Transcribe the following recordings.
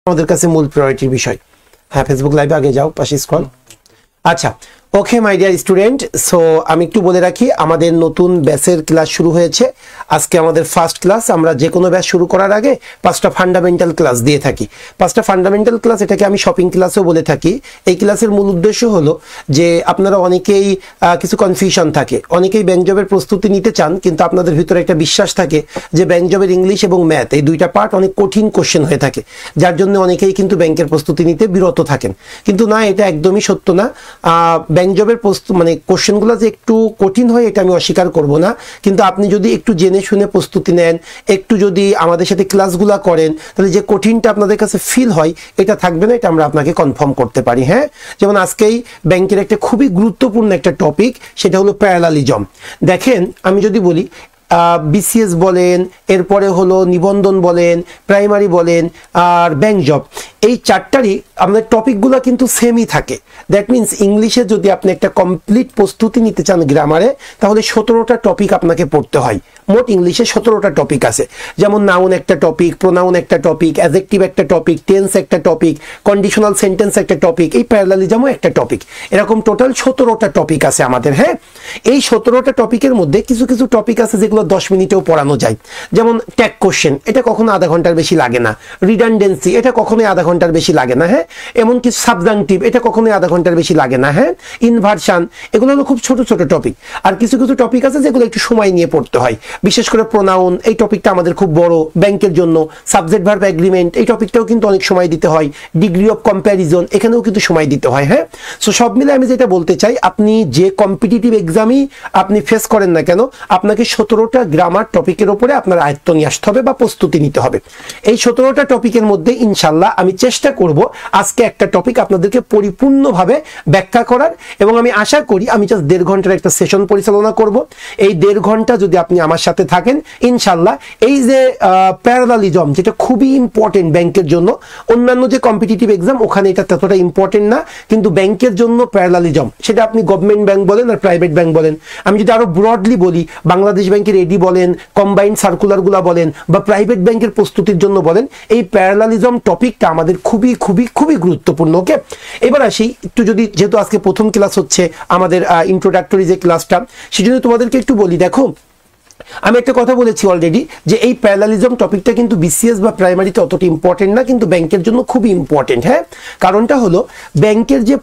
আমাদের কাছে মূল প্রায়োরিটির বিষয়। হ্যাঁ, ফেসবুক লাইভে আগে যাও, পাশে স্ক্রল। আচ্ছা, ওকে মাই ডিয়ার স্টুডেন্ট, সো আমি একটু বলে রাখি আমাদের নতুন ব্যাচের ক্লাস শুরু হয়েছে। আজকে আমাদের ফার্স্ট ক্লাস। আমরা যে কোনো ব্যাচ শুরু করার আগে 5টা ফান্ডামেন্টাল ক্লাস দিয়ে থাকি। 5টা ফান্ডামেন্টাল ক্লাস, এটাকে আমি শপিং ক্লাসও বলে থাকি। এই ক্লাসের মূল উদ্দেশ্য হলো যে আপনারা অনেকেই কিছু কনফিউশন থাকে, অনেকেই ব্যাংক জবের প্রস্তুতি নিতে চান, কিন্তু আপনাদের ভিতরে একটা বিশ্বাস থাকে যে ব্যাংক জবের ইংলিশ এবং ম্যাথ এই দুইটা পার্ট অনেক কঠিন কোশ্চেন হয়ে থাকে, যার জন্য অনেকেই কিন্তু ব্যাংকের প্রস্তুতি নিতে বিরত থাকেন। কিন্তু না, এটা একদমই সত্য না। ব্যাংক জবের মানে কোশ্চেনগুলো যে একটু কঠিন হয় এটা আমি অস্বীকার করব না, কিন্তু আপনি যদি একটু জেনে শুনে প্রস্তুতি নেন, একটু যদি আমাদের সাথে ক্লাসগুলো করেন, তাহলে যে কঠিনটা আপনাদের কাছে ফিল হয় এটা থাকবে না, এটা আমরা আপনাকে কনফার্ম করতে পারি। হ্যাঁ, যেমন আজকেই ব্যাংকের একটা খুবই গুরুত্বপূর্ণ একটা টপিক, সেটা হলো প্যারালালিজম। দেখেন, আমি যদি বলি বিসিএস বলেন, এরপরে হলো নিবন্ধন বলেন, প্রাইমারি বলেন, আর ব্যাংক জব, এই চারটারই আমাদের টপিকগুলো কিন্তু সেমই থাকে। দ্যাট মিনস ইংলিশে যদি আপনি একটা কমপ্লিট প্রস্তুতি নিতে চান গ্রামারে, তাহলে 17টা টপিক আপনাকে পড়তে হয়। মোট ইংলিশে 17টা টপিক আছে, যেমন নাউন একটা টপিক, প্রোনাউন একটা টপিক, অ্যাডজেক্টিভ একটা টপিক, টেন্স একটা টপিক, কন্ডিশনাল সেন্টেন্স একটা টপিক, এই প্যারালালিজমও একটা টপিক। এরকম টোটাল 17টা টপিক আছে আমাদের। হ্যাঁ, এই 17টা টপিকের মধ্যে কিছু কিছু টপিক আছে যেগুলো 10 মিনিটেও পড়ানো যায়। যেমন ট্যাগ কোশ্চেন, এটা কখনো আধা ঘন্টার বেশি লাগে না। রিডান্ডেন্সি, এটা কখনোই আধা ঘন্টার বেশি লাগে না। হ্যাঁ, এমনকি সাবজাংটিভ, এটা কখনোই আধা ঘন্টার বেশি লাগে না। হ্যাঁ, ইনভার্সান, এগুলো হলো খুব ছোট ছোট টপিক। আর কিছু কিছু টপিক আছে যেগুলো একটু সময় নিয়ে পড়তে হয়, বিশেষ করে প্রোনাউন, এই টপিকটা আমাদের খুব বড় ব্যাংকের জন্য। সাবজেক্ট ভার্ব এগ্রিমেন্ট, এই টপিকটাও কিন্তু অনেক সময় দিতে হয়। ডিগ্রি অফ কম্প্যারিজন, এখানেও কিন্তু সময় দিতে হয়। হ্যাঁ, সো সব মিলে আমি যেটা বলতে চাই, আপনি যে কম্পিটিটিভ এক্সামই আপনি ফেস করেন না কেন, আপনাকে 17টা গ্রামার টপিকের উপরে আপনার আয়ত্ত নিয়ে আসতে হবে বা প্রস্তুতি নিতে হবে। এই 17টা টপিকের মধ্যে ইনশাল্লাহ আমি চেষ্টা করব আজকে একটা টপিক আপনাদেরকে পরিপূর্ণভাবে ব্যাখ্যা করার, এবং আমি আশা করি আমি জাস্ট 1.5 ঘন্টার একটা সেশন পরিচালনা করব। এই 1.5 ঘন্টা যদি আপনি আমার সাথে থাকেন, ইনশাল্লাহ এই যে প্যারালালিজম, যেটা খুবই ইম্পর্টেন্ট ব্যাংকের জন্য, অন্যান্য যে কম্পিটিটিভ এক্সাম ওখানে এটা ততটা ইম্পর্টেন্ট না, কিন্তু ব্যাংকের জন্য প্যারালালিজম, সেটা আপনি গভর্নমেন্ট ব্যাংক বলেন আর প্রাইভেট ব্যাংক বলেন, আমি যদি আরো ব্রডলি বলি, বাংলাদেশ ব্যাংকের এডি বলেন, কম্বাইন্ড সার্কুলারগুলো বলেন, বা প্রাইভেট ব্যাংকের প্রস্তুতির জন্য বলেন, এই প্যারালালিজম টপিকটা আমাদের খুবই খুবই খুবই গুরুত্বপূর্ণ। ওকে, এবার আসি একটু, যদি যেহেতু আজকে প্রথম ক্লাস হচ্ছে আমাদের ইন্ট্রোডাক্টরি যে ক্লাসটা, সেজন্য তোমাদেরকে একটু বলি। দেখো, আমি একটা কথা বলেছি অলরেডি যে এই প্যারালালিজম টপিকটা কিন্তু বিসিএস বা প্রাইমারিতে অতটা ইম্পর্টেন্ট না, কিন্তু ব্যাংকের জন্য খুবই ইম্পর্টেন্ট। হ্যাঁ, কারণটা হলো ব্যাংকের যে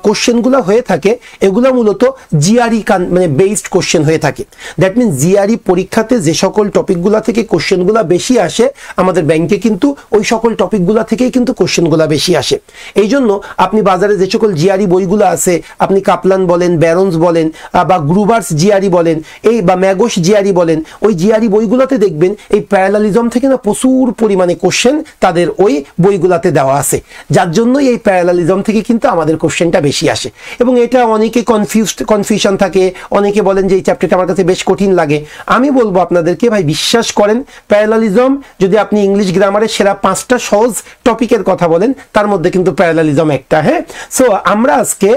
কোশ্চেনগুলো হয়ে থাকে এগুলো মূলত জিআরই মানে বেসড কোশ্চেন হয়ে থাকে। দ্যাট মিনস জিআরই পরীক্ষাতে যে সকল টপিকগুলো থেকে কোশ্চেনগুলো বেশি আসে, আমাদের ব্যাংকে কিন্তু ওই সকল টপিকগুলো থেকেই কিন্তু কোশ্চেনগুলো বেশি আসে। এই জন্য আপনি বাজারে যে সকল জিআরই বইগুলো আছে, আপনি কাপলান বলেন, ব্যারন্স বলেন, বা গ্রুবার্স জিআরই বলেন, এই বা ম্যাগোস জিআরই বলেন, ওই জিআরই বইগুলোতে দেখবেন এই প্যারালালিজম থেকে না প্রচুর পরিমাণে কোশ্চেন তাদের ওই বইগুলোতে দেওয়া আছে, যার জন্য এই প্যারালালিজম থেকে কিন্তু আমাদের কোশ্চেনটা বেশি আসে। এবং এটা অনেকে কনফিউশন থাকে, অনেকে বলেন যে এই চ্যাপ্টারটা আমার কাছে বেশ কঠিন লাগে। আমি বলবো আপনাদেরকে, ভাই বিশ্বাস করেন, প্যারালালিজম যদি আপনি ইংলিশ গ্রামারের সেরা 5টা সহজ টপিকের কথা বলেন, তার মধ্যে কিন্তু প্যারালালিজম একটা। হ্যাঁ, সো আমরা আজকে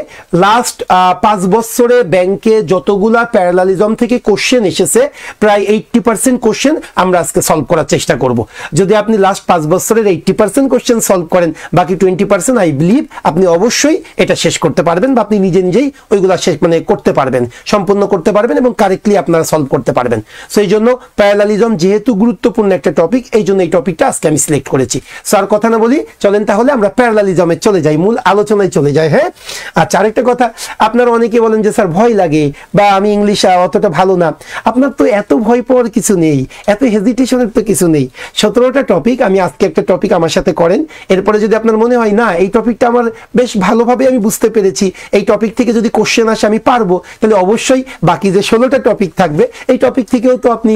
লাস্ট 5 বছরে ব্যাংকে যতগুলা প্যারালালিজম থেকে কোশ্চেন এসেছে, প্রায় 80% কোশ্চেন আমরা আজকে সলভ করার চেষ্টা করব। যদি আপনি লাস্ট 5 বছরের 80% কোশ্চেন সলভ করেন, বাকি 20% আই বিলিভ আপনি অবশ্যই এটা শেষ করতে পারবেন, বা আপনি নিজে নিজেই ওইগুলা শেষ মানে করতে পারবেন, সম্পূর্ণ করতে পারবেন এবং কারেক্টলি আপনারা সলভ করতে পারবেন। সো এই জন্য প্যারালালিজম যেহেতু গুরুত্বপূর্ণ একটা টপিক, এই জন্য এই টপিকটা আজকে আমি সিলেক্ট করেছি। স্যার কথা না বলি, চলেন তাহলে আমরা প্যারালালিজমে চলে যাই, মূল আলোচনায় চলে যাই। হ্যাঁ, আচ্ছা, আরেকটা কথা, আপনারা অনেকে বলেন যে স্যার ভয় লাগে বা আমি ইংলিশ অতটা ভালো না। আপনার তো এত ভয় পাওয়ার কিছু নেই, এত হেজিটেশনের তো কিছু নেই। 17টা টপিক, আমি আজকে একটা টপিক আমার সাথে করেন, এরপরে যদি আপনার মনে হয় না এই টপিকটা আমার বেশ ভালোভাবে আমি বুঝতে পেরেছি, এই টপিক থেকে যদি কোশ্চেন আসে আমি পারবো, তাহলে অবশ্যই বাকি যে 16টা টপিক থাকবে এই টপিক থেকেও তো আপনি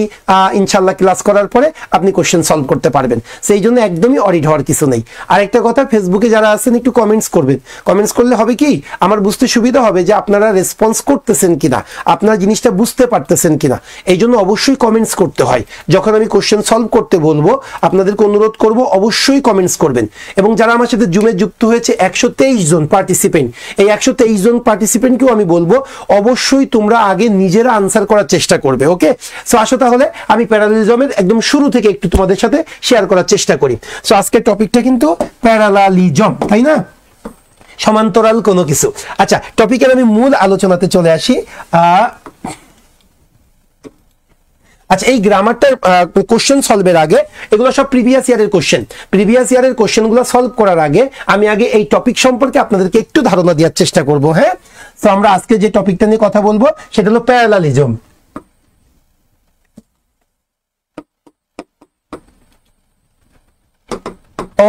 ইনশাল্লাহ ক্লাস করার পরে আপনি কোশ্চেন সলভ করতে পারবেন। সেই জন্য একদমই অরিড হওয়ার কিছু নেই। আরেকটা কথা, ফেসবুকে যারা আছেন একটু কমেন্টস করবেন। কমেন্টস করলে হবে কি, আমার বুঝতে সুবিধা হবে যে আপনারা রেসপন্স করতেছেন কিনা, আপনারা জিনিসটা বুঝতে পারতেছেন কিনা। এই জন্য অবশ্যই কমেন্টস করতে হয়। যখন আমি কোশ্চেন সলভ করতে বলবো আপনাদেরকে অনুরোধ করব অবশ্যই কমেন্টস করবেন। এবং যারা আমার সাথে জুমে যুক্ত হয়েছে 123 জন পার্টিসিপেন্ট, এই 123 জন পার্টিসিপেন্টকেও আমি বলবো অবশ্যই তোমরা আগে নিজেরা আনসার করার চেষ্টা করবে। ওকে, সো আসো তাহলে আমি প্যারালালিজমের একদম শুরু থেকে একটু তোমাদের সাথে শেয়ার করার চেষ্টা করি। সো আজকের টপিকটা কিন্তু প্যারালালিজম, তাই না, সমান্তরাল কোনো কিছু। আচ্ছা, টপিকের আমি মূল আলোচনাতে চলে আসি। আচ্ছা, এই গ্রামারটার কোশ্চেন সলভের আগে, এগুলো সব প্রিভিয়াস ইয়ারের কোশ্চেন, প্রিভিয়াস ইয়ারের কোশ্চেনগুলো সলভ করার আগে আমি আগে এই টপিক সম্পর্কে আপনাদেরকে একটু ধারণা দেওয়ার চেষ্টা করব। হ্যাঁ, তো আমরা আজকে যে টপিকটা নিয়ে কথা বলবো সেটা হলো প্যারালালিজম।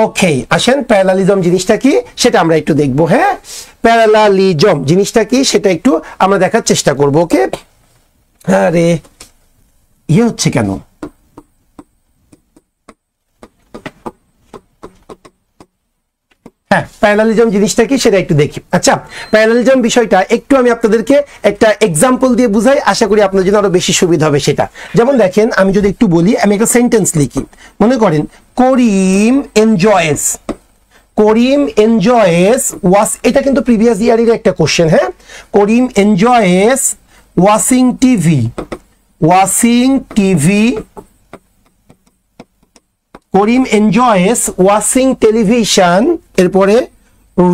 ওকে, আসেন প্যারালালিজম জিনিসটা কি সেটা আমরা একটু দেখবো। হ্যাঁ, প্যারালালিজম জিনিসটা কি সেটা একটু আমরা দেখার চেষ্টা করব। ওকে, আরে ইয়ে হচ্ছে কেন? হ্যাঁ, প্যারালালিজম জিনিসটা কি সেটা একটু দেখি। আচ্ছা, প্যারালালিজম বিষয়টা একটু আমি আপনাদেরকে একটা এক্সাম্পল দিয়ে বুঝাই, আশা করি আপনার জন্য আরো বেশি সুবিধা হবে সেটা। যেমন দেখেন, আমি যদি একটু বলি, আমি একটা সেন্টেন্স লিখি, মনে করেন Karim enjoys, Karim enjoys wash, এটা কিন্তু প্রিভিয়াস ইয়ারের একটা কোশ্চেন। হ্যাঁ, Karim enjoys washing TV, washing TV, Karim enjoys washing television, এরপরে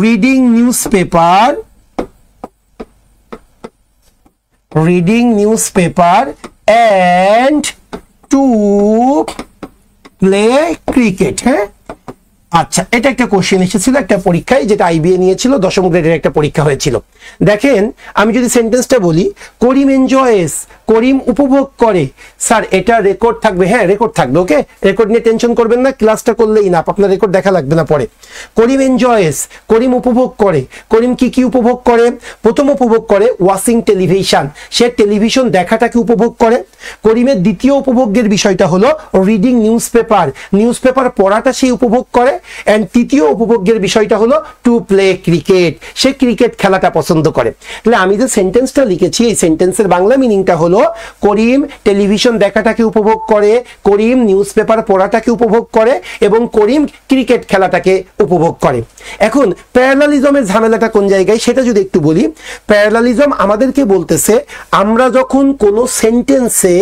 reading news paper, reading news paper and to play cricket. হ্যাঁ, আচ্ছা, এটা একটা কোশ্চেন এসেছিল একটা পরীক্ষায়, যেটা আইবিএ নিয়েছিল, 10ম গ্রেডের একটা পরীক্ষা হয়েছিল। দেখেন, আমি যদি সেন্টেন্সটা বলি, করিম এনজয়েস, করিম উপভোগ করে, স্যার এটা রেকর্ড থাকবে? হ্যাঁ, রেকর্ড থাকবে। ওকে, রেকর্ড নিয়ে টেনশন করবেন না, ক্লাসটা করলেই না, আপনার রেকর্ড দেখা লাগবে না পরে। করিম এনজয়েস, করিম উপভোগ করে, করিম কি কি উপভোগ করে? প্রথম উপভোগ করে ওয়াশিং টেলিভিশন, সে টেলিভিশন দেখাটাকে উপভোগ করে। করিমের দ্বিতীয় উপভোগের বিষয়টা হলো reading news paper, news paper পড়াটা সে উপভোগ করে। এন্ড তৃতীয় উপভোগের বিষয়টা হলো টু প্লে ক্রিকেট, সে ক্রিকেট খেলাটা পছন্দ করে। তাহলে আমি যে সেন্টেন্সটা লিখেছি, এই সেন্টেন্সের বাংলা মিনিংটা হলো করিম টেলিভিশন দেখাটাকে উপভোগ করে, করিম নিউজ পেপার পড়াটাকে উপভোগ করে এবং করিম ক্রিকেট খেলাটাকে উপভোগ করে। এখন প্যারালালিজমের ঝামেলাটা কোন জায়গায় সেটা যদি একটু বলি, প্যারালালিজম আমাদেরকে বলতেছে আমরা যখন কোনো সেন্টেন্সে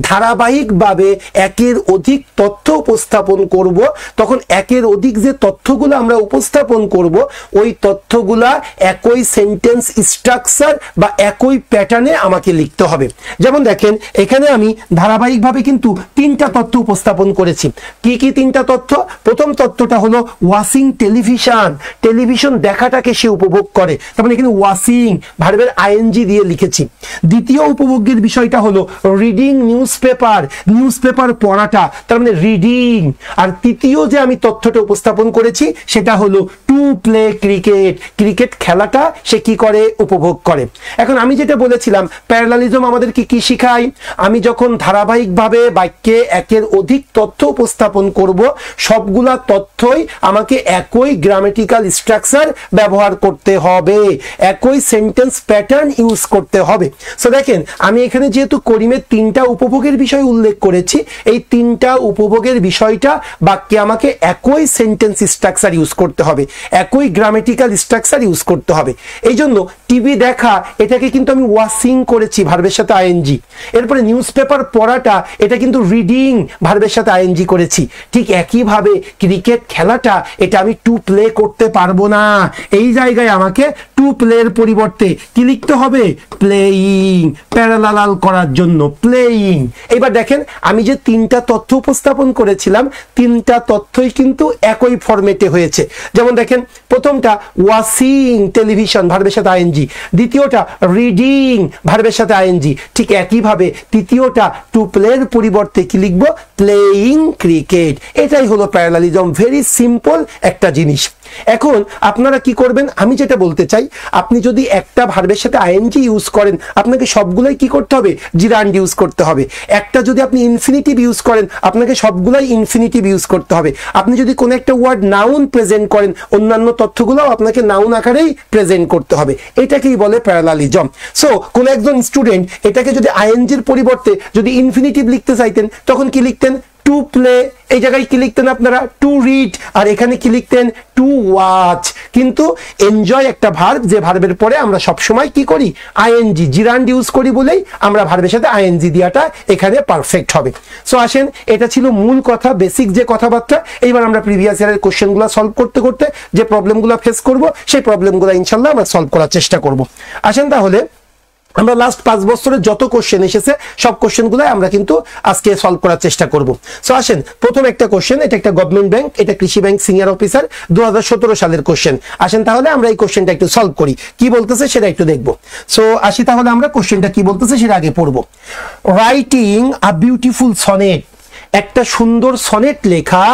ধারাবাহিকভাবে একের অধিক তথ্য উপস্থাপন করব, তখন একের অধিক যে তথ্যগুলো আমরা উপস্থাপন করব, ওই তথ্যগুলা একই সেন্টেন্স স্ট্রাকচার বা একই প্যাটার্নে আমাকে লিখতে হবে। যেমন দেখেন, এখানে আমি ধারাবাহিকভাবে কিন্তু 3টা তথ্য উপস্থাপন করেছি। কি কি 3টা তথ্য? প্রথম তথ্যটা হলো ওয়াশিং টেলিভিশন, টেলিভিশন দেখাটাকে সে উপভোগ করে, তার মানে এখানে ওয়াশিং ভার্বের আইএনজি দিয়ে লিখেছি। দ্বিতীয় উপভোগের বিষয়টা হলো reading news paper, news paper পড়াটা, তার মানে রিডিং। আর তৃতীয় যে আমি তথ্যটা উপস্থাপন করেছি সেটা হলো টু প্লে ক্রিকেট, ক্রিকেট খেলাটা সে কি করে? উপভোগ করে। এখন আমি যেটা বলেছিলাম, প্যারালালিজম আমাদের কি শিখায়? আমি যখন ধারাবাহিকভাবে বাক্যে একের অধিক তথ্য উপস্থাপন করব, সবগুলা তথ্যই আমাকে একই গ্রামেটিক্যাল স্ট্রাকচার ব্যবহার করতে হবে, একই সেন্টেন্স প্যাটার্ন ইউজ করতে হবে। সো দেখেন, আমি এখানে যেহেতু করিমের 3টা উপভোগের বিষয় উল্লেখ করেছি, এই 3টা উপভোগের বিষয়টা বাক্যে আমাকে একই সেন্টেন্স স্ট্রাকচার ইউজ করতে হবে, একই গ্রামেটিক্যাল স্ট্রাকচার ইউজ করতে হবে। এই জন্য টিভি দেখা, এটাকে কিন্তু আমি ওয়াশিং করেছি ভার্বের সাথে আইএনজি। এরপরে নিউজ পেপার পড়াটা, এটা কিন্তু রিডিং ভার্বের সাথে আইএনজি করেছি। ঠিক একইভাবে ক্রিকেট খেলাটা, এটা আমি টু প্লে করতে পারবো না, এই জায়গায় আমাকে টু প্লের পরিবর্তে কি লিখতে হবে? প্লেইং, প্যারালাল করার জন্য প্লেইং। এবার দেখেন, আমি যে 3টা তথ্য উপস্থাপন করেছিলাম, 3টা তথ্যই কিন্তু একই ফরম্যাটে হয়েছে। যেমন দেখেন, প্রথমটা ওয়াশিং টেলিভিশন ভার্বের সাথে আইএনজি, দ্বিতীয়টা রিডিং ভার্বের সাথে আইএনজি। ঠিক একইভাবে তৃতীয়টা টু প্লের পরিবর্তে কি লিখবো? Playing cricket. এটাই হলো প্যারালালিজম, ভেরি সিম্পল একটা জিনিস। এখন আপনারা কি করবেন, আমি যেটা বলতে চাই, আপনি যদি একটা ভার্বের সাথে আইএনজি ইউজ করেন আপনাকে সবগুলাই কি করতে হবে, জিরান্ড ইউজ করতে হবে। একটা যদি আপনি ইনফিনিটিভ ইউজ করেন আপনাকে সবগুলাই ইনফিনিটিভ ইউজ করতে হবে। আপনি যদি কোনো একটা ওয়ার্ড নাউন প্রেজেন্ট করেন অন্যান্য তথ্যগুলোও আপনাকে নাউন আকারেই প্রেজেন্ট করতে হবে। এটাকেই বলে প্যারালালিজম। সো কোন একজন স্টুডেন্ট এটাকে যদি আইএনজির পরিবর্তে যদি ইনফিনিটিভ লিখতে চাইতেন তখন কি লিখতেন, টু প্লে, এই জায়গায় কি লিখতেন আপনারা, টু রিড, আর এখানে কি লিখতেন, টু ওয়াচ। কিন্তু এনজয় একটা ভার্ব, যে ভার্বের পরে আমরা সবসময় কি করি, আইএনজি জিরান্ড ইউজ করি বলেই আমরা ভার্বের সাথে আইএনজি দেওয়াটা এখানে পারফেক্ট হবে। সো আসেন, এটা ছিল মূল কথা, বেসিক যে কথাবার্তা। এইবার আমরা প্রিভিয়াস ইয়ারের কোশ্চেনগুলো সলভ করতে করতে যে প্রবলেমগুলো ফেস করব সেই প্রবলেমগুলো ইনশাল্লাহ আমরা সলভ করার চেষ্টা করব। আসেন তাহলে আমরা লাস্ট 5 বছরের যত কোশ্চেন এসেছে সব কোশ্চেনগুলো আমরা কিন্তু আজকে সলভ করার চেষ্টা করব। সো আসেন, প্রথম একটা কোশ্চেন, এটা একটা গভর্নমেন্ট ব্যাংক, এটা কৃষি ব্যাংক সিনিয়র অফিসার 2017 সালের কোশ্চেন। আসেন তাহলে আমরা এই কোশ্চেনটা একটু সলভ করি, কি বলতেছে সেটা একটু দেখব। সো আসি তাহলে আমরা কোশ্চেনটা কি বলতেছে সেটা আগে পড়ব। রাইটিং আ বিউটিফুল সনেট, একটা সুন্দর সনেট লেখা,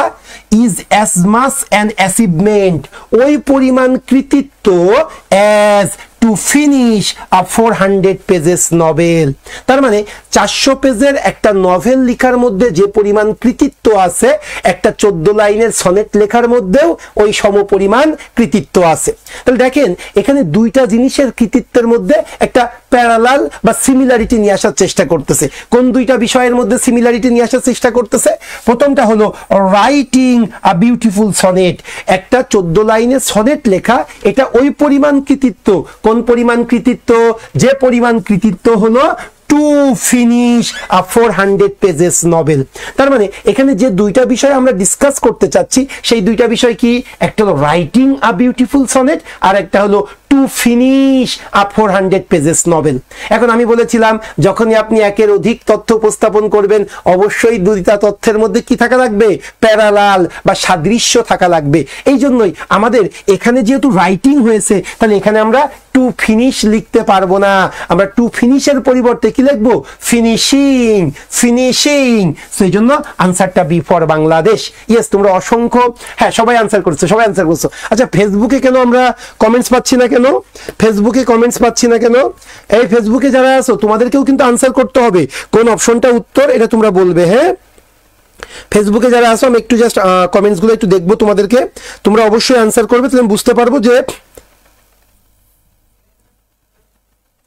is as much an achievement, ওই পরিমাণ কৃতিত্ব, as to finish a 400 pages novel. তার মানে 400 পেজের একটা নভেল লেখার মধ্যে যে পরিমাণ কৃতিত্ব আছে একটা 14 লাইনের সনেট লেখার মধ্যেও ওই সমপরিমাণ কৃতিত্ব আছে। তাহলে দেখেন এখানে দুইটা জিনিসের কৃতিত্বের মধ্যে একটা প্যারালাল বা সিমিলারিটি নিয়ে আসার চেষ্টা করতেছে। কোন দুইটা বিষয়ের মধ্যে সিমিলারিটি নিয়ে আসার চেষ্টা করতেছে? প্রথমটা হলো রাইটিং আ বিউটিফুল সনেট, একটা 14 লাইনের সনেট লেখা, এটা ওই পরিমাণ কৃতিত্ব। কোন পরিমাণ কৃতিত্ব? যে পরিমাণ কৃতিত্ব হলো to finish a 400 pages novel. তার মানে এখানে যে দুইটা বিষয় আমরা ডিসকাস করতে চাচ্ছি সেই দুইটা বিষয় কি, একটা হলো রাইটিং আ বিউটিফুল সনেট আর একটা হলো to finish a 400 pages novel. এখন আমি বলেছিলাম যখনই আপনি একের অধিক তথ্য উপস্থাপন করবেন অবশ্যই দুইটা তথ্যের মধ্যে কি থাকা লাগবে, প্যারালাল বা সাদৃশ্য থাকা লাগবে। এই জন্যই আমাদের এখানে যেহেতু রাইটিং হয়েছে তাহলে এখানে আমরা টু ফিনিশ লিখতে পারবো না, আমরা টু ফিনিশের পরিবর্তে কি লিখবো, ফিনিশিং, ফিনিশিং। সেই জন্য আনসারটা বি ফর বাংলাদেশ। ইয়েস, তোমরা অসংখ্য, হ্যাঁ সবাই আনসার করছো, সবাই আনসার করছো। আচ্ছা, ফেসবুকে কেন আমরা কমেন্টস পাচ্ছি না, কেন ফেসবুকে কমেন্টস পাচ্ছি না কেন? এই ফেসবুকে যারা আছো তোমাদেরকেও কিন্তু আনসার করতে হবে, কোন অপশনটা উত্তর এটা তোমরা বলবে। হ্যাঁ, ফেসবুকে যারা আছো আমি একটু জাস্ট কমেন্টস গুলো একটু দেখবো তোমাদেরকে, তোমরা অবশ্যই আনসার করবে, তাহলে বুঝতে পারবো যে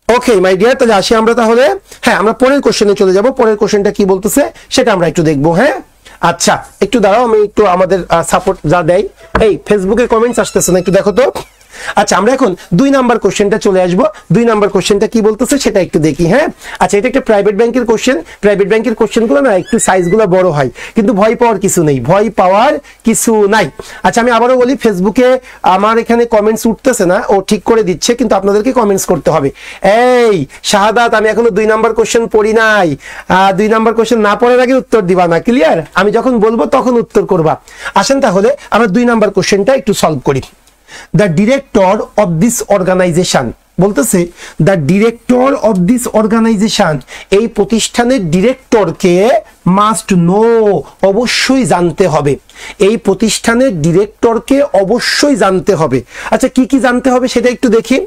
ওকে মাই ডিয়ার। তাহলে আসি আমরা তাহলে, হ্যাঁ আমরা পরের কোশ্চেনে চলে যাব। পরের কোশ্চেনটা কি বলতেছে সেটা আমরা একটু দেখবো। হ্যাঁ আচ্ছা, একটু দাঁড়াও, আমি একটু আমাদের সাপোর্ট যা দেয়, এই ফেসবুকে কমেন্টস আসতেছে না, একটু দেখো তো। আচ্ছা, আমরা এখন 2 নাম্বার কোশ্চেনটা চলে আসবো। 2 নাম্বার কোশ্চেনটা কি বলতেছে সেটা একটু দেখি। হ্যাঁ আচ্ছা, এটা একটা প্রাইভেট ব্যাংকের কোশ্চেন। প্রাইভেট ব্যাংকের কোশ্চেনগুলো না একটু সাইজগুলো বড় হয়, কিন্তু ভয় পাওয়ার কিছু নেই, ভয় পাওয়ার কিছু নাই। আচ্ছা, আমি আবারও বলি, ফেসবুকে আমার এখানে কমেন্টস উঠতেছে না, ও ঠিক করে দিচ্ছে, কিন্তু আপনাদেরকে কমেন্টস করতে হবে। এই শাহাদাত, আমি এখনো 2 নাম্বার কোশ্চেন পড়ি নাই, 2 নাম্বার কোশ্চেন না পড়ার আগে উত্তর দিবা না, ক্লিয়ার? আমি যখন বলবো তখন উত্তর করবা। আসেন তাহলে আমরা 2 নাম্বার কোশ্চেনটা একটু সলভ করি। The director of this organization, বলতেছে the director of this organization, এই প্রতিষ্ঠানের ডিরেক্টরকে মাস্ট নো, অবশ্যই জানতে হবে। এই প্রতিষ্ঠানের ডিরেক্টরকে অবশ্যই জানতে হবে। আচ্ছা, কি কি জানতে হবে সেটা একটু দেখি।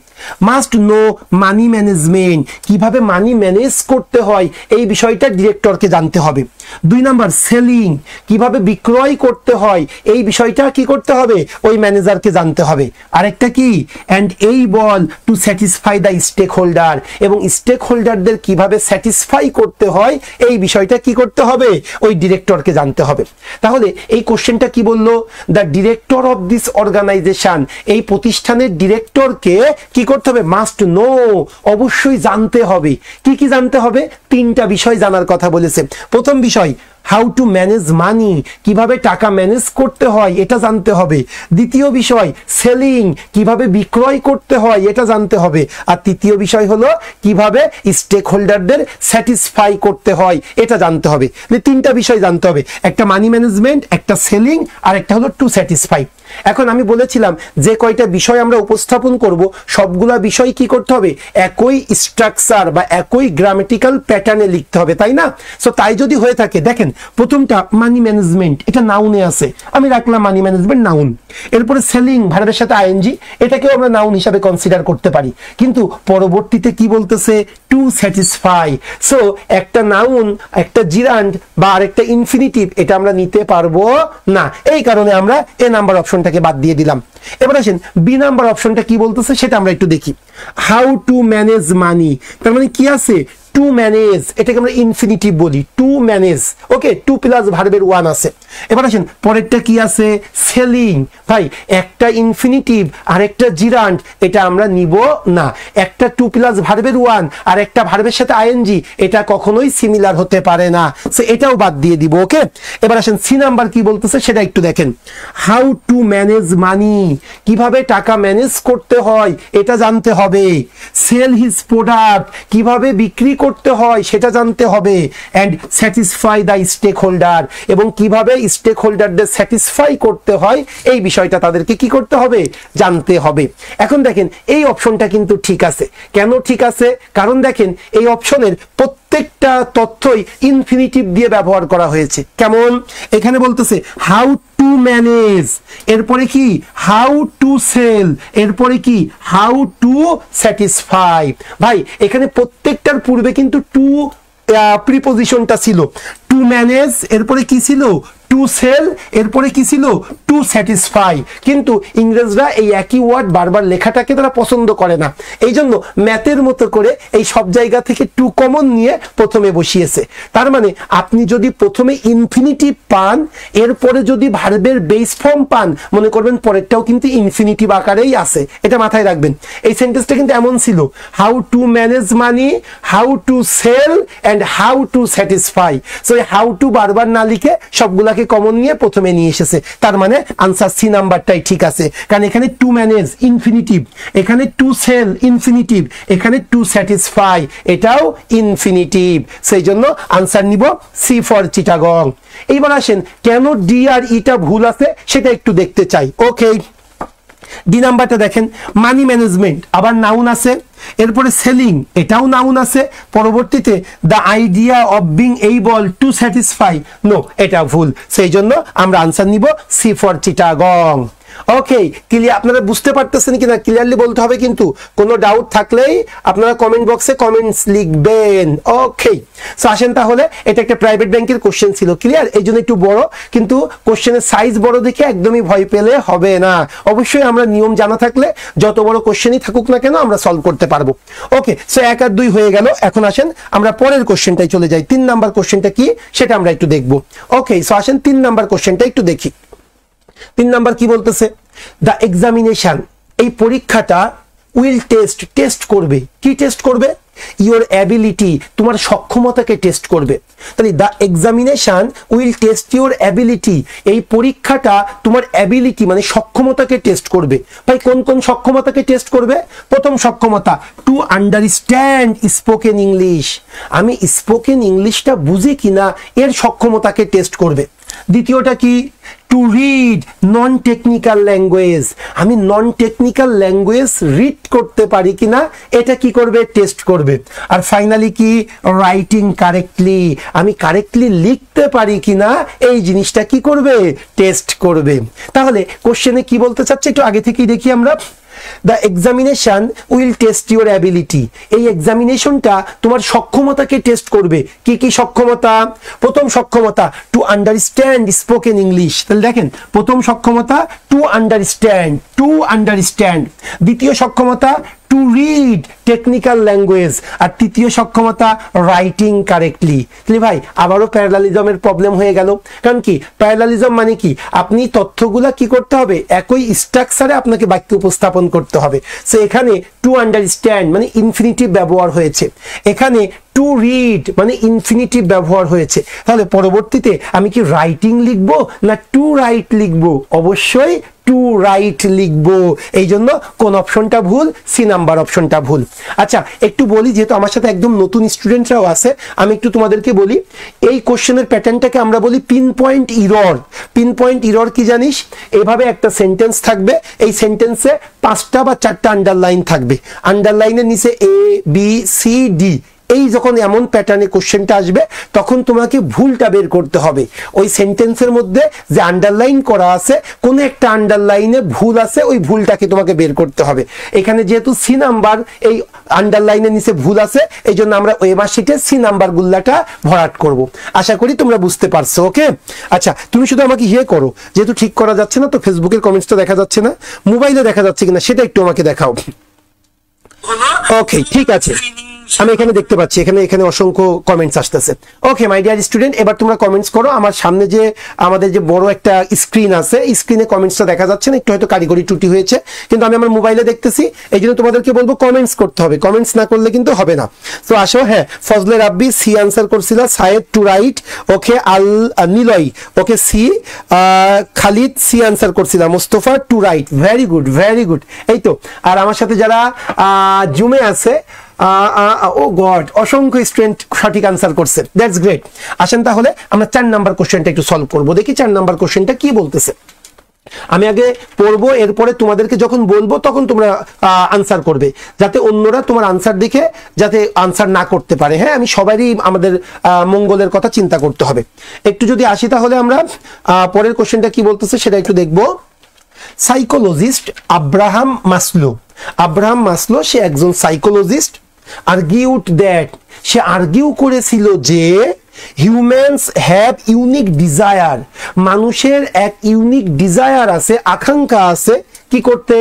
মাস্ট নো মানি ম্যানেজমেন্ট, কিভাবে মানি ম্যানেজ করতে হয় এই বিষয়টা ডিরেক্টরকে জানতে হবে। 2 নাম্বার সেলিং, কিভাবে বিক্রয় করতে হয় এই বিষয়টা কি করতে হবে, ওই ম্যানেজারকে জানতে হবে। আরেকটা কি, অ্যান্ড এই বল to satisfy the stakeholder, এবং স্টেক হোল্ডারদের কিভাবে স্যাটিসফাই করতে হয় এই বিষয়টা কি করতে হবে, ওই ডিরেক্টরকে জানতে হবে। তাহলে এই কোশ্চেনটা কি বললো, the director of this organization, এই প্রতিষ্ঠানের ডিরেক্টরকে কি করতে হবে, মাস্ট নো, অবশ্যই জানতে হবে। কি কি জানতে হবে? 3টা বিষয় জানার কথা বলেছে। প্রথম বিষয় হাউ টু ম্যানেজ মানি, কিভাবে টাকা ম্যানেজ করতে হয় এটা জানতে হবে। দ্বিতীয় বিষয় সেলিং, কিভাবে বিক্রয় করতে হয় এটা জানতে হবে। আর তৃতীয় বিষয় হলো কিভাবে স্টেক হোল্ডারদের স্যাটিসফাই করতে হয় এটা জানতে হবে। 3টা বিষয় জানতে হবে, একটা মানি ম্যানেজমেন্ট, একটা সেলিং, আর একটা হলো টু স্যাটিসফাই। এখন আমি বলেছিলাম যে কয়টা বিষয় আমরা উপস্থাপন করব সবগুলা বিষয় কি করতে হবে, একই স্ট্রাকচার বা একই গ্রামেটিক্যাল প্যাটার্নে লিখতে হবে, তাই না? সো তাই যদি হয়ে থাকে, দেখেন প্রথমটা মানি ম্যানেজমেন্ট, এটা নাউনে আছে, আমি রাখলাম মানি ম্যানেজমেন্ট নাউন। এরপরে সেলিং ভার্বের সাথে আইএনজি, এটাকেও আমরা নাউন হিসাবে কনসিডার করতে পারি, কিন্তু পরবর্তীতে কি বলতেছে, টু স্যাটিসফাই। সো একটা নাউন, একটা জিরান্ড বা আরেকটা ইনফিনিটিভ, এটা আমরা নিতে পারবো না, এই কারণে আমরা এ নাম্বার অপশনটাকে বাদ দিয়ে দিলাম। এবার আসেন বি নাম্বার অপশনটা কি বলতেছে সেটা আমরা একটু দেখি। হাউ টু ম্যানেজ মানি, তার মানে কি আছে, টু ম্যানেজ, এটাকে আমরা ইনফিনিটিভ বলি, to manage. Okay, to plus ভার্বের ওয়ান আছে। এবার আসেন পরেরটা কি আছে, সেলিং। ভাই একটা ইনফিনিটিভ আর একটা জিরান্ড, এটা আমরা নিব না। একটা টু প্লাস ভার্বের ওয়ান আর একটা ভার্বের সাথে আইএনজি, এটা কখনোই সিমিলার হতে পারে না, সো এটাও বাদ দিয়ে দিব। ওকে, এবার আসেন সি নাম্বার কি বলতেছে সেটা একটু দেখেন। হাউ টু ম্যানেজ মানি, কিভাবে টাকা ম্যানেজ করতে হয় এটা জানতে হবে। সেল হিজ প্রোডাক্ট, কিভাবে বিক্রি করতে হয় সেটা জানতে হবে। And satisfy the stakeholder, এবং কিভাবে স্টেক হোল্ডারদের স্যাটিসফাই করতে হয় এই বিষয়টা তাদেরকে কি করতে হবে, জানতে হবে। এখন দেখেন এই অপশনটা কিন্তু ঠিক আছে। কেন ঠিক আছে? কারণ দেখেন এই অপশনের প্রত্যেকটা তথ্যই ইনফিনিটিভ দিয়ে ব্যবহার করা হয়েছে। কেমন, এখানে বলতেছে হাউ টু ম্যানেজ, এরপরে কি হাউ টু সেল, এরপরে কি হাউ টু স্যাটিসফাই। ভাই এখানে প্রত্যেকটার পূর্বে কিন্তু টু প্রিপোজিশনটা ছিল, টু ম্যানেজ, এরপরে কি ছিল, টু সেল, এরপরে কি ছিল, টু স্যাটিসফাই। কিন্তু ইংরেজরা এই একই ওয়ার্ড বারবার লেখাটাকে তারা পছন্দ করে না, এই জন্য ম্যাথের মতো করে এই সব জায়গা থেকে টু কমন নিয়ে প্রথমে বসিয়েছে। তার মানে আপনি যদি প্রথমে ইনফিনিটিভ পান, এরপরে যদি ভার্বের বেস ফর্ম পান, মনে করবেন পরেরটাও কিন্তু ইনফিনিটিভ আকারেই আছে, এটা মাথায় রাখবেন। এই সেন্টেন্সটা কিন্তু এমন ছিল, how to manage money, how to sell and how to satisfy. So এই হাউ টু বারবার না লিখে সবগুলাকে কমন নিয়ে প্রথমে নিয়ে এসেছে। তার মানে আনসার সি নাম্বারটাই ঠিক আছে, কারণ এখানে টু ম্যানেজ ইনফিনিটিভ, এখানে টু সেল ইনফিনিটিভ, এখানে টু স্যাটিসফাই এটাও ইনফিনিটিভ। সেই জন্য আনসার নিব সি ফর চিটাগং। এইবার আসেন কেন ডি আর ইটা ভুল আছে সেটা একটু দেখতে চাই। ওকে, ডি নাম্বারটা দেখেন, মানি ম্যানেজমেন্ট আবার নাউন আছে, এরপরে সেলিং এটাও নাউন আছে, পরবর্তীতে the idea of being able to satisfy, no এটা ভুল। সেই জন্য আমরা আনসার নিব C for Chittagong. Okay, clear? আপনারা বুঝতে পারতেছেন কিনা ক্লিয়ারলি বলতে হবে, কিন্তু কোনো ডাউট থাকলেই আপনারা কমেন্ট বক্সে কমেন্টস লিখবেন। ওকে, সো আসেন তাহলে, এটা একটা প্রাইভেট ব্যাংকের কোশ্চেন ছিল, ক্লিয়ার? এই জন্য একটু বড়, কিন্তু কোশ্চেনের সাইজ বড় দেখে একদমই ভয় পেলে হবে না। অবশ্যই আমরা নিয়ম জানা থাকলে যত বড় কোশ্চেনই থাকুক না কেন আমরা সলভ করতে পারবো। ওকে, সো 1 আর 2 হয়ে গেল। এখন আসেন আমরা পরের কোশ্চেনটাই চলে যাই। 3 নাম্বার কোশ্চেনটা কি সেটা আমরা একটু দেখবো। ওকে, সো আসেন 3 নাম্বার কোশ্চেনটা একটু দেখি। 3 নাম্বার কি বলতেছে, দ্য এক্সামিনেশন, এই পরীক্ষাটা উইল টেস্ট করবে। কি টেস্ট করবে? ইওর অ্যাবিলিটি, তোমার সক্ষমতাকে টেস্ট করবে। তাহলে the examination will test your ability, এই পরীক্ষাটা তোমার অ্যাবিলিটি মানে সক্ষমতাকে টেস্ট করবে। ভাই কোন কোন সক্ষমতাকে টেস্ট করবে? প্রথম সক্ষমতা, টু আন্ডারস্ট্যান্ড স্পোকেন ইংলিশ, আমি স্পোকেন ইংলিশটা বুঝি কিনা এর সক্ষমতাকে টেস্ট করবে। দ্বিতীয়টা কি? To read non technical language, আমি নন টেকনিক্যাল ল্যাঙ্গুয়েজ রিড করতে পারি কিনা এটা কি করবে? টেস্ট করবে। আর ফাইনালি কি? রাইটিং কারেক্টলি, আমি কারেক্টলি লিখতে পারি কিনা এই জিনিসটা কি করবে? টেস্ট করবে। তাহলে কোশ্চেনে কি বলতে চাচ্ছে একটু আগে থেকেই দেখি আমরা। The examination will test your ability, এই এক্সামিনেশনটা তোমার সক্ষমতাকে টেস্ট করবে। কি কি সক্ষমতা? প্রথম সক্ষমতা টু আন্ডারস্ট্যান্ড স্পোকেন ইংলিশ, তাহলে দেখেন প্রথম সক্ষমতা টু আন্ডারস্ট্যান্ড, দ্বিতীয় সক্ষমতা টু রিড টেকনিক্যাল ল্যাঙ্গুয়েজ, আর তৃতীয় সক্ষমতা রাইটিং কারেক্টলি। তাহলে ভাই আবারও প্যারালালিজমের প্রবলেম হয়ে গেল। কারণ কি? প্যারালালিজম মানে কি? আপনি তথ্যগুলা কি করতে হবে? একই স্ট্রাকচারে আপনাকে বাক্য উপস্থাপন করতে হবে। সো এখানে টু আন্ডারস্ট্যান্ড মানে ইনফিনিটিভ ব্যবহার হয়েছে, এখানে টু রিড মানে ইনফিনিটিভ ব্যবহার হয়েছে। তাহলে পরবর্তীতে আমি কি রাইটিং লিখবো না টু রাইট লিখবো? অবশ্যই টু রাইট লিখবো, এই জন্য কোন অপশনটা ভুল? সি নাম্বার অপশনটা ভুল। আচ্ছা একটু বলি, যেহেতু আমার সাথে একদম নতুন স্টুডেন্টরাও আছে, আমি একটু তোমাদেরকে বলি এই কোশ্চেনের প্যাটার্নটাকে আমরা বলি pin point error. Pin point error কি জানিস? এভাবে একটা সেন্টেন্স থাকবে, এই সেন্টেন্সে 5টা বা 4টা আন্ডারলাইন থাকবে, আন্ডারলাইনের নিচে এ বি সি ডি। এই যখন এমন প্যাটার্নে কোশ্চেনটা আসবে তখন তোমাকে ভুলটা বের করতে হবে। ওই সেন্টেন্সের মধ্যে যে আন্ডারলাইন করা আছে কোন একটা আন্ডারলাইনে ভুল আছে, ওই ভুলটাকে তোমাকে বের করতে হবে। এখানে যেহেতু সি নাম্বার এই আন্ডারলাইনের নিচে ভুল আছে, এই জন্য আমরা ওয়েমার শিটে সি নাম্বার গুল্লাটা ভরাট করব। আশা করি তোমরা বুঝতে পারছো। ওকে আচ্ছা তুমি শুধু আমাকে ইয়ে করো, যেহেতু ঠিক করা যাচ্ছে না তো ফেসবুকের কমেন্টসটা দেখা যাচ্ছে না, মোবাইলে দেখা যাচ্ছে কিনা সেটা একটু আমাকে দেখাও। ওকে ঠিক আছে, আমি এখানে দেখতে পাচ্ছি এখানে অসংখ্য কমেন্টস আসতেছে। ওকে মাই ডিয়ার স্টুডেন্ট, এবার তোমরা কমেন্টস করো। আমার সামনে যে আমাদের যে বড় একটা স্ক্রিন আছে, স্ক্রিনে কমেন্টসটা দেখা যাচ্ছে না, একটু হয়তো কারিগরি ত্রুটি হয়েছে, কিন্তু আমি আমার মোবাইলে দেখতেছি, এই জন্য তোমাদেরকে বলবো কমেন্টস করতে হবে, কমেন্টস না করলে কিন্তু হবে না। তো আসো, হ্যাঁ ফজলে রাব্বি সি আনসার করছিল, Sayed two right, okay Al Niloy okay C, Khalid C answer করছিল, Mustafa two right, very good very good. এই তো, আর আমার সাথে যারা জুমে আছে ও গড, অসংখ্য স্টুডেন্ট সঠিক আনসার করছে, দ্যাটস গ্রেট। আসেন তাহলে আমরা 4 নাম্বার কোশ্চেনটা একটু সলভ করবো, দেখি 4 নাম্বার কোশ্চেনটা কি বলতেছে। আমি আগে পড়বো, এরপরে তোমাদেরকে যখন বলবো তখন তোমরা আনসার করবে, যাতে অন্যরা তোমার আনসার দেখে যাতে আনসার না করতে পারে। হ্যাঁ, আমি সবারই আমাদের মঙ্গলের কথা চিন্তা করতে হবে। একটু যদি আসি তাহলে আমরা পরের কোশ্চেনটা কি বলতেছে সেটা একটু দেখবো। সাইকোলজিস্ট আব্রাহাম মাসলো সে একজন psychologist, argued that, say argue করেছিল যে হিউম্যানস হ্যাভ ইউনিক ডিজায়ার, মানুষের এক ইউনিক ডিজায়ার আছে, আকাঙ্ক্ষা আছে, কি করতে?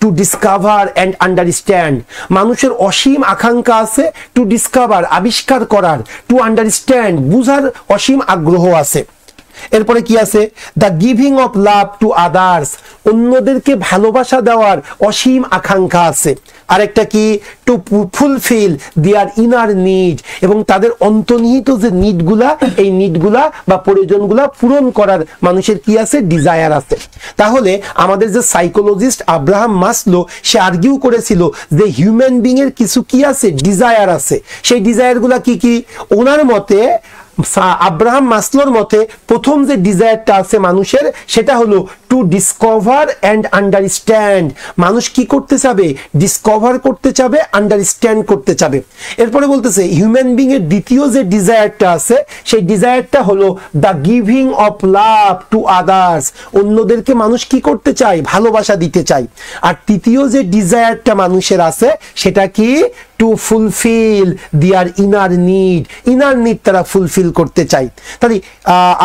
টু ডিসকভার অ্যান্ড আন্ডারস্ট্যান্ড, মানুষের অসীম আকাঙ্ক্ষা আছে টু ডিসকভার, আবিষ্কার করার, টু আন্ডারস্ট্যান্ড, বুঝার অসীম আগ্রহ আছে। এরপরে কি আছে? The giving of love to others, অন্যদেরকে ভালোবাসা দেওয়ার অসীম আকাঙ্ক্ষা আছে। আরেকটা কি? To fulfil their inner need, এবং তাদের অন্তর্নিহিত যে নিডগুলা, এই নিডগুলা বা প্রয়োজনগুলা পূরণ করার মানুষের কি আছে? ডিজায়ার আছে। তাহলে আমাদের যে সাইকোলজিস্ট আব্রাহাম মাসলো সে আর্গিউ করেছিল যে হিউম্যান বিং এর কিছু কি আছে? ডিজায়ার আছে। সেই ডিজায়ারগুলা কি কি? ওনার মতে, আব্রাহাম মাসলোর মতে প্রথম যে ডিজায়ারটা আছে মানুষের, সেটা হলো টু ডিসকভার অ্যান্ড আন্ডারস্ট্যান্ড। মানুষ কি করতে চাবে? ডিসকভার করতে চাবে, আন্ডারস্ট্যান্ড করতে চাবে। এরপরে বলতেছে হিউম্যান বিং এর দ্বিতীয় যে ডিজায়ারটা আছে, সেই ডিজায়ারটা হলো the giving of love to others, অন্যদেরকে মানুষ কি করতে চায়? ভালোবাসা দিতে চায়। আর তৃতীয় যে ডিজায়ারটা মানুষের আছে সেটা কি? To fulfil their inner need, তারা ফুলফিল করতে চায়। তাহলে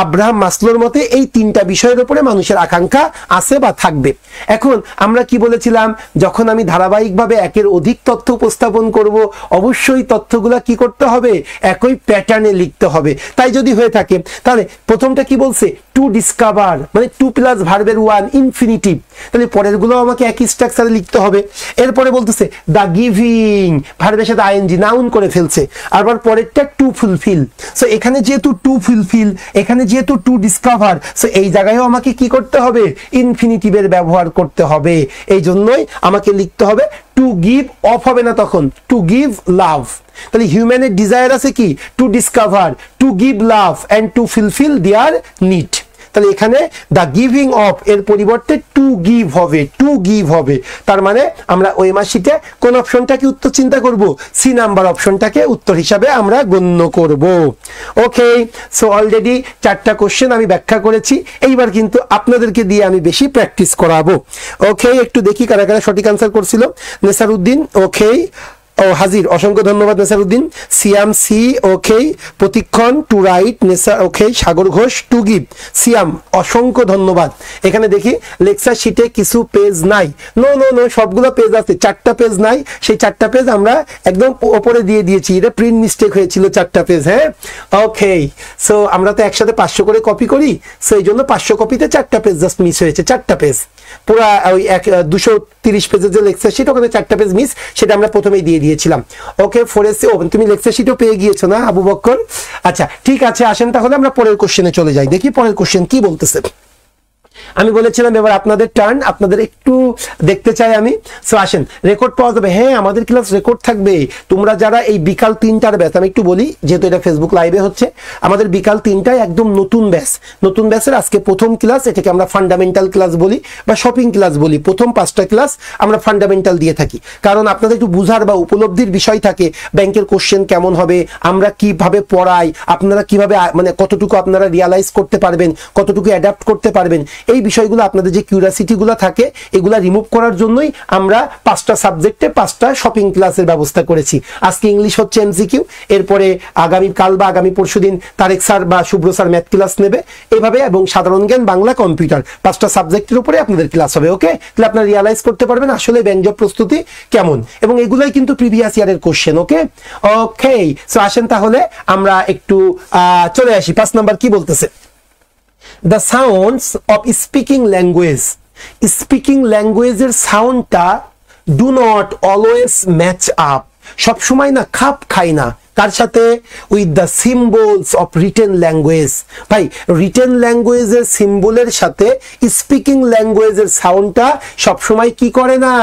আব্রাহাম মাসলোর মতে এই 3টা বিষয়ের উপরে মানুষের আকাঙ্ক্ষা আছে বা থাকবে। এখন আমরা কি বলেছিলাম? যখন আমি ধারাবাহিকভাবে একের অধিক তথ্য উপস্থাপন করব, অবশ্যই তথ্যগুলা কি করতে হবে? একই প্যাটার্নে লিখতে হবে। তাই যদি হয়ে থাকে তাহলে প্রথমটা কি বলছে? টু ডিসকভার, মানে 2 প্লাস ভার্বের 1 ইনফিনিটিভ, তাহলে পরেরগুলো আমাকে একই স্ট্রাকচারে লিখতে হবে। এরপরে বলতেছে দ্য গিভিং, ভার্বের সাথে আইএনজি নাউন করে ফেলছে, আবার পরেরটা টু ফুলফিল। সো এখানে যেহেতু টু ফুলফিল, এখানে যেহেতু টু ডিসকভার, সো এই জায়গায়ও আমাকে কি করতে হবে? ইনফিনিটিভের ব্যবহার করতে হবে। এই জন্যই আমাকে লিখতে হবে টু গিভ অফ, হবে না তখন, টু গিভ লাভ। তাহলে হিউম্যানের ডিজায়ার আছে কি? To discover, to give love and to fulfil their need. তাহলে এখানে দ্য গিভিং অফ এর পরিবর্তে টু গিভ হবে, টু গিভ হবে। তার মানে আমরা ওয়েমার শিটে কোন অপশনটাকে উত্তর চিন্তা করব? সি নাম্বার অপশনটাকে উত্তর হিসাবে আমরা গণ্য করব। ওকে, সো অলরেডি 4টা কোশ্চেন আমি ব্যাখ্যা করেছি, এইবার কিন্তু আপনাদেরকে দিয়ে আমি বেশি প্র্যাকটিস করাবো। ওকে, একটু দেখি কারা কারা সঠিক আনসার করছিল। নেসারউদ্দিন ওকে, ও হাজির, অসংখ্য ধন্যবাদ Nesaruddin. Siam C okay, Pratikshan to right, Nesa okay, Sagar Ghosh to give, Siam অসংখ্য ধন্যবাদ। এখানে দেখি লেকচার শিটে কিছু পেজ নাই, নো সবগুলো পেজ আছে, 4টা পেজ নাই, সেই 4টা পেজ আমরা একদম ওপরে দিয়ে দিয়েছি, এটা প্রিন্ট মিস্টেক হয়েছিল 4টা পেজ। হ্যাঁ ওকে, সো আমরা তো একসাথে 500 করে কপি করি, সো এই জন্য 500 কপিতে 4টা পেজ জাস্ট মিস হয়েছে, 4টা পেজ। পুরা ওই 230 পেজের যে লেকচার শিট, ওখানে 4টা পেজ মিস, সেটা আমরা প্রথমেই দিয়ে দিয়েছিলাম। ওকে, 4SC ওপেন, তুমি লেকচার শিটও পেয়ে গিয়েছো না আবু বক্কর? আচ্ছা ঠিক আছে, আসেন তাহলে আমরা পরের কোশ্চেনে চলে যাই, দেখি পরের কোশ্চেন কি বলতেছে। আমি বলেছিলাম এবার আপনাদের টার্ন, আপনাদের একটু দেখতে চাই আমি। সো আসেন, রেকর্ড পাওয়া যাবে। হ্যাঁ, আমাদের ক্লাস রেকর্ড থাকবে। তোমরা যারা এই বিকাল 3টার ব্যাচ, আমি একটু বলি যেহেতু এটা ফেসবুক লাইভে হচ্ছে, আমাদের বিকাল 3টায় একদম নতুন ব্যাচ, নতুন ব্যাচের আজকে প্রথম ক্লাস। এটাকে আমরা ফান্ডামেন্টাল ক্লাস বলি বা শপিং ক্লাস বলি। প্রথম 5টা ক্লাস আমরা ফান্ডামেন্টাল দিয়ে থাকি, কারণ আপনাদের একটু বুঝার বা উপলব্ধির বিষয় থাকে, ব্যাংকের কোশ্চেন কেমন হবে, আমরা কিভাবে পড়াই, আপনারা কিভাবে মানে কতটুকু আপনারা রিয়ালাইজ করতে পারবেন, কতটুকু অ্যাডাপ্ট করতে পারবেন, এই বিষয়গুলো আপনাদের যে কিউরিয়াসিটিগুলো থাকে এগুলা রিমুভ করার জন্যই আমরা 5টা সাবজেক্টে 5টা শপিং ক্লাসের ব্যবস্থা করেছি। আজকে ইংলিশ হচ্ছে এমসিকিউ, এরপরে আগামীকাল বা আগামী পরশুদিন তারেক স্যার বা শুভ্র স্যার ম্যাথ ক্লাস নেবে এভাবে, এবং সাধারণ জ্ঞান, বাংলা, কম্পিউটার 5টা সাবজেক্টের উপরে আপনাদের ক্লাস হবে। ওকে, তাহলে আপনারা রিয়ালাইজ করতে পারবেন আসলে ব্যাংক জব প্রস্তুতি কেমন, এবং এগুলাই কিন্তু প্রিভিয়াস ইয়ারের কোশ্চেন। ওকে ওকে, সো আসেন তাহলে আমরা একটু চলে আসি। 5 নাম্বার কি বলতেছে? The sounds of speaking language. Speaking language এর সাউন্ডটা do not always match up. সব সময় না খাপ খায় না কার সাথে? With the symbols of written language. ভাই, রিটেন ল্যাঙ্গুয়েজের সিম্বলের সাথে স্পিকিং ল্যাঙ্গুয়েজের সাউন্ডটা সবসময় কি করে না?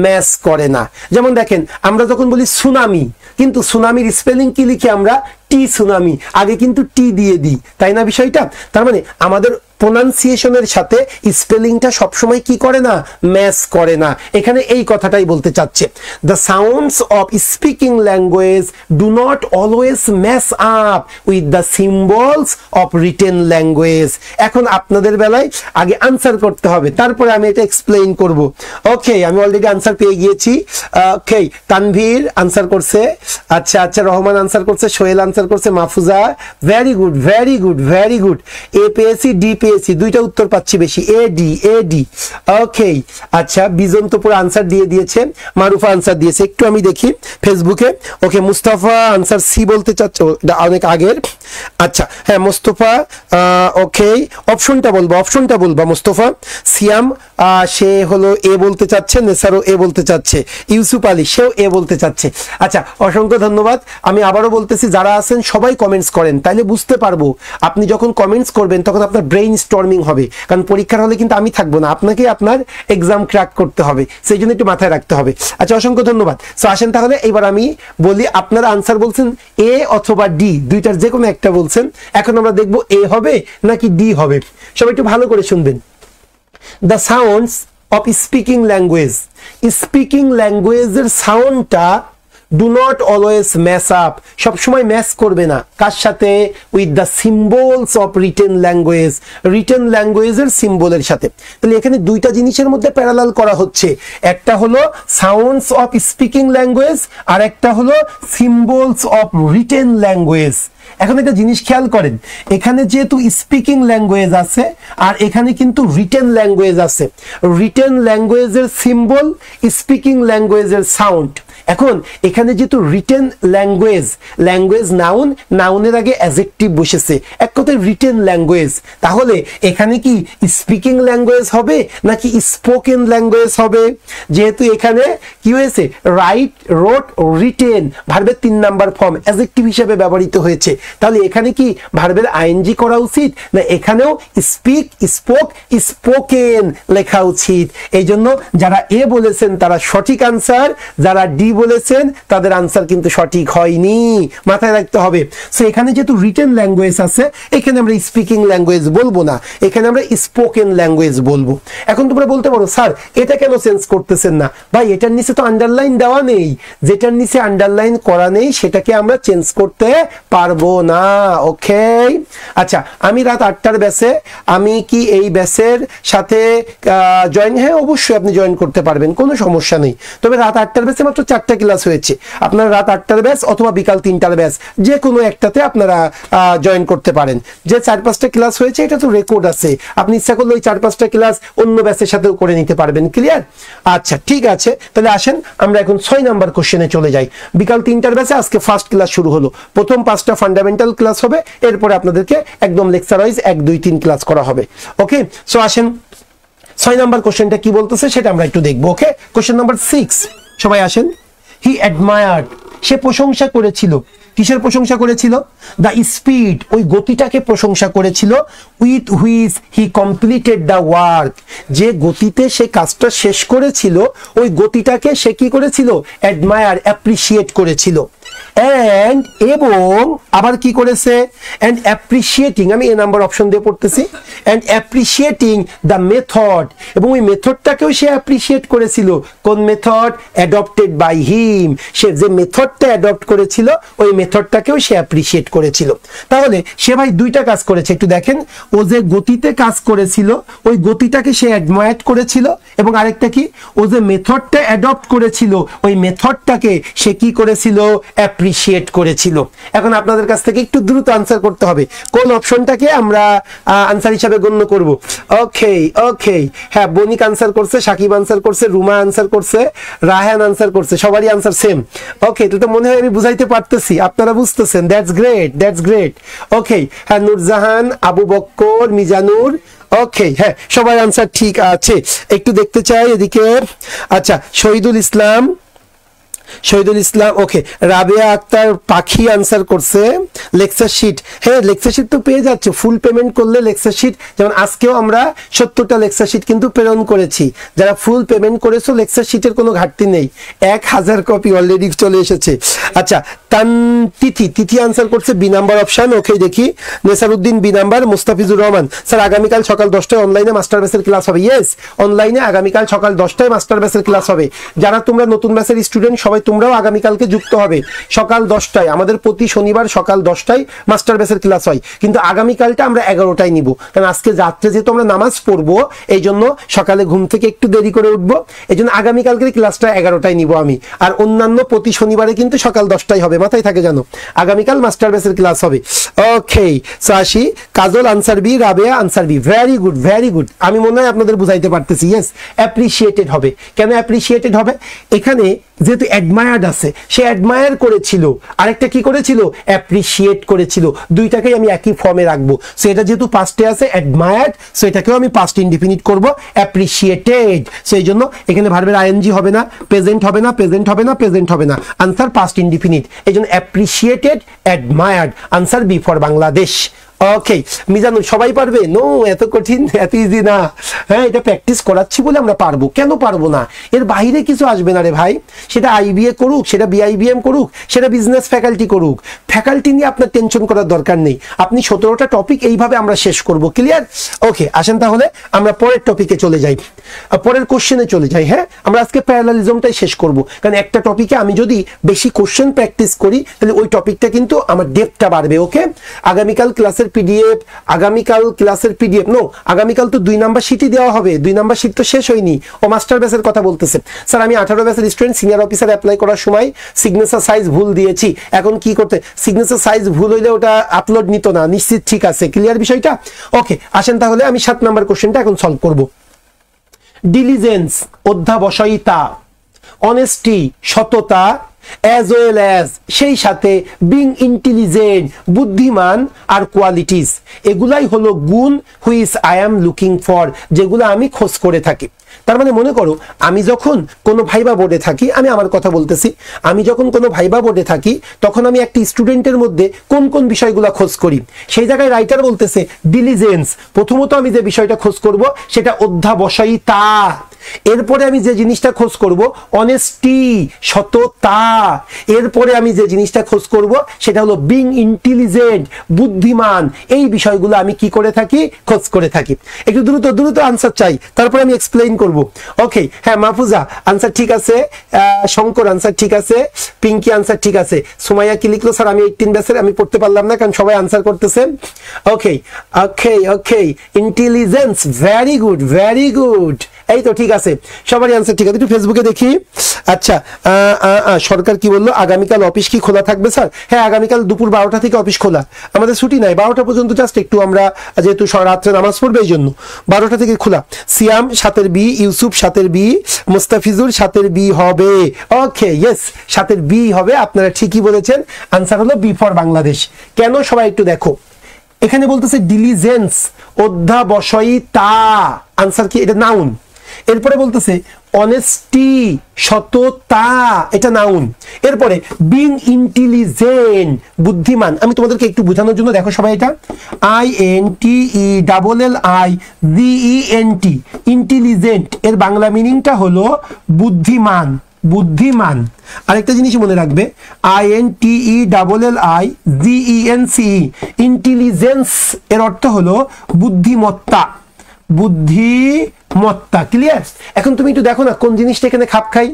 ম্যাচ করে না। যেমন দেখেন, আমরা যখন বলি সুনামি, কিন্তু সুনামির স্পেলিং কি লিখি আমরা? টি সুনামি, আগে কিন্তু টি দিয়ে দিই, তাই না বিষয়টা? তার মানে আমাদের প্রোনাউন্সিয়েশনের সাথে স্পেলিংটা সবসময় কি করে না? ম্যাচ করে না। এখানে এই কথাটাই বলতে চাচ্ছে, the sounds of speaking language do not always match up with the symbols of written language. এখন আপনাদের বেলায় আগে আনসার করতে হবে, তারপরে আমি এটা এক্সপ্লেইন করব। ওকে, আমি অলরেডি আনসার পেয়ে গিয়েছি। ওকে, তানভীর আনসার করছে, আচ্ছা আচ্ছা, রহমান আনসার করছে, সোহেল আনসার করছে, Mahfuza, very good very good very good. A পেয়েছি, ডি পেয়েছি, দুইটা উত্তর পাচ্ছি বেশি, এ ডি এ ডি। ওকে, আচ্ছা, বিজন তো পুরো আনসার দিয়ে দিয়েছে, মারুফা আনসার দিয়েছে, একটু আমি দেখি ফেসবুকে। ওকে, মুস্তাফা আনসার সি বলতে চাচ্ছ, অনেক আগের। আচ্ছা, হ্যাঁ মুস্তফা, ওকে, অপশনটা বলবা মুস্তফা। সিয়াম সে হলো এ বলতে চাচ্ছে, নেসারও এ বলতে চাচ্ছে, ইউসুফ আলী সেও এ বলতে চাচ্ছে। আচ্ছা, অসংখ্য ধন্যবাদ। আমি আবারও বলতেছি, যারা আছেন সবাই কমেন্টস করেন, তাইলে বুঝতে পারবো। আপনি যখন কমেন্টস করবেন তখন আপনার ব্রেইন স্টর্মিং হবে, কারণ পরীক্ষার হলে কিন্তু আমি থাকবো না, আপনাকে আপনার এক্সাম ক্র্যাক করতে হবে, সেই জন্য একটু মাথায় রাখতে হবে। আচ্ছা, অসংখ্য ধন্যবাদ। সো আসেন তাহলে এবার আমি বলি, আপনারা আনসার বলছেন এ অথবা ডি, দুইটার যে কোনো একটা বলছেন। এখন আমরা দেখবো এ হবে নাকি ডি হবে। সবাই একটু ভালো করে শুনবেন। The sounds of speaking language, speaking ল্যাঙ্গুয়েজের সাউন্ডটা do not always match up, সবসময় ম্যাচ করবে না কার সাথে? With the symbols of written language, written ল্যাঙ্গুয়েজের সিম্বলের সাথে। তাহলে এখানে দুইটা জিনিসের মধ্যে প্যারালাল করা হচ্ছে, একটা হলো সাউন্ডস অফ স্পিকিং ল্যাঙ্গুয়েজ, আর একটা হলো সিম্বলস অফ রিটেন ল্যাঙ্গুয়েজ। এখন একটা জিনিস খেয়াল করেন, এখানে যেহেতু স্পিকিং ল্যাঙ্গুয়েজ আছে আর এখানে কিন্তু রিটেন ল্যাঙ্গুয়েজ আছে, রিটেন ল্যাঙ্গুয়েজের সিম্বল, স্পিকিং ল্যাঙ্গুয়েজের সাউন্ড। এখন এখানে যেহেতু রিটেন ল্যাঙ্গুয়েজ, ল্যাঙ্গুয়েজ নাউন, নাউনের আগে অ্যাডজেক্টিভ বসেছে, এক কথায় রিটেন ল্যাঙ্গুয়েজ, তাহলে এখানে কি স্পিকিং ল্যাঙ্গুয়েজ হবে নাকি স্পোকেন ল্যাঙ্গুয়েজ হবে? যেহেতু এখানে কি হয়েছে, রাইট, রোট, রিটেন, ভার্বের 3 নাম্বার ফর্ম অ্যাডজেক্টিভ হিসেবে ব্যবহৃত হয়েছে, তাহলে এখানে কি ভার্বের আইএনজি করা উচিত না এখানেও স্পিক, স্পোক, স্পোকেন লেখা উচিত? এই জন্য যারা এ বলেছেন তারা সঠিক আনসার, যারা ডি বলেছেন তাদের আনসার কিন্তু সঠিক হয়নি, মাথায় রাখতে হবে। সো এখানে যেহেতু রিটেন ল্যাঙ্গুয়েজ আছে, এখানে আমরা স্পিকিং ল্যাঙ্গুয়েজ বলবো না, এখানে আমরা স্পোকেন ল্যাঙ্গুয়েজ বলবো। এখন তোমরা বলতে পারো, স্যার এটা কেন চেঞ্জ করতেছেন না? ভাই, এটার নিচে তো আন্ডারলাইন দেওয়া নেই, যেটার নিচে আন্ডারলাইন করা নেই সেটাকে আমরা চেঞ্জ করতে পারবো না। ওকে, আচ্ছা, আমি রাত 8টার ব্যাচে, আমি কি এই ব্যাচের সাথে জয়েন? হ্যাঁ, অবশ্যই আপনি জয়েন করতে পারবেন, কোনো সমস্যা নেই। তবে রাত 8টার ব্যাচে মাত্র 4টা ক্লাস হয়েছে, আপনারা রাত 8টার ব্যাচ অথবা বিকাল 3টার ব্যাচ যে কোনো একটাতে আপনারা জয়েন করতে পারেন। যে 4-5টা ক্লাস হয়েছে এটা তো রেকর্ড আছে, আপনি ইচ্ছা করলে ওই 4-5টা ক্লাস অন্য ব্যাচের সাথেও করে নিতে পারবেন। ক্লিয়ার? আচ্ছা, ঠিক আছে, তাহলে আসেন আমরা এখন 6 নাম্বার কোশ্চেনে চলে যাই। বিকাল 3টার ব্যাচে আজকে ফার্স্ট ক্লাস শুরু হলো, প্রথম 5টা ফান্ডামেন্টাল ক্লাস হবে, এরপরে আপনাদেরকে একদম লেকচার ওয়াইজ 1, 2, 3 ক্লাস করা হবে। ওকে, সো আসেন 6 নাম্বার কোশ্চেনটা কি বলতেছে সেটা আমরা একটু দেখবো। ওকে, কোশ্চেন নাম্বার 6, সবাই আসেন। হি অ্যাডমায়ার্ড, সে প্রশংসা করেছিল, কিসের প্রশংসা করেছিল? দ্য স্পিড, ওই গতিটাকে প্রশংসা করেছিল। With which he completed the work, যে গতিতে সে কাজটা শেষ করেছিল ওই গতিটাকে সে কি করেছিল? অ্যাডমায়ার, অ্যাপ্রিসিয়েট করেছিল। অ্যান্ড এবং আবার কি করেছে? অ্যান্ড অ্যাপ্রিসিয়েটিং, আমি এ নাম্বার অপশন দিয়ে পড়তেছি, অ্যান্ড অ্যাপ্রিসিয়েটিং দ্য মেথড, এবং ওই মেথডটাকেও সে অ্যাপ্রিসিয়েট করেছিল। কোন মেথড? অ্যাডপ্টেড বাই হিম, সে যে মেথডটা অ্যাডপ্ট করেছিল ওই মেথডটাকেও সে অ্যাপ্রিসিয়েট করেছিল। তাহলে সে ভাই দুইটা কাজ করেছে, একটু দেখেন। ও যে গতিতে কাজ করেছিল ওই গতিটাকে সে অ্যাডমায়ার করেছিল, এবং আরেকটা কি? ও যে মেথডটা অ্যাডপ্ট করেছিল ওই মেথডটাকে সে কি করেছিল? অ্যাপ্রিসিয়েট করেছিল। এখন আপনাদের কাছ থেকে একটু দ্রুত আনসার করতে হবে, কোন অপশনটাকে আমরা আনসার হিসাবে গণ্য করব। ওকে ওকে, হ্যাঁ, বনিক আনসার করছে, সাকিব আনসার করছে, রুমা আনসার করছে, রায়হান আনসার করছে, সবারই আনসার সেম। ওকে, তো মনে হয় আমি বুঝাইতে পারতেছি, আপনারা বুঝতেছেন, দ্যাটস গ্রেট, দ্যাটস গ্রেট। ওকে, হ্যাঁ, নূরজাহান, আবু বক্কর, মিজানুর, ওকে, হ্যাঁ, সবার আনসার ঠিক আছে। একটু দেখতে চাই এদিকে। আচ্ছা, শহীদুল ইসলাম, ওকে, রাবেয়া আক্তার পাখি আনসার করছে। লেকচার শিট, হ্যাঁ, লেকচার শিট তো পেয়ে যাচ্ছে, ফুল পেমেন্ট করলে লেকচার শিট, যেমন আজকেও আমরা 70টা লেকচার শিট কিন্তু প্রেরণ করেছি। যারা ফুল পেমেন্ট করেছো লেকচার শিটের কোনো ঘাটতি নেই, 1000 কপি অলরেডি চলে এসেছে। আচ্ছা, তিথি আনসার করছে বি নাম্বার অপশন। ওকে, দেখি, Nesaruddin B number. Mustafizur Rahman, sir আগামীকাল সকাল 10টায় অনলাইনে মাস্টার ব্যাচের ক্লাস হবে। ইয়েস, অনলাইনে আগামীকাল সকাল 10টায় মাস্টার ব্যাচের ক্লাস হবে। যারা তোমরা নতুন ব্যাচের স্টুডেন্ট সবাই তোমরাও আগামীকালকে যুক্ত হবে সকাল 10টায়। আমাদের প্রতি শনিবার সকাল 10টায় মাস্টার ব্যাচের ক্লাস হয়, কিন্তু আগামীকালটা আমরা 11টায় নিব, কারণ আজকে রাত্রে যেহেতু আমরা নামাজ পড়বো এই জন্য সকালে ঘুম থেকে একটু দেরি করে উঠবো, এই জন্য আগামীকালকের ক্লাসটা 11টায় নিব আমি। আর অন্যান্য প্রতি শনিবারে কিন্তু সকাল 10টায় হবে, মাথায় থাকে জানো। আগামীকাল মাস্টার ব্যাচের ক্লাস হবে। ওকে, সো আসি, Kajal answer B, Rabeya answer B. Very good, very good. আমি মনে হয় আপনাদের বুঝাইতে পারতেছি। ইয়েস, অ্যাপ্রিসিয়েটেড হবে। কেন অ্যাপ্রিসিয়েটেড হবে? এখানে যেহেতু অ্যাডমায়ার্ড আছে, সে অ্যাডমায়ার করেছিল, আরেকটা কি করেছিল? অ্যাপ্রিসিয়েট করেছিল। দুইটাকেই আমি একই ফর্মে রাখবো। সো এটা যেহেতু পাস্টে আছে অ্যাডমায়ার্ড, সো এটাকেও আমি পাস্ট ইনডিফিনিট করব, অ্যাপ্রিসিয়েটেড। সো এই জন্য এখানে ভার্বের আইএনজি হবে না, প্রেজেন্ট হবে না, প্রেজেন্ট হবে না, প্রেজেন্ট হবে না, আনসার পাস্ট ইনডিফিনিট। এই জন্য appreciated, admired, answer B for Bangladesh. Okay, Mizanur, সবাই পারবে? নো, এত কঠিন, এত ইজি না। হ্যাঁ, এটা প্র্যাকটিস করাচ্ছি বলে আমরা পারবো, কেন পারবো না? এর বাইরে কিছু আসবে না রে ভাই। সেটা আইবিএ করুক, সেটা বিআইবিএম করুক, সেটা বিজনেস ফ্যাকাল্টি করুক, ফ্যাকাল্টি নিয়ে আপনার টেনশন করার দরকার নেই। আপনি 17টা টপিক এইভাবে আমরা শেষ করব। ক্লিয়ার? ওকে, আসেন তাহলে আমরা পরের টপিকে চলে যাই, পরের কোশ্চেনে চলে যাই। হ্যাঁ, আমরা আজকে প্যারালালিজমটাই শেষ করব, কারণ একটা টপিকে আমি যদি বেশি কোশ্চেন প্র্যাকটিস করি তাহলে ওই টপিকটা কিন্তু আমার ডেপথটা বাড়বে। ওকে, আগামীকাল ক্লাসের পিডিএফ, আগামীকাল ক্লাসের পিডিএফ নো, আগামীকাল তো 2 নাম্বার শিটই দেওয়া হবে। 2 নাম্বার শিট তো শেষ হয়নি। ও মাস্টার ব্যাচের কথা বলতেছে, স্যার আমি 18 ব্যাচের স্টুডেন্ট, সিনিয়র অফিসার অ্যাপ্লাই করার সময় সিগনেচার সাইজ ভুল দিয়েছি, এখন কি করতে? সিগনেচার সাইজ ভুল হইলে ওটা আপলোড নিত না, নিশ্চিত ঠিক আছে? ক্লিয়ার বিষয়টা? ওকে, আসেন তাহলে আমি 7 নাম্বার কোশ্চেনটা এখন সলভ করব। ডিলিজেন্স, অধ্যাবসায়িতা, অনেস্টি, সততা, as well as সেই সাথে বিং ইন্টেলিজেন্ট, বুদ্ধিমান, আর কোয়ালিটিস, এগুলাই হলো গুণ which I am looking for, যেগুলো আমি খোঁজ করে থাকি। তার মানে মনে করো আমি যখন কোনো ভাইবা বোর্ডে থাকি, আমি আমার কথা বলতেছি, আমি যখন কোনো ভাইবা বোর্ডে থাকি তখন আমি একটি স্টুডেন্টের মধ্যে কোন কোন বিষয়গুলো খোঁজ করি। সেই জায়গায় রাইটার বলতেছে ডিলিজেন্স, প্রথমত আমি যে বিষয়টা খোঁজ করব সেটা অধ্যাবসায়িতা। এরপরে আমি যে জিনিসটা খোঁজ করব অনেস্টি, সততা। এরপরে আমি যে জিনিসটা খোঁজ করব সেটা হলো বিং ইন্টেলিজেন্ট, বুদ্ধিমান। এই বিষয়গুলো আমি কি করে থাকি? খোঁজ করে থাকি। একটু দ্রুত দ্রুত আনসার চাই, তারপরে আমি এক্সপ্লেইন করব। ওকে, হ্যাঁ, মাহফুজা আনসার ঠিক আছে, শঙ্কর আনসার ঠিক আছে, পিঙ্কি আনসার ঠিক আছে। সুমাইয়া কি লিখলো? স্যার আমি 18 ব্যাচের, আমি পড়তে পারলাম না কারণ সবাই আনসার করতেছে। Okay okay okay, intelligence, very good, very good. এই তো ঠিক আছে, সবারই আনসার ঠিক আছে। একটু ফেসবুকে দেখি। আচ্ছা, সরকার কি বললো? আগামীকাল অফিস কি খোলা থাকবে স্যার? হ্যাঁ, আগামীকাল দুপুর 12টা থেকে অফিস খোলা, আমাদের ছুটি নাই, 12টা পর্যন্ত জাস্ট একটু আমরা যেহেতু রাত্রে নামাজ পড়বে এই জন্য 12টা থেকে খোলা। সিয়াম 7-এর বি, ইউসুফ 7-এর বি, মুস্তাফিজুর 7-এর বি হবে। ওকে, ইয়েস, 7-এর বি হবে, আপনারা ঠিকই বলেছেন, আনসার হলো বি ফর বাংলাদেশ। কেন? সবাই একটু দেখো, এখানে বলতেছে ডিলিজেন্স, অধ্যাবসায়িতা, আনসার কি? এটা নাউন। এরপরে বলতেছে অনেস্টি, সততা, এটা নাউন। এরপরে বিং ইন্টেলিজেন্ট, বুদ্ধিমান। আমি তোমাদেরকে একটু বোঝানোর জন্য দেখো সবাই, এটা INTELLIGENT, ইন্টেলিজেন্ট এর বাংলা মিনিংটা হলো বুদ্ধিমান, বুদ্ধিমান। আরেকটা জিনিস মনে রাখবে, INTELLIGENC, ইন্টেলিজেন্স এর অর্থ হলো বুদ্ধিমত্তা, বুদ্ধিমত্তা। ক্লিয়ার? এখন তুমি একটু দেখো না কোন জিনিসটা এখানে খাপ খাই।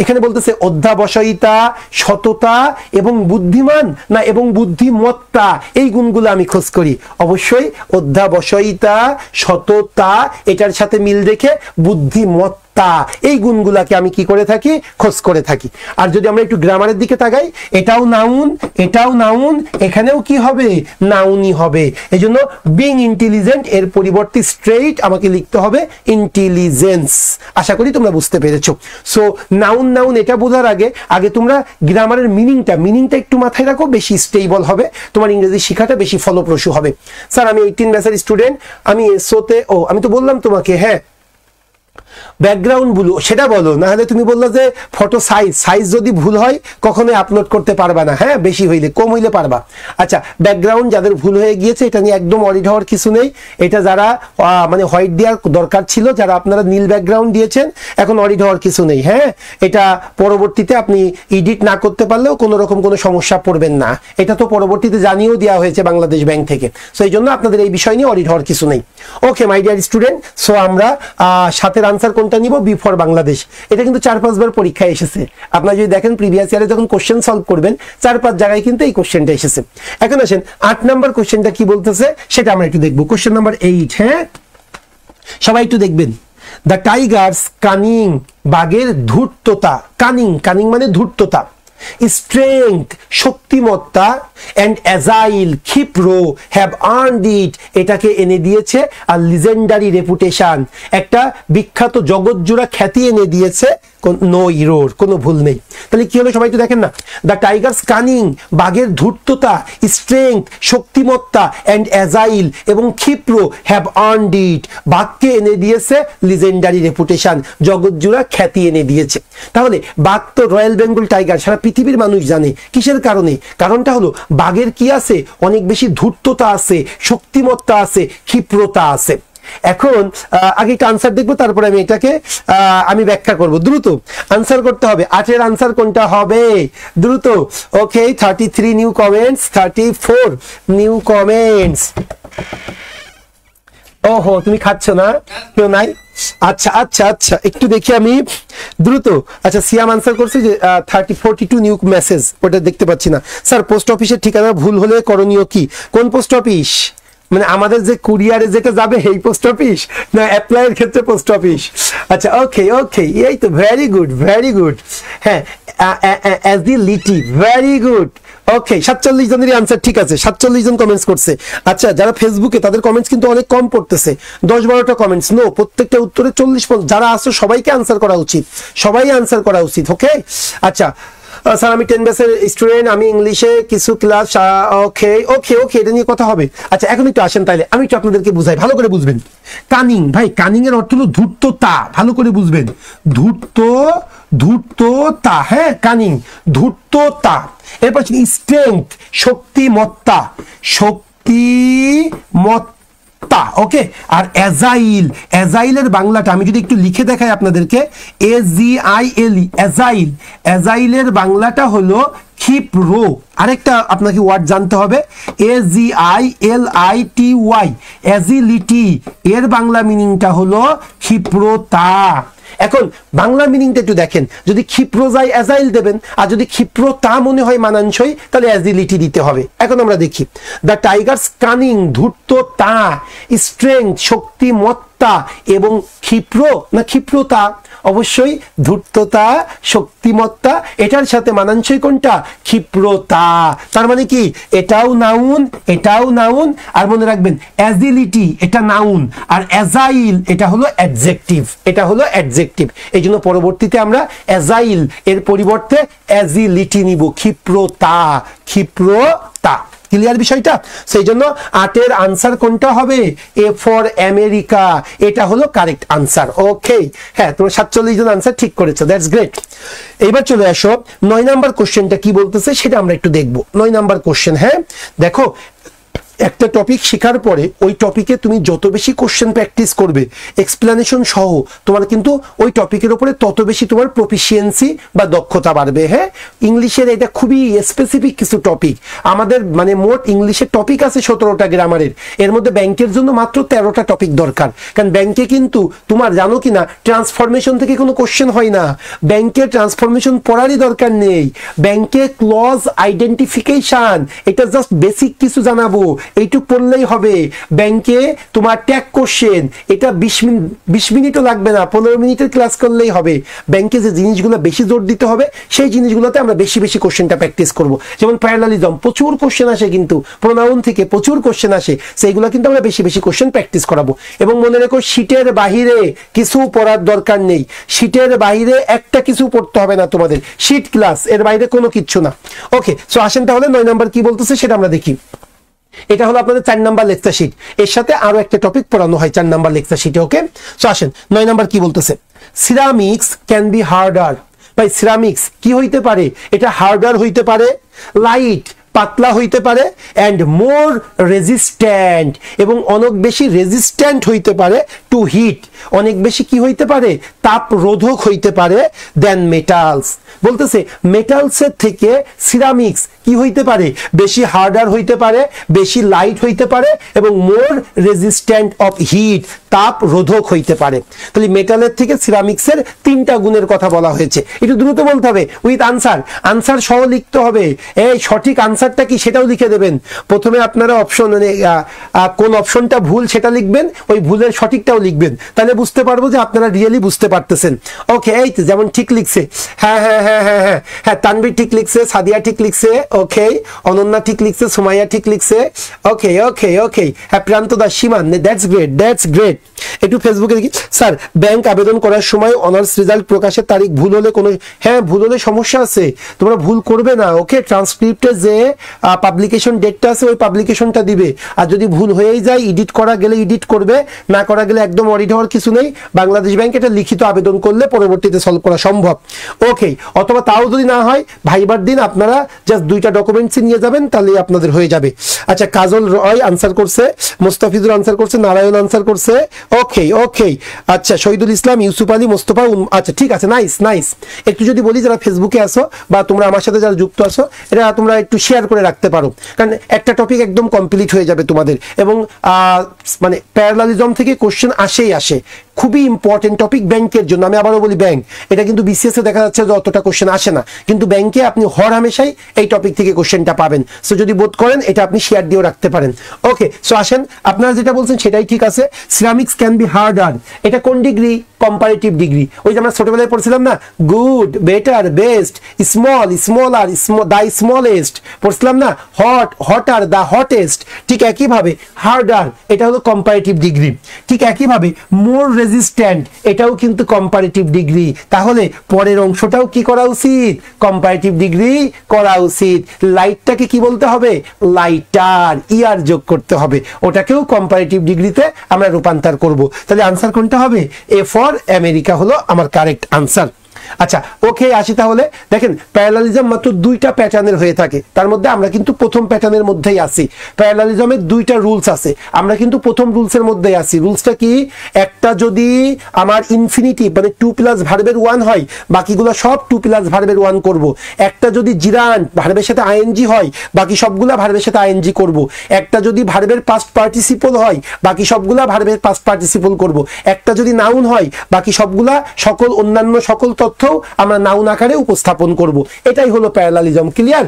এখানে বলতেছে অধ্যাবসায়িতা, সততা এবং বুদ্ধিমান, না এবং বুদ্ধিমত্তা, এই গুণগুলো আমি খোঁজ করি। অবশ্যই অধ্যাবসায়িতা, সততা, এটার সাথে মিল রেখে বুদ্ধিমত্তা, এই গুণগুলাকে আমি কি করে থাকি, খোঁজ করে থাকি। আর যদি আমরা একটু গ্রামারের দিকে তাকাই, এটাও নাউন, এটাও নাউন, এখানেও কি হবে, নাউনই হবে। এই জন্য বিং ইন্টেলিজেন্ট এর পরিবর্তে স্ট্রেইট আমাকে লিখতে হবে ইন্টেলিজেন্স। আশা করি তোমরা বুঝতে পেরেছো। সো নাউন নাউন এটা বোঝার আগে তোমরা গ্রামারের মিনিংটা একটু মাথায় রাখো, বেশি স্টেবল হবে, তোমার ইংরেজি শেখাটা বেশি ফলপ্রসূ হবে। স্যার আমি 18 ব্যাচের স্টুডেন্ট, আমি এসওতে, আমি তো বললাম তোমাকে, হ্যাঁ ব্যাকগ্রাউন্ড বলো, সেটা বলো, না হলে তুমি বললো যে ফটো সাইজ যদি ভুল হয় কখনোই আপলোড করতে পারবা না, হ্যাঁ বেশি হইলে, কম হইলে পারবা। আচ্ছা ব্যাকগ্রাউন্ড যাদের ভুল হয়ে গিয়েছে এটা নিয়ে একদম অডিট হওয়ার কিছু নেই। এটা যারা মানে হোয়াইট দেওয়ার দরকার ছিল, যারা আপনারা নীল ব্যাকগ্রাউন্ড দিয়েছেন, এখন অডিট হওয়ার কিছু নেই। হ্যাঁ এটা পরবর্তীতে আপনি এডিট না করতে পারলেও কোনো রকম কোনো সমস্যা পড়বেন না, এটা তো পরবর্তীতে জানিয়েও দেওয়া হয়েছে বাংলাদেশ ব্যাংক থেকে। সো এই জন্য আপনাদের এই বিষয় নিয়ে অডিট হওয়ার কিছু নেই। ওকে মাই ডিয়ার স্টুডেন্ট, সো আমরা সাথের আনসার কোনটা নিব, বি ফর বাংলাদেশ। এটা কিন্তু 4-5 বার পরীক্ষায় এসেছে। আপনারা যদি দেখেন প্রিভিয়াস ইয়ারে যখন কোশ্চেন সলভ করবেন 4-5 জায়গায় কিন্তু এই কোশ্চেনটা এসেছে। এখন আসেন 8 নাম্বার কোশ্চেনটা কি বলতেছে সেটা আমরা একটু দেখবো। কোশ্চেন নাম্বার 8, হ্যাঁ সবাই একটু দেখবেন। দ্য টাইগার্স কানিং, বাঘের ধূর্ততা, কানিং মানে ধূর্ততা, স্ট্রেংথ শক্তিমত্তা, অ্যান্ড অ্যাজাইল ক্ষিপ্র, হ্যাভ আর্নড ইট এটাকে এনে দিয়েছে, আর লিজেন্ডারি রেপুটেশন একটা বিখ্যাত জগৎজোড়া খ্যাতি এনে দিয়েছে, নো ইরোর, কোনো ভুল নেই। তাহলে কি হলো সবাই একটু দেখেন না, দ্য টাইগার্স কানিং, বাঘের ধূর্ততা, স্ট্রেংথ শক্তিমত্তা, অ্যান্ড অ্যাজাইল এবং ক্ষিপ্র, হ্যাভ আর্নড ইট বাঘকে এনে দিয়েছে লিজেন্ডারি রেপুটেশন, জগৎজোড়া খ্যাতি এনে দিয়েছে। তাহলে বাঘ তো রয়্যাল বেঙ্গল টাইগার সারা পৃথিবীর মানুষ জানে, কিসের কারণে? কারণটা হলো বাঘের কি আছে, অনেক বেশি ধূর্ততা আছে, শক্তিমত্তা আছে, ক্ষিপ্রতা আছে। এখন আগে একটা আনসার দেখবো, তারপরে আমি এটাকে আমি ব্যাখ্যা করব। দ্রুত আনসার করতে হবে। 8 এর আনসার কোনটা হবে, দ্রুত। ওকে 33 নিউ কমেন্টস, 34 নিউ কমেন্টস। ওহো তুমি খাচ্ছ না, কেউ নাই? আচ্ছা আচ্ছা আচ্ছা একটু দেখি আমি দ্রুত। আচ্ছা সিয়াম আনসার করছে যে 42 নিউ মেসেজ, ওটা দেখতে পাচ্ছি না। স্যার পোস্ট অফিসের ঠিকানা ভুল হলে করণীয় কি? কোন পোস্ট অফিস? মানে আমাদের যে কুরিয়ারে যেটা যাবে এই পোস্ট অফিস, না অ্যাপ্লাইয়ের ক্ষেত্রে পোস্ট অফিস? আচ্ছা ওকে ওকে, এই তো ভেরি গুড ভেরি গুড। হ্যাঁ অ্যাজিলিটি, ভেরি গুড। ওকে 47 জনেরই আনসার ঠিক আছে, 47 জন কমেন্টস করছে। আচ্ছা যারা ফেসবুকে, তাদের কমেন্টস কিন্তু অনেক কম পড়তেছে, 10-12টা কমেন্টস। নো, প্রত্যেকটা উত্তরে 40 যারা আসছে সবাইকে আনসার করা উচিত, সবাই আনসার করা উচিত। ওকে আচ্ছা স্যার আমি 10 ব্যাচের স্টুডেন্ট, আমি ইংলিশে কিছু ক্লাস। ওকে ওকে ওকে, এটা নিয়ে কথা হবে। আচ্ছা এখন একটু আসেন তাইলে আমি একটু আপনাদেরকে বুঝাই, ভালো করে বুঝবেন। কানিং, ভাই কানিং এর অর্থ হলো ধূর্ততা, ভালো করে বুঝবেন। ধূর্ততা, হ্যাঁ কানিং ধূর্ততা। এরপর স্ট্রেংথ শক্তিমত্তা, শক্তিমত্তা। ওকে আর অ্যাজাইলের বাংলাটা আমি যদি একটু লিখে দেখাই আপনাদেরকে, AZIL, অ্যাজাইলের বাংলাটা হলো ক্ষিপ্র। আরেকটা আপনাকে ওয়ার্ড জানতে হবে, AGILITY, অ্যাজিলিটি এর বাংলা মিনিংটা হলো ক্ষিপ্রতা। এখন বাংলা মিনিংটা একটু দেখেন, যদি ক্ষিপ্র যায় অ্যাজাইল দেবেন, আর যদি ক্ষিপ্রতা মনে হয় মানানসই তাহলে অ্যাজিলিটি দিতে হবে। এখন আমরা দেখি, দ্য টাইগার্স কানিং ধূর্ততা, স্ট্রেংথ শক্তিমত্তা এবং ক্ষিপ্রতা। অবশ্যই ধূর্ততা শক্তিমত্তা, এটার সাথে মানানসই কোনটা? ক্ষিপ্রতা। তার মানে কি এটাও নাউন, এটাও নাউন। আর মনে রাখবেন অ্যাজিলিটি এটা নাউন, আর অ্যাজাইল এটা হলো অ্যাডজেক্টিভ, এটা হলো অ্যাডজেক্টিভ। এই জন্য পরবর্তীতে আমরা অ্যাজাইল এর পরিবর্তে অ্যাজিলিটি নিব, ক্ষিপ্রতা। ক্লিয়ার বিষয়টা? সেই জন্য 8 এর আনসার কোনটা হবে? এ ফর আমেরিকা, এটা হলো কারেক্ট আনসার। ওকে, হ্যাঁ তোমরা 47 জন আনসার ঠিক করেছো, দ্যাটস গ্রেট। এইবার চলে আসো 9 নাম্বার কোশ্চেনটা কি বলতেছে সেটা আমরা একটু দেখবো। 9 নাম্বার কোশ্চেন, হ্যাঁ দেখো একটা টপিক শেখার পরে ওই টপিকে তুমি যত বেশি কোশ্চেন প্র্যাকটিস করবে এক্সপ্লেনেশন সহ, তোমার কিন্তু ওই টপিকের উপরে তত বেশি তোমার প্রফিসিয়েন্সি বা দক্ষতা বাড়বে। হ্যাঁ, ইংলিশের এটা খুবই স্পেসিফিক কিছু টপিক। আমাদের মানে মোট ইংলিশের টপিক আছে 17টা গ্রামারের, এর মধ্যে ব্যাংকের জন্য মাত্র 13টা টপিক দরকার। কারণ ব্যাংকে কিন্তু তোমার জানো কি না ট্রান্সফরমেশন থেকে কোনো কোশ্চেন হয় না, ব্যাংকের ট্রান্সফরমেশন পড়ারই দরকার নেই। ব্যাংকে ক্লজ আইডেন্টিফিকেশন, এটা জাস্ট বেসিক কিছু জানাবো, এইটুক পড়লেই হবে। ব্যাংকে তোমার ট্যাগ কোশ্চেন, এটা 20 মিনিটও লাগবে না, 15 মিনিটের ক্লাস করলেই হবে। ব্যাংকে যে জিনিসগুলো বেশি জোর দিতে হবে সেই জিনিসগুলোতে আমরা বেশি বেশি কোশ্চেনটা প্র্যাকটিস করব। যেমন প্যারালালিজম প্রচুর কোশ্চেন আসে, কিন্তু প্রোনাউন থেকে প্রচুর কোশ্চেন আসে, সেইগুলো কিন্তু আমরা বেশি বেশি কোশ্চেন প্র্যাকটিস করাবো। এবং মনে রেখো শীটের বাহিরে কিছু পড়ার দরকার নেই, শীটের বাইরে একটা কিছু পড়তে হবে না তোমাদের, শীট ক্লাস এর বাইরে কোনো কিচ্ছু না। ওকে, সো আসেন তাহলে 9 নাম্বার কি বলতেছে সেটা আমরা দেখি। এটা হলো আপনাদের 4 নাম্বার লেকচার শিট, এর সাথে আরো একটা টপিক পড়ানো হয় 4 নাম্বার লেকচার শিটে। ওকে, সো আসেন 9 নাম্বার কি বলতেছে। Ceramics can be harder. ভাই সিরামিক্স কি হইতে পারে? এটা হার্ডার হইতে পারে, লাইট পাতলা হইতে পারে, অ্যান্ড মোর রেজিস্ট্যান্ট, এবং অনেক বেশি রেজিস্ট্যান্ট হইতে পারে টু হিট, অনেক বেশি কি হইতে পারে? তাপ রোধক হইতে পারে দেন মেটালস। বলতেছে মেটালসের থেকে সিরামিক্স কি হইতে পারে? বেশি হার্ডার হইতে পারে, বেশি লাইট হইতে পারে, এবং মোর রেজিস্ট্যান্ট অফ হিট, তাপ রোধক হইতে পারে। তাহলে মেটালের থেকে সিরামিক্সের 3টা গুণের কথা বলা হয়েছে। একটু দ্রুত বলতে হবে উইথ আনসার, আনসার সহ লিখতে হবে। এই সঠিক আনসারটা কি সেটাও লিখে দেবেন। প্রথমে আপনারা অপশন কোন অপশনটা ভুল সেটা লিখবেন, ওই ভুলের সঠিকটাও লিখবেন, তাহলে বুঝতে পারবো যে আপনারা রিয়েলি বুঝতে পারতেছেন। ওকে, এই তো যেমন ঠিক লিখছে, হ্যাঁ হ্যাঁ হ্যাঁ হ্যাঁ হ্যাঁ হ্যাঁ, তানভীর ঠিক লিখছে, সাদিয়া ঠিক লিখছে, ওকে, অনন্যা ঠিক লিখছে, সুমাইয়া ঠিক লিখছে, ওকে ওকে ওকে, হ্যাঁ Pranta Das, Siman, that's great that's great. একটু ফেসবুকে দেখি, স্যার ব্যাংক আবেদন করার সময় অনার্স রেজাল্ট প্রকাশের তারিখ ভুল হলে কোনো, হ্যাঁ ভুল হলে সমস্যা আছে, তোমরা ভুল করবে না। ওকে, ট্রান্সক্রিপ্টে যে পাবলিকেশন ডেটটা আছে ওই পাবলিকেশনটা দিবে, আর যদি ভুল হয়েই যায় এডিট করা গেলে এডিট করবে, না করা গেলে একদম অডিট হওয়ার কিছু নেই। বাংলাদেশ ব্যাংক এটা লিখিত আবেদন করলে পরবর্তীতে সলভ করা সম্ভব। ওকে, অথবা তাও যদি না হয় ভাইবার দিন আপনারা জাস্ট 2টা ডকুমেন্টস নিয়ে যাবেন, তাহলে আপনাদের হয়ে যাবে। আচ্ছা, কাজল রয় আনসার করছে, মুস্তাফিজুর আনসার করছে, নারায়ণ আনসার করছে, ওকে ওকে। আচ্ছা, শহীদুল ইসলাম, ইউসুফ আলী, মোস্তফা, আচ্ছা ঠিক আছে, নাইস নাইস। একটু যদি বলি যারা ফেসবুকে আসো বা তোমরা আমার সাথে যারা যুক্ত আছো, এটা তোমরা একটু শেয়ার করে রাখতে পারো, কারণ একটা টপিক একদম কমপ্লিট হয়ে যাবে তোমাদের। এবং মানে প্যারালালিজম থেকে কোশ্চেন আসেই আসে, খুবই ইম্পর্টেন্ট টপিক ব্যাংকের জন্য। আমি আবারও বলি ব্যাংক, এটা কিন্তু বিসিএস এ দেখা যাচ্ছে যে অতটা কোশ্চেন আসে না, কিন্তু ব্যাংকে আপনি হর হামেশাই এই টপিক থেকে কোশ্চেনটা পাবেন। সো যদি বোধ করেন এটা আপনি শেয়ার দিয়েও রাখতে পারেন। ওকে, সো আসেন আপনারা যেটা বলছেন সেটাই ঠিক আছে। সিরামিক্স ক্যান বি হার্ডার, এটা কোন ডিগ্রি? Comparative degree. ওই যে আমরা ছোটবেলায় পড়ছিলাম না, good, better, best, small, smaller, the smallest, পড়ছিলাম না, হট, হটার, দ্য হটেস্ট। ঠিক একইভাবে হার্ডার এটা হলো কম্পারেটিভ ডিগ্রি। ঠিক একইভাবে মোর রেজিস্ট্যান্ট এটাও কিন্তু কম্পারেটিভ ডিগ্রি। তাহলে পরের অংশটাও কি করা উচিত? কম্পারেটিভ ডিগ্রি করা উচিত। লাইটটাকে কি বলতে হবে? লাইটার, ইয়ার যোগ করতে হবে, ওটাকেও কম্পারেটিভ ডিগ্রিতে আমরা রূপান্তর করব। তাহলে আনসার কোনটা হবে? এ ফর আমেরিকা হলো আমার কারেক্ট আনসার। আচ্ছা, ওকে আসি তাহলে। দেখেন প্যারালালিজম মাত্র 2টা প্যাটার্নের হয়ে থাকে, তার মধ্যে আমরা কিন্তু প্রথম প্যাটার্নের মধ্যেই আছি। প্যারালালিজমের 2টা রুলস আছে, আমরা কিন্তু প্রথম রুলসের মধ্যেই আছি। রুলসটা কি? একটা যদি আমার ইনফিনিটিভ মানে 2 প্লাস ভার্বের 1 হয়, বাকিগুলো সব 2 প্লাস ভার্বের 1 করব। একটা যদি জিরান্ট ভার্বের সাথে আইএনজি হয়, বাকি সবগুলা ভার্বের সাথে আইএনজি করব। একটা যদি ভার্বের পাস্ট পার্টিসিপল হয়, বাকি সবগুলা ভার্বের পাস্ট পার্টিসিপল করব। একটা যদি নাউন হয়, বাকি সবগুলা সকল অন্যান্য সকল তথ্য আমরা নাউন আকারে উপস্থাপন করব। এটাই হলো প্যারালালিজম। ক্লিয়ার?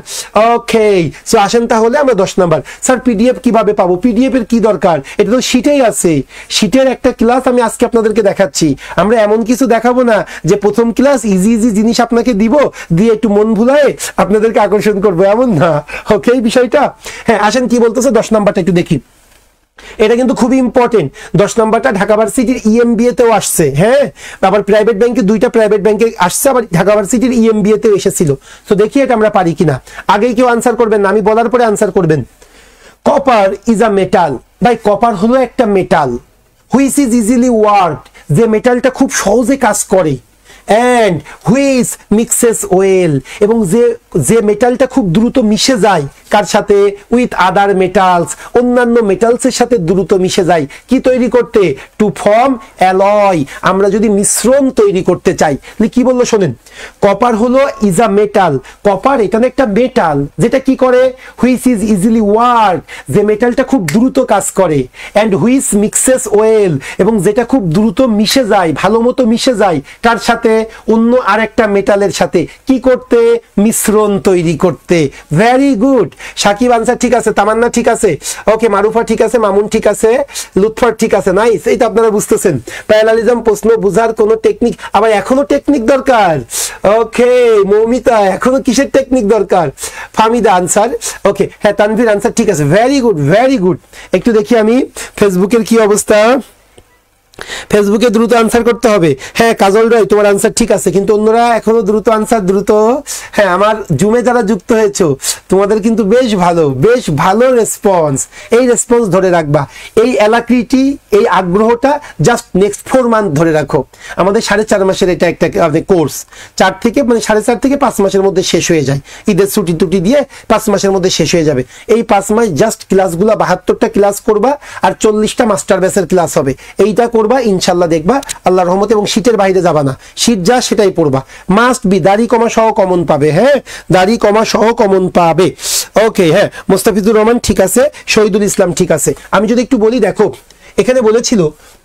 ওকে, সো আসেন তাহলে আমরা 10 নাম্বার। স্যার পিডিএফ কিভাবে পাবো? পিডিএফ এর কি দরকার? এটা তো শীটেই আছে। শীটের একটা ক্লাস আমি আজকে আপনাদেরকে দেখাচ্ছি। আমরা এমন কিছু দেখাবো না যে প্রথম ক্লাস ইজি ইজি জিনিস আপনাকে দিব, দিয়ে একটু মন ভুলায় আপনাদেরকে আকর্ষণ করবো, এমন না। ওকে, এই বিষয়টা। হ্যাঁ, আসেন কি বলতেছে 10 নাম্বারটা একটু দেখি। এটা কিন্তু খুবই ইম্পর্টেন্ট। 10 নাম্বারটা ঢাকা ভার্সিটির ইএমবিএ তেও আসছে। হ্যাঁ, আবার প্রাইভেট ব্যাংকে 2টা প্রাইভেট ব্যাংকে আসছে, আবার ঢাকা ভার্সিটির ইএমবিএ তেও এসেছিল। তো দেখি এটা আমরা পারি কিনা। আগেই কেউ আনসার করবেন না, আমি বলার পরে আনসার করবেন। কপার ইজ আ মেটাল, ভাই কপার হলো একটা metal, which is easily worked, যে মেটালটা খুব সহজে কাজ করে, and which mixes well, এবং যে মেটালটা খুব দ্রুত মিশে যায় কার সাথে, উইথ আদার মেটালস, অন্যান্য মেটালসের সাথে দ্রুত মিশে যায় কি তৈরি করতে, টু ফর্ম অ্যালয়, আমরা যদি মিশ্রণ তৈরি করতে চাই। কি বললো শোনেন, কপার হলো ইজ আ মেটাল, কপার এখানে একটা মেটাল যেটা কি করে, হুইচ ইজ ইজিলি ওয়ার্ক, যে মেটালটা খুব দ্রুত কাজ করে, অ্যান্ড হুইচ মিক্সেস ওয়েল, এবং যেটা খুব দ্রুত মিশে যায়, ভালো মতো মিশে যায় কার সাথে, অন্য আরেকটা মেটালের সাথে কি করতে, মিশ্রণ তৈরি করতে। ভেরি গুড, সাকিব আনসার ঠিক আছে, তামান্না ঠিক আছে, ওকে, মারুফা ঠিক আছে, মামুন ঠিক আছে, লুৎফর ঠিক আছে, নাইস। এই তো আপনারা বুঝতেছেন প্যারালালিজম প্রশ্ন বোঝার কোনো টেকনিক, আবার এখনো টেকনিক দরকার, ওকে মৌমিতা এখনো কিসের টেকনিক দরকার, ফামিদা আনসার, ওকে, হ্যাঁ তানভীর আনসার ঠিক আছে, ভেরি গুড ভেরি গুড। একটু দেখি আমি ফেসবুকের কি অবস্থা, ফেসবুকে দ্রুত আনসার করতে হবে, হ্যাঁ কাজল রায় তোমার আনসার ঠিক আছে, কিন্তু অন্যরা এখনো দ্রুত আনসার, দ্রুত, হ্যাঁ আমার জুমে যারা যুক্ত হয়েছো তোমাদের কিন্তু বেশ ভালো রেসপন্স, এই রেসপন্স ধরে রাখবা, এই অ্যালাক্রিটি, এই আগ্রহটা জাস্ট নেক্সট 4 মান্থ ধরে রাখো। আমাদের 4.5 মাসের এটা একটা কোর্স, 4 থেকে মানে 4.5 থেকে 5 মাসের মধ্যে শেষ হয়ে যায়, ঈদের ছুটি টুটি দিয়ে 5 মাসের মধ্যে শেষ হয়ে যাবে। এই 5 মাস জাস্ট ক্লাসগুলো 72টা ক্লাস করবা, আর 40টা মাস্টার ব্যাচের ক্লাস হবে, এইটা করবা ইনশাল্লাহ, দেখবা আল্লাহর রহমতে, এবং শীটের বাইরে যাবা না, শীত যা সেটাই পড়বা, মাস্ট বি, দাড়ি কমা সহ কমন পাবে, হ্যাঁ দাড়ি কমা সহ কমন পাবে, ওকে, হ্যাঁ মোস্তাফিজুর রহমান ঠিক আছে, শহীদুল ইসলাম ঠিক আছে। আমি যদি একটু বলি, দেখো এখানে বলেছিল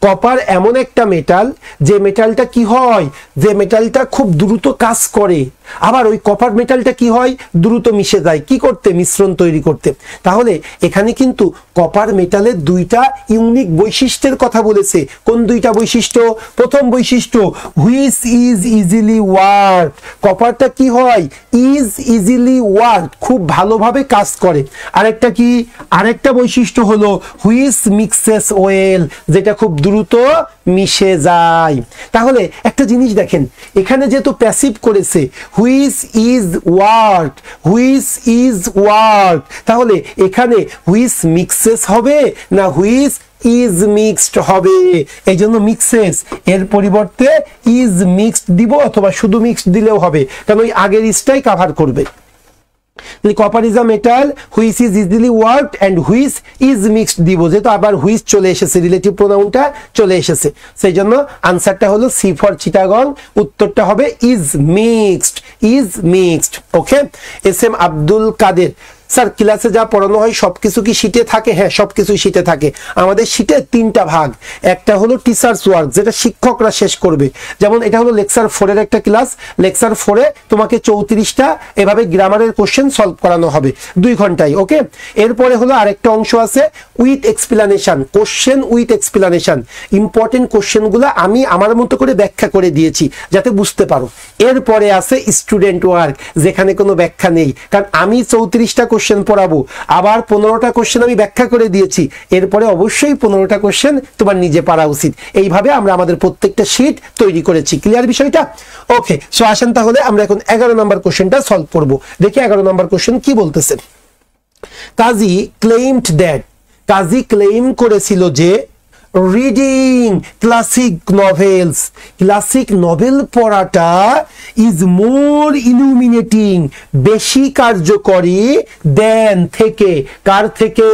কপার এমন একটা মেটাল, যে মেটালটা কি হয়, যে মেটালটা খুব দ্রুত কাজ করে, আবার ওই কপার মেটালটা কি হয়, দ্রুত মিশে যায় কি করতে, মিশ্রণ তৈরি করতে। তাহলে এখানে কিন্তু কপার মেটালের 2টা ইউনিক বৈশিষ্ট্যের কথা বলেছে। কোন 2টা বৈশিষ্ট্য? প্রথম বৈশিষ্ট্য, হুইচ ইজ ইজিলি ওয়ার্ক, কপারটা কি হয়, ইজ ইজিলি ওয়ার্ক, খুব ভালোভাবে কাজ করে। আরেকটা কি, আরেকটা বৈশিষ্ট্য হলো হুইচ মিক্সেস ওয়েল, যেটা খুব দ্রুত মিশে যায়। তাহলে একটা জিনিস দেখেন, এখানে যেহেতু প্যাসিভ করেছে, which is work, which is work, তাহলে এখানে হুইচ মিক্সেস হবে না হুইচ ইজ মিক্সড হবে, এই জন্য মিক্সেস এর পরিবর্তে ইজ মিক্সড দিব, অথবা শুধু মিক্সড দিলেও হবে, কারণ ওই আগের ইজটাই কভার করবে। Copper is a metal which is easily worked and which is mixed দিব, যেহেতু আবার হুইচ চলে এসেছে, রিলেটিভ প্রোনাউনটা চলে এসেছে, সেই জন্য আনসারটা হলো সি ফর চিটাগং, উত্তরটা হবে is mixed, is mixed. Okay, S M Abdul Kader, sir ক্লাসে যা পড়ানো হয় সবকিছু কি শীটে থাকে? হ্যাঁ সবকিছুই শীটে থাকে। আমাদের শীটের 3টা ভাগ, একটা হলো টিচার্স ওয়ার্ক, যেটা শিক্ষকরা শেষ করবে, যেমন এটা হলো লেকচার 4 এর একটা ক্লাস, লেকচার 4 এ তোমাকে 34টা এভাবে গ্রামারের কোশ্চেন সলভ করানো হবে 2 ঘন্টায়। ওকে, এরপরে হলো আরেকটা অংশ আছে with explanation, question with explanation, important কোশ্চেনগুলো আমি আমার মতো করে ব্যাখ্যা করে দিয়েছি যাতে বুঝতে পারো। এরপরে আছে স্টুডেন্ট ওয়ার্ক, যেখানে কোনো ব্যাখ্যা নেই, কারণ আমি 34টা কোশ্চেন পড়াবো, আবার 15টা কোশ্চেন আমি ব্যাখ্যা করে দিয়েছি, এরপরে অবশ্যই 15টা কোশ্চেন তোমার নিজে পারা উচিত। এইভাবে আমরা আমাদের প্রত্যেকটা শীট তৈরি করেছি। ক্লিয়ার বিষয়টা? ওকে, সো আসেন তাহলে আমরা এখন 11 নম্বর কোশ্চেনটা সলভ করব। দেখি 11 নম্বর কোশ্চেন কি বলতেছে। কাজী ক্লেইমড দ্যাট, কাজী ক্লেইম করেছিল যে reading classic novels, classic novel পড়াটা ইজ মোর ইলুমিনেটিং, বেশি কার্যকরী দেন থেকে, কার থেকে?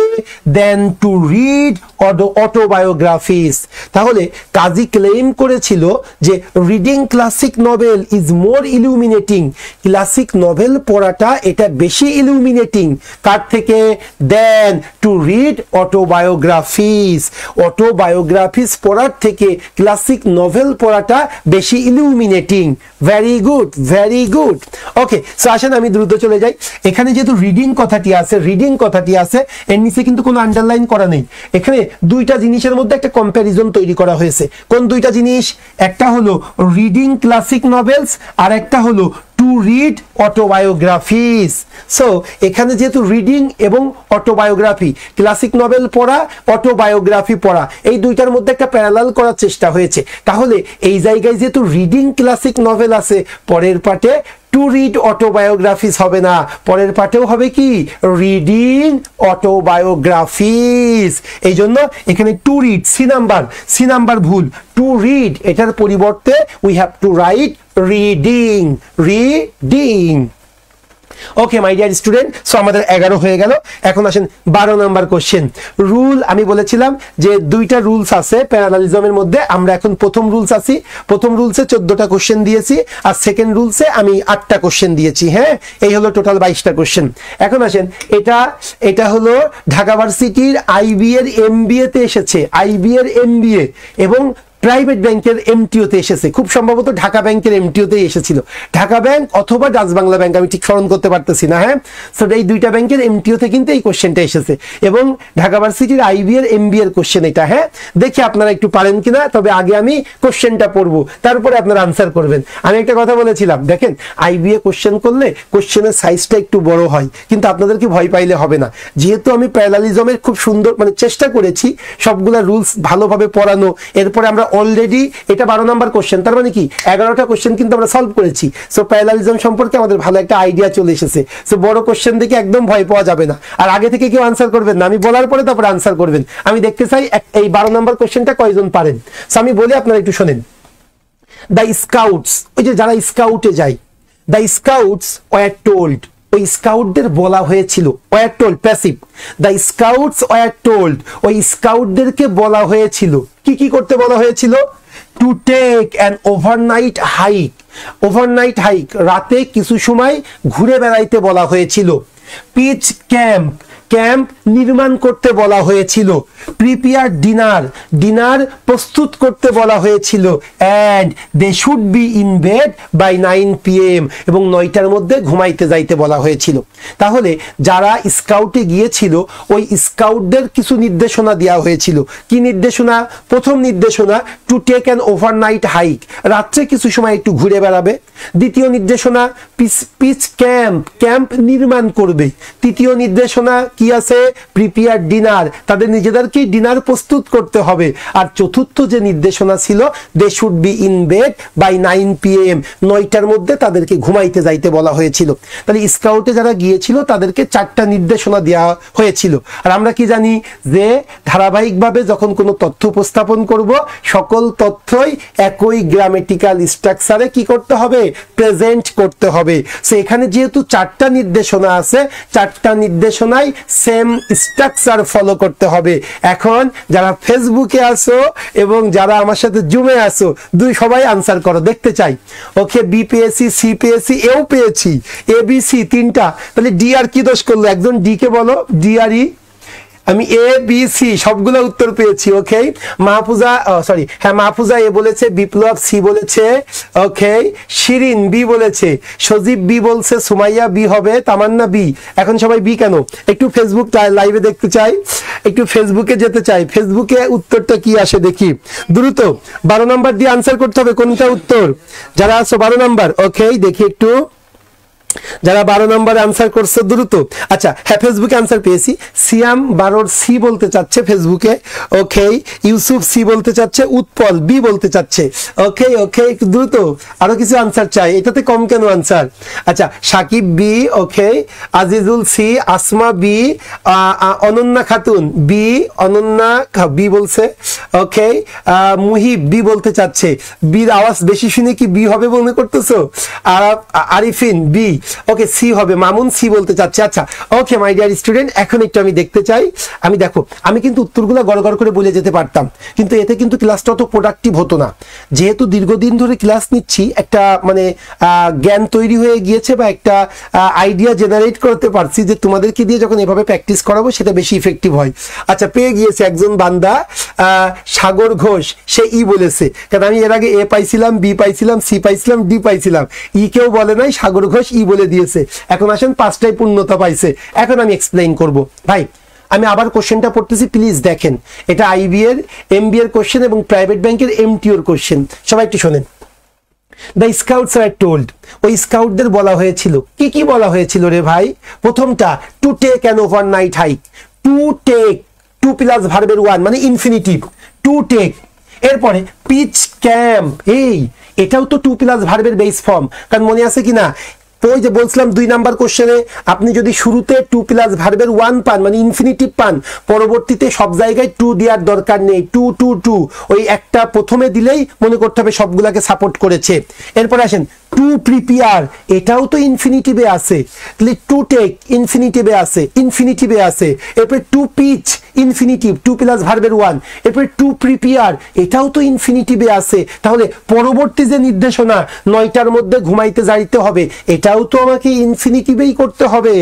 দেন টু রিড অটোবায়োগ্রাফিস। তাহলে কাজী ক্লেম করেছিল যে reading classic novel is more illuminating, classic novel পড়াটা এটা বেশি ইলুমিনেটিং, কার থেকে? দেন টু রিড অটোবায়োগ্রাফিস, অটোবায়োগ্রাফিস পড়ার থেকে ক্লাসিক নভেল পড়াটা বেশি illuminating. Very good very good. Okay, so আসেন আমি দ্রুত চলে যাই। এখানে যেহেতু রিডিং কথাটি আছে, রিডিং কথাটি আছে, এর নিচে কিন্তু কোনো আন্ডারলাইন করা নেই। এখানে 2টা জিনিসের মধ্যে একটা কম্প্যারিজন তৈরি করা হয়েছে। কোন 2টা জিনিস? একটা হলো রিডিং ক্লাসিক নভেলস, আর একটা হলো টু রিড অটোবায়োগ্রাফিস। সো এখানে যেহেতু রিডিং এবং অটোবায়োগ্রাফি, ক্লাসিক নভেল পড়া, অটোবায়োগ্রাফি পড়া, এই 2টার মধ্যে একটা প্যারালাল করার চেষ্টা হয়েছে। তাহলে এই জায়গায় যেহেতু রিডিং ক্লাসিক নভেল আছে, পরের পার্টে টু রিড অটোবায়োগ্রাফিস হবে না, পরের পার্টেও হবে কি রিডিং অটোবায়োগ্রাফিস। এই জন্য এখানে টু রিড সি নাম্বার ভুল, টু রিড এটার পরিবর্তে we have to right reading. Okay my dear student, so আমাদের 11 হয়ে গেল। এখন আসেন 12 নাম্বার কোশ্চেন। রুল আমি বলেছিলাম যে দুইটা রুলস আছে প্যারালালিজমের মধ্যে, আমরা এখন প্রথম রুলস আছি। প্রথম রুলসে 14টা কোশ্চেন দিয়েছি, আর সেকেন্ড রুলসে আমি 8টা কোশ্চেন দিয়েছি। হ্যাঁ, এই হলো টোটাল 22টা কোশ্চেন। এখন আসেন, এটা হলো ঢাকা ভার্সিটির আইবি এর এমবিএ তে এসেছে, আইবি এর এমবিএ এবং প্রাইভেট ব্যাংকের এমটিওতে এসেছে, খুব সম্ভবত ঢাকা ব্যাংকের এমটিওতে এসেছিল, ঢাকা ব্যাংক অথবা ডাচ বাংলা ব্যাংক, আমি ঠিক স্মরণ করতে পারতেছি না। হ্যাঁ, সো এই দুইটা ব্যাংকের এমটিওতে কিন্তু এই কোশ্চেনটা এসেছে এবং ঢাকা ভার্সিটির আইবি এর এমবি এর কোশ্চেন এটা। হ্যাঁ, দেখি আপনারা একটু পারেন কিনা, তবে আগে আমি কোশ্চেনটা পড়বো, তারপরে আপনারা আনসার করবেন। আমি একটা কথা বলেছিলাম, দেখেন আইবিএ কোশ্চেন করলে কোশ্চেনের সাইজটা একটু বড় হয়, কিন্তু আপনাদেরকে ভয় পাইলে হবে না, যেহেতু আমি প্যারালালিজমের খুব সুন্দর চেষ্টা করেছি সবগুলা রুলস ভালোভাবে পড়ানো। এরপরে আমরা অলরেডি এটা 12 নাম্বার কোশ্চেন, তার মানে কি 11টা কোশ্চেন কিন্তু আমরা সলভ করেছি। সো প্যারালালিজম সম্পর্কে আমাদের ভালো একটা আইডিয়া চলে এসেছে। সো বড় কোশ্চেন দেখে একদম ভয় পাওয়া যাবে না, আর আগে থেকে কেউ আনসার করবেন না, আমি বলার পরে তারপরে আনসার করবেন। আমি দেখতে চাই এই 12 নাম্বার কোশ্চেনটা কয়জন পারেন। সো আমি বলি, আপনারা একটু শোনেন। দ্য স্কাউটস, ওই যে যারা স্কাউটে যায়, দ্য স্কাউটস ওয়ার টোল্ড, ওই স্কাউটদের বলা হয়েছিল, were told passive, the scouts were told, ওই স্কাউটদেরকে বলা হয়েছিল কি করতে বলা হয়েছিল, to take an overnight hike, overnight hike রাতে কিছু সময় ঘুরে বেড়াইতে বলা হয়েছিল, পিচ ক্যাম্প, ক্যাম্প নির্মাণ করতে বলা হয়েছিল, প্রিপেয়ার ডিনার, ডিনার প্রস্তুত করতে বলা হয়েছিল, and they should be in bed by 9 PM, এবং 9টার মধ্যে ঘুমাইতে যাইতে বলা হয়েছিল। তাহলে যারা স্কাউটে গিয়েছিল ওই স্কাউটদের কিছু নির্দেশনা দেওয়া হয়েছিল। কি নির্দেশনা? প্রথম নির্দেশনা to take an overnight hike, রাত্রে কিছু সময় একটু ঘুরে বেড়াবে। দ্বিতীয় নির্দেশনা পিচ ক্যাম্প, ক্যাম্প নির্মাণ করবে। তৃতীয় নির্দেশনা কি আছে? প্রিপেয়ার ডিনার, তাদের নিজেদেরকেই ডিনার প্রস্তুত করতে হবে। আর চতুর্থ যে নির্দেশনা ছিল, they should be in bed by 9 PM, 9টার মধ্যে তাদেরকে ঘুমাইতে যাইতে বলা হয়েছিল। তাহলে স্কাউটে যারা গিয়েছিল তাদেরকে 4টা নির্দেশনা দেওয়া হয়েছিল। আর আমরা কি জানি যে ধারাবাহিকভাবে যখন কোনো তথ্য উপস্থাপন করব, সকল তথ্যই একই গ্রামেটিক্যাল স্ট্রাকচারে কি করতে হবে? প্রেজেন্ট করতে হবে। সো এখানে যেহেতু 4টা নির্দেশনা আছে, 4টা নির্দেশনাই সেম স্ট্রাকচার ফলো করতে হবে। এখন যারা ফেসবুকে আসো এবং যারা আমার সাথে জুমে আসো, সবাই আনসার করো, দেখতে চাই। ওকে, বি পেয়েছি, সি পেয়েছি, এও পেয়েছি, এ বি সি 3টা। তাহলে ডি আর কি দোষ করলো? একজন ডি কে বলো, ডি আর ই। আমি এ বি সি সবগুলো উত্তর পেয়েছি। ওকে, মাহফুজা, সরি, হ্যাঁ মাহফুজা এ বলেছে, বিপ্লব সি বলেছে, ওকে, শিরিন বি বলেছে, সজীব বি বলছে, সুমাইয়া বি হবে, তামান্না বি। এখন সবাই বি কেন? একটু ফেসবুক লাইভে দেখতে চাই, একটু ফেসবুকে যেতে চাই, ফেসবুকে উত্তরটা কি আসে দেখি দ্রুত। 12 নাম্বার দিয়ে আনসার করতে হবে কোনটা উত্তর, যারা আছো 12 নাম্বার। ওকে, দেখি একটু যারা 12 নম্বরে আনসার করছে দ্রুত। আচ্ছা, হ্যাঁ ফেসবুকে আনসার পেয়েছি। সিয়াম 12 সি বলতে চাচ্ছে ফেসবুকে। ওকে, ইউসুফ সি বলতে চাচ্ছে, উৎপল বি বলতে চাচ্ছে। ওকে ওকে, একটু দ্রুত, আরো কিছু আনসার চাই, এটাতে কম কেন আনসার? আচ্ছা, Sakib B, okay, Azizul C, Asma B, Ananya Khatun B, Ananya B বলছে। ওকে, মুহিব বি বলতে চাচ্ছে। বির আওয়াজ বেশি শুনে কি বি হবে মনে করতেছো? আরিফিন বি, ওকে, সি হবে। মামুন সি বলতে চাচ্ছে। আচ্ছা, ওকে মাই ডিয়ার স্টুডেন্ট, এখন একটু আমি দেখতে চাই। আমি দেখো, আমি কিন্তু উত্তরগুলো গড় গড় করে বলে যেতে পারতাম, কিন্তু এতে কিন্তু ক্লাসটা অত প্রোডাক্টিভ হতো না। যেহেতু দীর্ঘদিন ধরে ক্লাস নিচ্ছি, একটা জ্ঞান তৈরি হয়ে গিয়েছে বা একটা আইডিয়া জেনারেট করতে পারছি যে তোমাদেরকে দিয়ে যখন এভাবে প্র্যাকটিস করাবো সেটা বেশি ইফেক্টিভ হয়। আচ্ছা, পেয়ে গিয়েছে একজন বান্দা, সাগর ঘোষ, সে ই বলেছে। কারণ আমি এর আগে এ পাইছিলাম, বি পাইছিলাম, সি পাইছিলাম, ডি পাইছিলাম, ই কেউ বলে নাই, সাগর ঘোষ ই বলে দিয়েছে। এখন আসেন 5টাই পূর্ণতা পাইছে। এখন আমি এক্সপ্লেইন করব। ভাই, আমি আবার কোশ্চেনটা পড়তেছি, প্লিজ দেখেন। এটা আইবি এর এমবি এর কোশ্চেন এবং প্রাইভেট ব্যাংকের এমটিওর কোশ্চেন, সবাই একটু শোনেন। দ্য স্কাউটস আর টোল্ড, ওই স্কাউটদের বলা হয়েছিল, কি কি বলা হয়েছিল রে ভাই? প্রথমটা, to take an overnight hike. To take, to plus ভার্বের 1 মানে ইনফিনিটিভ, টু টেক। এরপরে পিচ ক্যাম্প, এই এটাও তো টু প্লাস ভার্বের বেস ফর্ম, কারণ মনে আছে কিনা ওই যে বলছিলাম 2 নাম্বার কোশ্চেনে আপনি যদি শুরুতে টু প্লাস ভার্বের 1 পান মানে ইনফিনিটিভ পান, পরবর্তীতে সব জায়গায় টু দেওয়ার দরকার নেই, টু টু টু ওই একটা প্রথমে দিলেই মনে করতে হবে সবগুলাকে সাপোর্ট করেছে। এরপর আসেন টু প্রিপেয়ার, এটাও তো ইনফিনিটিভে আছে, তাহলে টু টেক ইনফিনিটিভে আছে, ইনফিনিটিভে আছে। এরপরে to pitch infinitive, to plus ভার্বের 1। এরপরে টু প্রিপেয়ার, এটাও তো ইনফিনিটিভে আছে, তাহলে পরবর্তী যে নির্দেশনা 9টার মধ্যে ঘুমাইতে যাইতে হবে, এটাও তো আমাকে ইনফিনিটিভেই করতে হবে।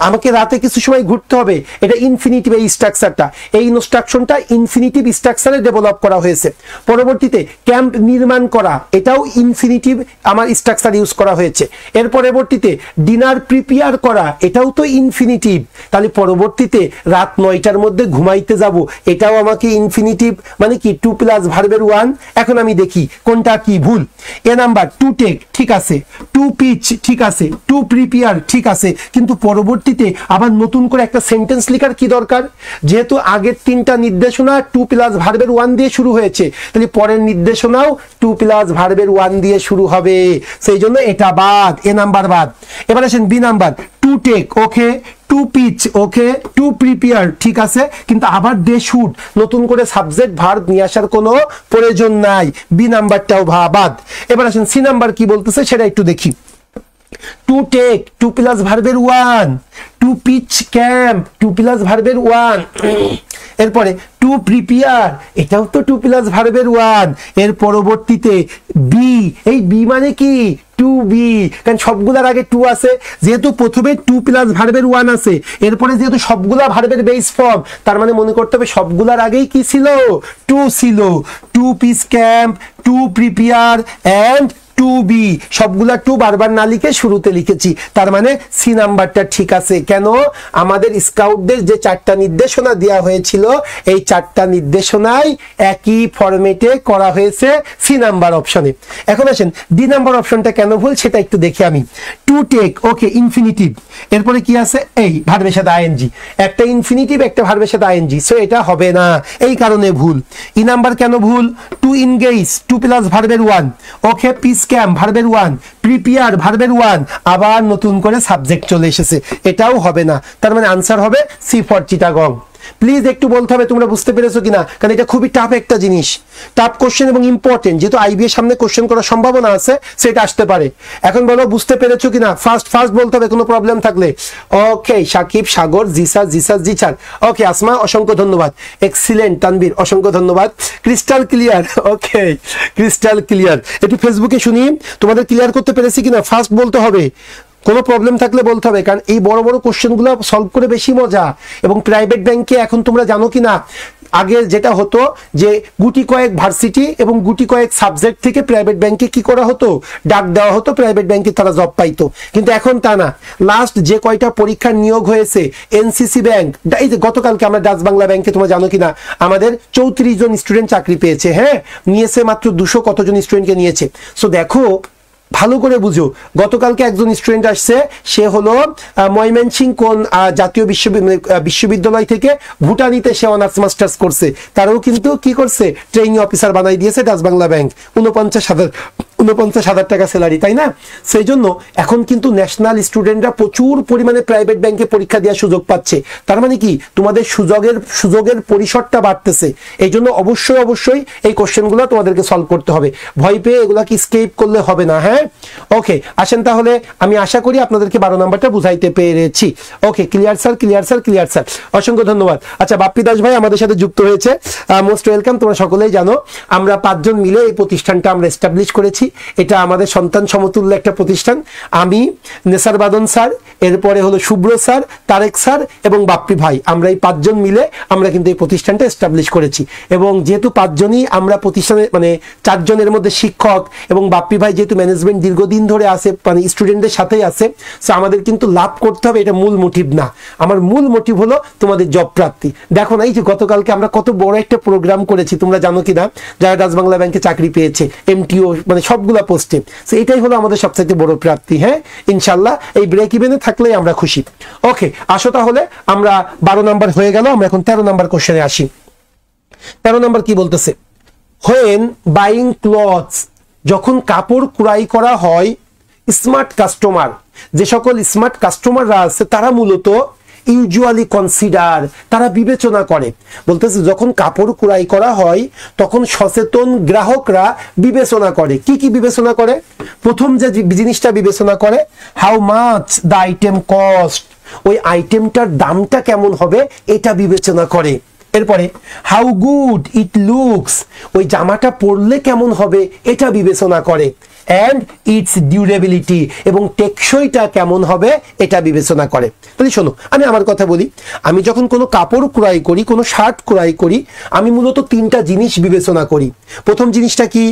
আমাকে রাতে কিছু সময় ঘুরতে হবে, এটা ইনফিনিটিভ। এই স্ট্রাকচারটা, এই ইনস্ট্রাকশনটা ইনফিনিটিভ স্ট্রাকচারে ডেভেলপ করা হয়েছে। পরবর্তীতে ক্যাম্প নির্মাণ করা, এটাও ইনফিনিটিভ আমার স্ট্রাকচার ইউজ করা হয়েছে। এর পরবর্তীতে ডিনার প্রিপেয়ার করা, এটাও তো ইনফিনিটিভ, তাহলে পরবর্তীতে রাত 9টার মধ্যে ঘুমাইতে যাব, এটাও আমাকে ইনফিনিটিভ মানে কি টু প্লাস ভার্বের 1। এখন আমি দেখি কোনটা কি ভুল। এ নাম্বার টু টেক ঠিক আছে, টু পিচ ঠিক আছে, টু প্রিপেয়ার ঠিক আছে, কিন্তু পরবর্তীতে আবার নতুন করে একটা সেন্টেন্স লেখার কি দরকার? যেহেতু আগের 3টা নির্দেশনা টু প্লাস ভার্বের 1 দিয়ে শুরু হয়েছে, তাহলে পরের নির্দেশনাও টু প্লাস ভার্বের 1 দিয়ে শুরু হবে, সেই জন্য এটা বাদ, এ নাম্বার বাদ। এবার আসেন B number, to take okay, to pitch okay, to prepare ঠিক আছে, কিন্তু আবার দে শুড, নতুন করে সাবজেক্ট ভার্ব নিয়ে আসার কোনো প্রয়োজন নাই, বি নাম্বারটাও বাদ। এবার আসেন সি নাম্বার কি বলতেছে সেটা একটু দেখি। টু টেক টু প্লাস ভার্বের 1, to pitch camp to plus ভার্বের 1, এরপরে টু প্রিপেয়ার এটাও তো টু প্লাস ভার্বের 1। এর পরবর্তীতে বি, এই বি মানে কি টু বি, কারণ সবগুলার আগে টু আছে, যেহেতু প্রথমে টু প্লাস ভার্বের 1 আছে, এরপরে যেহেতু সবগুলা ভার্বের বেস ফর্ম, তার মানে মনে করতে হবে সবগুলার আগেই কি ছিল, টু ছিল। To pitch camp, to prepare and to be, সবগুলা টু বারবার না লিখে শুরুতে লিখেছি, তার মানে সি নাম্বারটা ঠিক আছে। কেন? আমাদের স্কাউটদের যে 4টা নির্দেশনা দেওয়া হয়েছিল, এই 4টা নির্দেশনাই একই ফরম্যাটে করা হয়েছে সি নাম্বার অপশনে। এখন আসেন ডি নাম্বার অপশনটা কেন ভুল সেটা একটু দেখি আমি। টু টেক ওকে ইনফিনিটিভ, এরপরে কি আছে এই ভার্বের সাথে আইএনজি, একটা ইনফিনিটিভ একটা ভার্বের সাথে আইএনজি, সো এটা হবে না, এই কারণে ভুল। ই নাম্বার কেন ভুল? টু ইনগেজ টু প্লাস ভার্বের 1 ওকে, পিস ক্যাম্প ভার্বের 1, প্রিপেয়ার ভার্বের 1, আবার নতুন করে সাবজেক্ট চলে এসেছে, এটাও হবে না, তার মানে আনসার হবে সি ফর চিটাগং। প্লিজ একটু বলতে হবে তোমরা বুঝতে পেরেছো কিনা, কারণ এটা খুবই টাফ একটা জিনিস, টাফ কোশ্চেন এবং ইম্পর্টেন্ট, যেহেতু আইবি এর সামনে কোশ্চেন করার সম্ভাবনা আছে সেটা আসতে পারে। এখন বলো বুঝতে পেরেছো কিনা, ফার্স্ট বলতে হবে কোনো প্রবলেম থাকলে। ওকে সাকিব, সাগর, জিসার, জিচার, ওকে আসমা অসংখ্য ধন্যবাদ, এক্সিলেন্ট, তানবীর অসংখ্য ধন্যবাদ, ক্রিস্টাল ক্লিয়ার, ওকে ক্রিস্টাল ক্লিয়ার। একটু ফেসবুকে শুনি তোমাদের ক্লিয়ার করতে পেরেছি কিনা, ফার্স্ট বলতে হবে, কোনো প্রবলেম থাকলে বলতে হবে, কারণ এই বড় বড় কোশ্চেনগুলো সলভ করে বেশি মজা। এবং প্রাইভেট ব্যাংকে এখন তোমরা জানো কিনা, আগে যেটা হতো যে গুটি কয়েক ভার্সিটি এবং গুটি কয়েক সাবজেক্ট থেকে প্রাইভেট ব্যাংকে কি করা হতো, ডাক দেওয়া হতো, প্রাইভেট ব্যাংকে তারা জব পাইতো, কিন্তু এখন তা না। লাস্ট যে কয়টা পরীক্ষার নিয়োগ হয়েছে, এনসিসি ব্যাংক, এই যে গতকালকে আমরা ডাচ বাংলা ব্যাংকে তোমরা জানো কিনা আমাদের 34 জন স্টুডেন্ট চাকরি পেয়েছে, হ্যাঁ নিয়েছে মাত্র 200 কতজন স্টুডেন্টকে নিয়েছে। সো দেখো ভালো করে বুঝো, গতকালকে একজন স্টুডেন্ট আসছে, সে হলো ময়মনসিংহ কোন জাতীয় বিশ্ববিদ্যালয় থেকে ভুটানিতে সে অনার্স মাস্টার্স করছে, তারও কিন্তু কি করছে, ট্রেনিং অফিসার বানাই দিয়েছে ডাচ বাংলা ব্যাংক, 49,000 টাকা স্যালারি, তাই না? সেই জন্য এখন কিন্তু ন্যাশনাল স্টুডেন্টরা প্রচুর পরিমাণে প্রাইভেট ব্যাংকে পরীক্ষা দেওয়ার সুযোগ পাচ্ছে, তার মানে কি তোমাদের সুযোগের পরিসরটা বাড়তেছে। এই জন্য অবশ্যই এই কোশ্চেনগুলো তোমাদেরকে সলভ করতে হবে, ভয় পেয়ে এগুলাকে স্কেপ করলে হবে না। হ্যাঁ ওকে আসেন তাহলে, আমি আশা করি আপনাদেরকে 12 নাম্বারটা বুঝাইতে পেরেছি। ওকে ক্লিয়ার স্যার, অসংখ্য ধন্যবাদ। আচ্ছা বাপ্পি দাস ভাই আমাদের সাথে যুক্ত হয়েছে, মোস্ট ওয়েলকাম। তোমরা সকলেই জানো আমরা 5 জন মিলে এই প্রতিষ্ঠানটা আমরা এস্টাবলিশ করেছি, এটা আমাদের সন্তান সমতুল্য একটা প্রতিষ্ঠান। আমি, নেসার বাদন স্যার, এরপরে হলো শুভ্র স্যার, তারেক স্যার এবং বাপ্পি ভাই, আমরা এই 5 জন মিলে আমরা কিন্তু এই প্রতিষ্ঠানটা এস্টাবলিশ করেছি। এবং যেহেতু 5 জনই আমরা প্রতিষ্ঠানে মানে 4 জনের মধ্যে শিক্ষক এবং বাপ্পি ভাই যেহেতু ম্যানেজমেন্ট দীর্ঘদিন ধরে আছে, মানে স্টুডেন্টদের সাথেই আছে, সো আমাদের কিন্তু লাভ করতে হবে, এটা মূল মোটিভ না। আমার মূল মোটিভ হলো তোমাদের জব প্রাপ্তি। দেখো না এই যে গতকালকে আমরা কত বড় একটা প্রোগ্রাম করেছি, তোমরা জানো কিনা, যারা ডাচ বাংলা ব্যাংকে চাকরি পেয়েছে, এমটিও মানে সবগুলা পোস্টে, সো এটাই হলো আমাদের সবচেয়ে বড় প্রাপ্তি। হ্যাঁ ইনশাল্লাহ এই ব্রেক ইভেনে থাকলেই আমরা খুশি। ওকে আসো তাহলে, আমরা 12 নাম্বার হয়ে গেল, আমরা এখন 13 নাম্বার কোশ্চেনে আসি। 13 নাম্বার কি বলতেছে, হোয়েন বাইং ক্লথস, যখন কাপড় ক্রয় করা হয়, স্মার্ট কাস্টমার, যে সকল স্মার্ট কাস্টমাররা আছে তারা মূলত ইউজুয়ালি কনসিডার, তারা বিবেচনা করে। বলতেছে যখন কাপড় ক্রয় করা হয় তখন সচেতন গ্রাহকরা বিবেচনা করে। কি কি বিবেচনা করে? প্রথম যে জিনিসটা বিবেচনা করে, how much the item cost, ওই আইটেমটার দামটা কেমন হবে এটা বিবেচনা করে। এরপরে হাউ গুড ইট লুকস, ওই জামাটা পরলে কেমন হবে এটা বিবেচনা করে। অ্যান্ড ইটস ডিউরেবিলিটি, এবং টেকসইটা কেমন হবে এটা বিবেচনা করে। তাহলে শোনো, আমি আমার কথা বলি, আমি যখন কোনো কাপড় ক্রয় করি, কোনো শার্ট ক্রয় করি, আমি মূলত তিনটা জিনিস বিবেচনা করি। প্রথম জিনিসটা কি,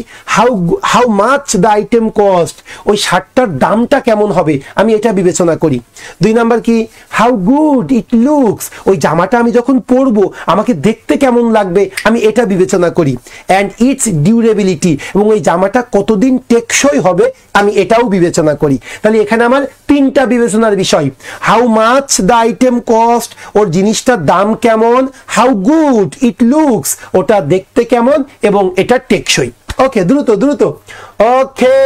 how much the item cost, ওই শার্টটার দামটা কেমন হবে আমি এটা বিবেচনা করি। 2 নাম্বার কি, হাউ গুড ইট লুকস, ওই জামাটা আমি যখন পরবো আমাকে দেখতে কেমন লাগবে আমি এটা বিবেচনা করি। অ্যান্ড ইটস ডিউরেবিলিটি, এবং ওই জামাটা কতদিন টেকসই হবে আমি এটাও বিবেচনা করি। তাহলে এখানে আমার তিনটা বিবেচনার বিষয়, how much the item cost, ওর জিনিসটার দাম কেমন, হাউ গুড ইট লুকস, ওটা দেখতে কেমন, এবং এটা টেকসই। ওকে, দ্রুত দ্রুত। ওকে,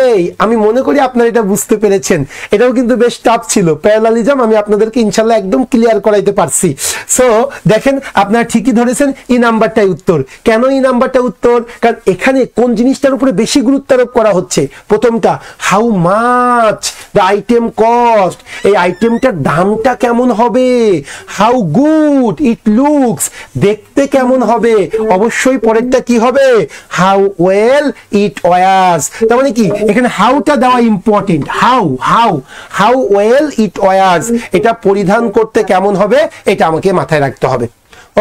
আমি মনে করি আপনারা এটা বুঝতে পেরেছেন। এটাও কিন্তু বেশ টাফ ছিল, প্যারালালিজম আমি আপনাদেরকে ইনশাল্লাহ একদম ক্লিয়ার করাইতে পারছি। সো দেখেন, আপনারা ঠিকই ধরেছেন, ই নাম্বারটাই উত্তর। কেন ই নাম্বারটা উত্তর? কারণ এখানে কোন জিনিসটার উপরে বেশি গুরুত্ব আরোপ করা হচ্ছে? প্রথমটা, how much the item cost, এই আইটেমটার দামটা কেমন হবে। হাউ গুড ইট লুকস, দেখতে কেমন হবে। অবশ্যই পরেরটা কি হবে, হাউ ওয়েল ইট ওয়ার্স। তার মানে কি, এখানে হাউটা দেওয়া ইম্পর্টেন্ট। হাউ ওয়েল ইট ওয়ার্স, এটা পরিধান করতে কেমন হবে এটা আমাকে মাথায় রাখতে হবে।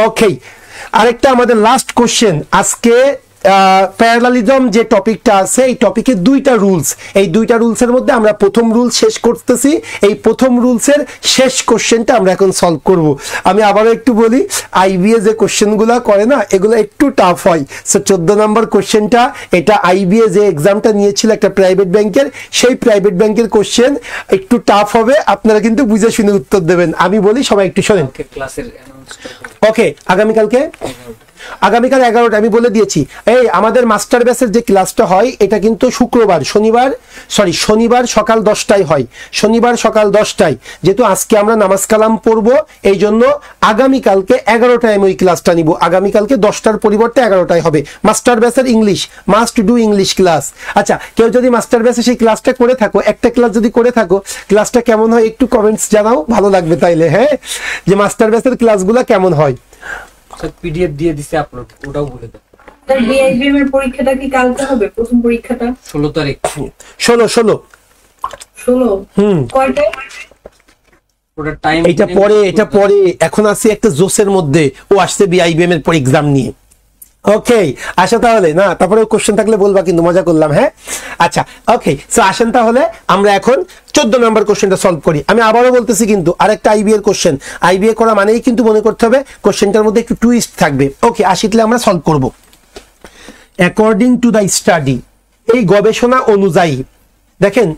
ওকে, আরেকটা আমাদের লাস্ট কোশ্চেন আজকে। প্যারালালিজম যে টপিকটা আছে, এই টপিকে 2টা রুলস, এই 2টা রুলসের মধ্যে আমরা প্রথম রুল শেষ করতেছি। এই প্রথম রুলসের শেষ কোশ্চেনটা আমরা এখন সলভ করব। আমি আবারও একটু বলি, আইবিএ যে কোশ্চেনগুলো করে না এগুলো একটু টাফ হয়। সো 14 নম্বর কোশ্চেনটা, এটা আইবিএ যে এক্সামটা নিয়েছিল একটা প্রাইভেট ব্যাংকের, সেই প্রাইভেট ব্যাংকের কোশ্চেন একটু টাফ হবে। আপনারা কিন্তু বুঝে শুনে উত্তর দেবেন। আমি বলি, সবাই একটু শোনেন। ওকে, আগামীকালকে 11টা আমি বলে দিয়েছি। এই আমাদের মাস্টার ব্যাচের যে ক্লাসটা হয় এটা কিন্তু শনিবার সকাল 10টায় হয়। শনিবার সকাল 10টায়, যেহেতু আজকে আমরা নামাজ কালাম পড়বো এই জন্য আগামীকালকে 11টায় আমি ওই ক্লাসটা নিব। আগামীকালকে 10টার পরিবর্তে 11টায় হবে মাস্টার ব্যাচের English, must do English class. আচ্ছা, কেউ যদি মাস্টার ব্যাচে সেই ক্লাসটা করে থাকো, একটা ক্লাস যদি করে থাকো, ক্লাসটা কেমন হয় একটু কমেন্টস জানাও, ভালো লাগবে তাইলে। হ্যাঁ, যে মাস্টার ব্যাচের ক্লাসগুলো কেমন হয়। পিডিএফ দিয়ে দিছে আপলোড, ওটাও বলে দাও। স্যার বিআইবিএম এর পরীক্ষাটা কি কালকে হবে? প্রথম পরীক্ষাটা 16 তারিখ। 16 কয়টায়? ওটা টাইম, এটা পরে এখন আছে একটা জোসের মধ্যে, ও আসছে বিআইবিএম এর পর এক্সাম নিয়ে। ওকে, আসা তাহলে না, তারপরে কোশ্চেন থাকলে বলবা, কিন্তু মজা করলাম। হ্যাঁ, আচ্ছা, ওকে। সো আসেন তাহলে আমরা এখন 14 নম্বর কোশ্চেনটা সলভ করি। আমি আবারও বলতেছি, কিন্তু আরেকটা আইবিএ কোশ্চেন, আইবিএ করা মানেই কিন্তু মনে করতে হবে কোশ্চেনটার মধ্যে একটু টুইস্ট থাকবে। ওকে, আসলে আমরা সলভ করব। অ্যাকর্ডিং টু দ্য স্টাডি, এই গবেষণা অনুযায়ী, দেখেন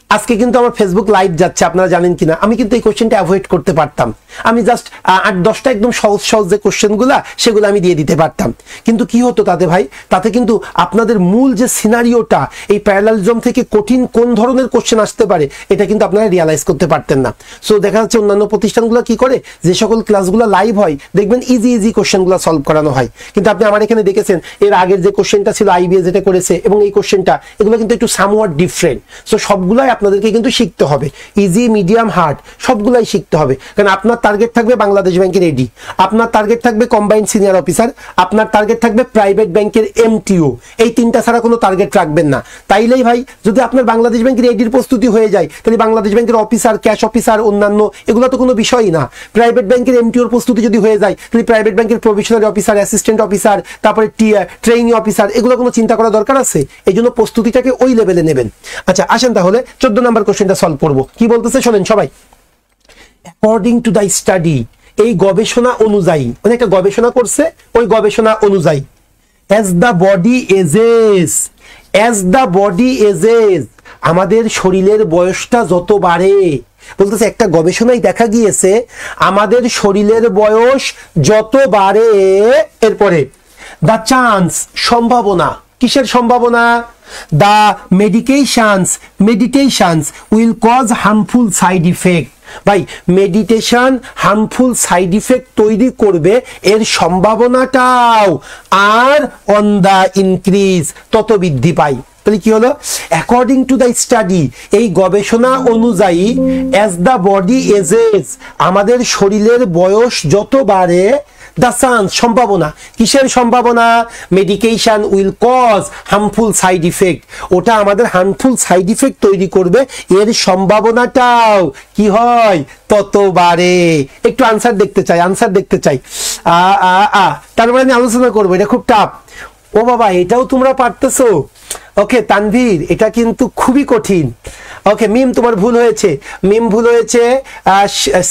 আজকে কিন্তু আমার ফেসবুক লাইভ যাচ্ছে, আপনারা জানেন কিনা। আমি কিন্তু এই কোশ্চেনটা অ্যাভয়েড করতে পারতাম, আমি জাস্ট 8-10টা একদম সহজ যে কোশ্চেনগুলা সেগুলো আমি দিয়ে দিতে পারতাম। কিন্তু কি হতো তাতে ভাই, তাতে কিন্তু আপনাদের মূল যে সিনারিওটা, এই প্যারালালিজম থেকে কঠিন কোন ধরনের কোশ্চেন আসতে পারে এটা কিন্তু আপনারা রিয়ালাইজ করতে পারতেন না। সো দেখা যাচ্ছে অন্যান্য প্রতিষ্ঠানগুলো কি করে, যে সকল ক্লাসগুলো লাইভ হয় দেখবেন ইজি কোশ্চেনগুলো সলভ করানো হয়। কিন্তু আপনি আমার এখানে দেখেছেন এর আগের যে কোশ্চেনটা ছিল আইবিএ যেটা করেছে এবং এই কোশ্চেনটা, এগুলো কিন্তু একটু সামওয়াট ডিফারেন্ট। সো সবগুলাই আপনাদেরকে কিন্তু শিখতে হবে, ইজি, মিডিয়াম, হার্ড সবগুলাই শিখতে হবে। কারণ আপনার টার্গেট থাকবে বাংলাদেশ ব্যাংকের এডি, আপনার টার্গেট থাকবে কম্বাইন্ড সিনিয়র অফিসার, আপনার টার্গেট থাকবে প্রাইভেট ব্যাংকের এমটিও। এই তিনটা ছাড়া কোনো টার্গেট রাখবেন না। তাইলেই ভাই, যদি আপনার বাংলাদেশ ব্যাংকের এডির প্রস্তুতি হয়ে যায় তাহলে বাংলাদেশ ব্যাংকের অফিসার, ক্যাশ অফিসার, অন্যান্য এগুলো তো কোনো বিষয়ই না। প্রাইভেট ব্যাংকের এমটিওর প্রস্তুতি যদি হয়ে যায় তাহলে প্রাইভেট ব্যাংকের প্রভিশনারি অফিসার, অ্যাসিস্ট্যান্ট অফিসার, তারপরে ট্রেইনি অফিসার, এগুলো কোনো চিন্তা করা দরকার আছে? এই জন্য প্রস্তুতিটাকে ওই লেভেলে নেবেন। আচ্ছা, আসেন তাহলে 14 নম্বর কোশ্চেনটা সলভ করবো। কি বলতেছে শোনেন সবাই। অ্যাকর্ডিং টু দ্য স্টাডি, এই গবেষণা অনুযায়ী, মানে একটা গবেষণা করছে, ওই গবেষণা অনুযায়ী, as the body ages, আমাদের শরীরের বয়সটা যত বাড়ে, বলতেছে একটা গবেষণায় দেখা গিয়েছে আমাদের শরীরের বয়স যত বাড়ে, এরপরে দ্য চান্স, সম্ভাবনা, কিসের সম্ভাবনা? the meditations will cause harmful side effect. ভাই মেডিটেশন হার্মফুল সাইড ইফেক্ট তৈরি করবে, এর সম্ভাবনাটাও আর অন দা ইনক্রিজ, তত বৃদ্ধি পায়। তাহলে কি হলো? অ্যাকর্ডিং টু দ্য স্টাডি, এই গবেষণা অনুযায়ী, অ্যাজ দ্য বডি এজেস, আমাদের শরীরের বয়স যত বাড়ে, দ্য চান্স, সম্ভাবনা, কিসের সম্ভাবনা? Medication will cause harmful side effect, ওটা আমাদের হার্মফুল সাইড ইফেক্ট তৈরি করবে, এর সম্ভাবনাটাও কি হয়? তত বাড়ে। একটু আনসার দেখতে চাই। তারপরে আমি আলোচনা করবো, এটা খুব টাফ। ও বাবা, এটাও তোমরা পারতেছো? ওকে তানভীর, এটা কিন্তু খুবই কঠিন। ওকে মিম, তোমার ভুল হয়েছে,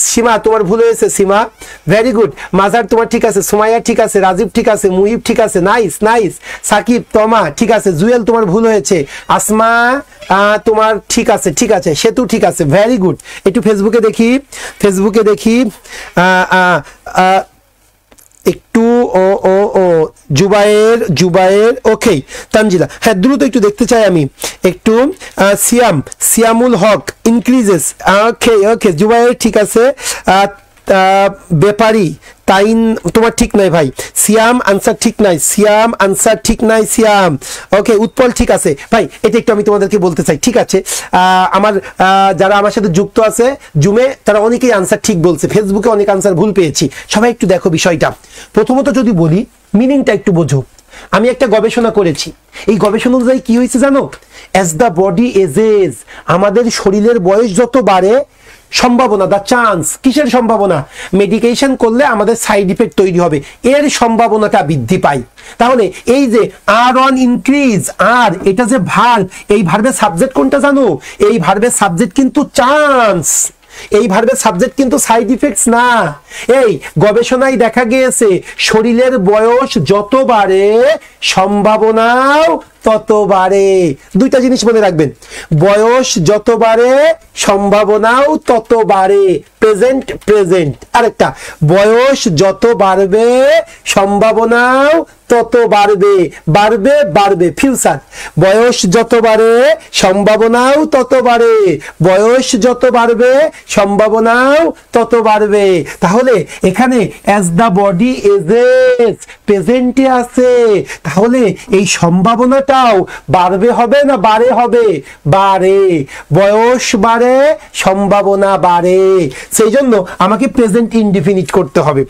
সীমা তোমার ভুল হয়েছে, সীমা ভেরি গুড। মাজার তোমার ঠিক আছে, সুমাইয়া ঠিক আছে, রাজীব ঠিক আছে, মুহিব ঠিক আছে, নাইস। সাকিব, তমা ঠিক আছে, জুয়েল তোমার ভুল হয়েছে, আসমা তোমার ঠিক আছে, সেতু ঠিক আছে, ভেরি গুড। একটু ফেসবুকে দেখি একটু ও জুবায়ের ওকে, তানজিলা, হ্যাঁ দ্রুত একটু দেখতে চাই আমি একটু। সিয়ামুল হক ইনক্রিজেস, ওকে জুবায়ের ঠিক আছে। ব্যাপারী তাইন তোমার ঠিক নাই ভাই, সিয়াম আনসার ঠিক নাই, সিয়াম ওকে। উৎপল ঠিক আছে ভাই, এটা একটু আমি তোমাদেরকে বলতে চাই, ঠিক আছে? আমার যারা আমার সাথে যুক্ত আছে জুমে, তারা অনেকেই আনসার ঠিক বলছে, ফেসবুকে অনেক আনসার ভুল পেয়েছি। সবাই একটু দেখো বিষয়টা। প্রথমত যদি বলি, মিনিংটা একটু বোঝো। আমি একটা গবেষণা করেছি, এই গবেষণা অনুযায়ী কি হয়েছে জানো? অ্যাজ দ্য বডি এজেস, আমাদের শরীরের বয়স যত বাড়ে, সম্ভাবনা, দ্য চান্স, কিসের সম্ভাবনা? মেডিকেশন করলে আমাদের সাইড ইফেক্ট তৈরি হবে, এর সম্ভাবনাটা বৃদ্ধি পায়। তাহলে এই যে আর অন ইনক্রিজ, আর এটা যে ভার্ব, এই ভার্বের সাবজেক্ট কোনটা জানো? এই ভার্বের সাবজেক্ট কিন্তু চান্স, এই ভার্বের সাবজেক্ট কিন্তু সাইড ইফেক্টস না। এই গবেষণায় দেখা গিয়েছে, শরীরের বয়স যত বাড়ে, সম্ভাবনাও তত বাড়ে। দুইটা জিনিস মনে রাখবেন, বয়স যত বাড়ে, সম্ভাবনাও তত বাড়ে। প্রেজেন্ট। আরেকটা, বয়স যত বাড়বে, সম্ভাবনাও তত বাড়বে। ফিউচার, বয়স যত বাড়ে, সম্ভাবনাও তত বাড়ে। বয়স যত বাড়বে, সম্ভাবনাও তত বাড়বে। তাহলে এখানে অ্যাজ দ্য বডি এজেস, প্রেজেন্টে আছে, তাহলে এই সম্ভাবনাটাও বাড়বে হবে না বাড়ে হবে? বাড়ে। বয়স বাড়ে, সম্ভাবনা বাড়ে। সেই জন্য আমাকে প্রেজেন্ট ইনডিফিনিট করতে হবে।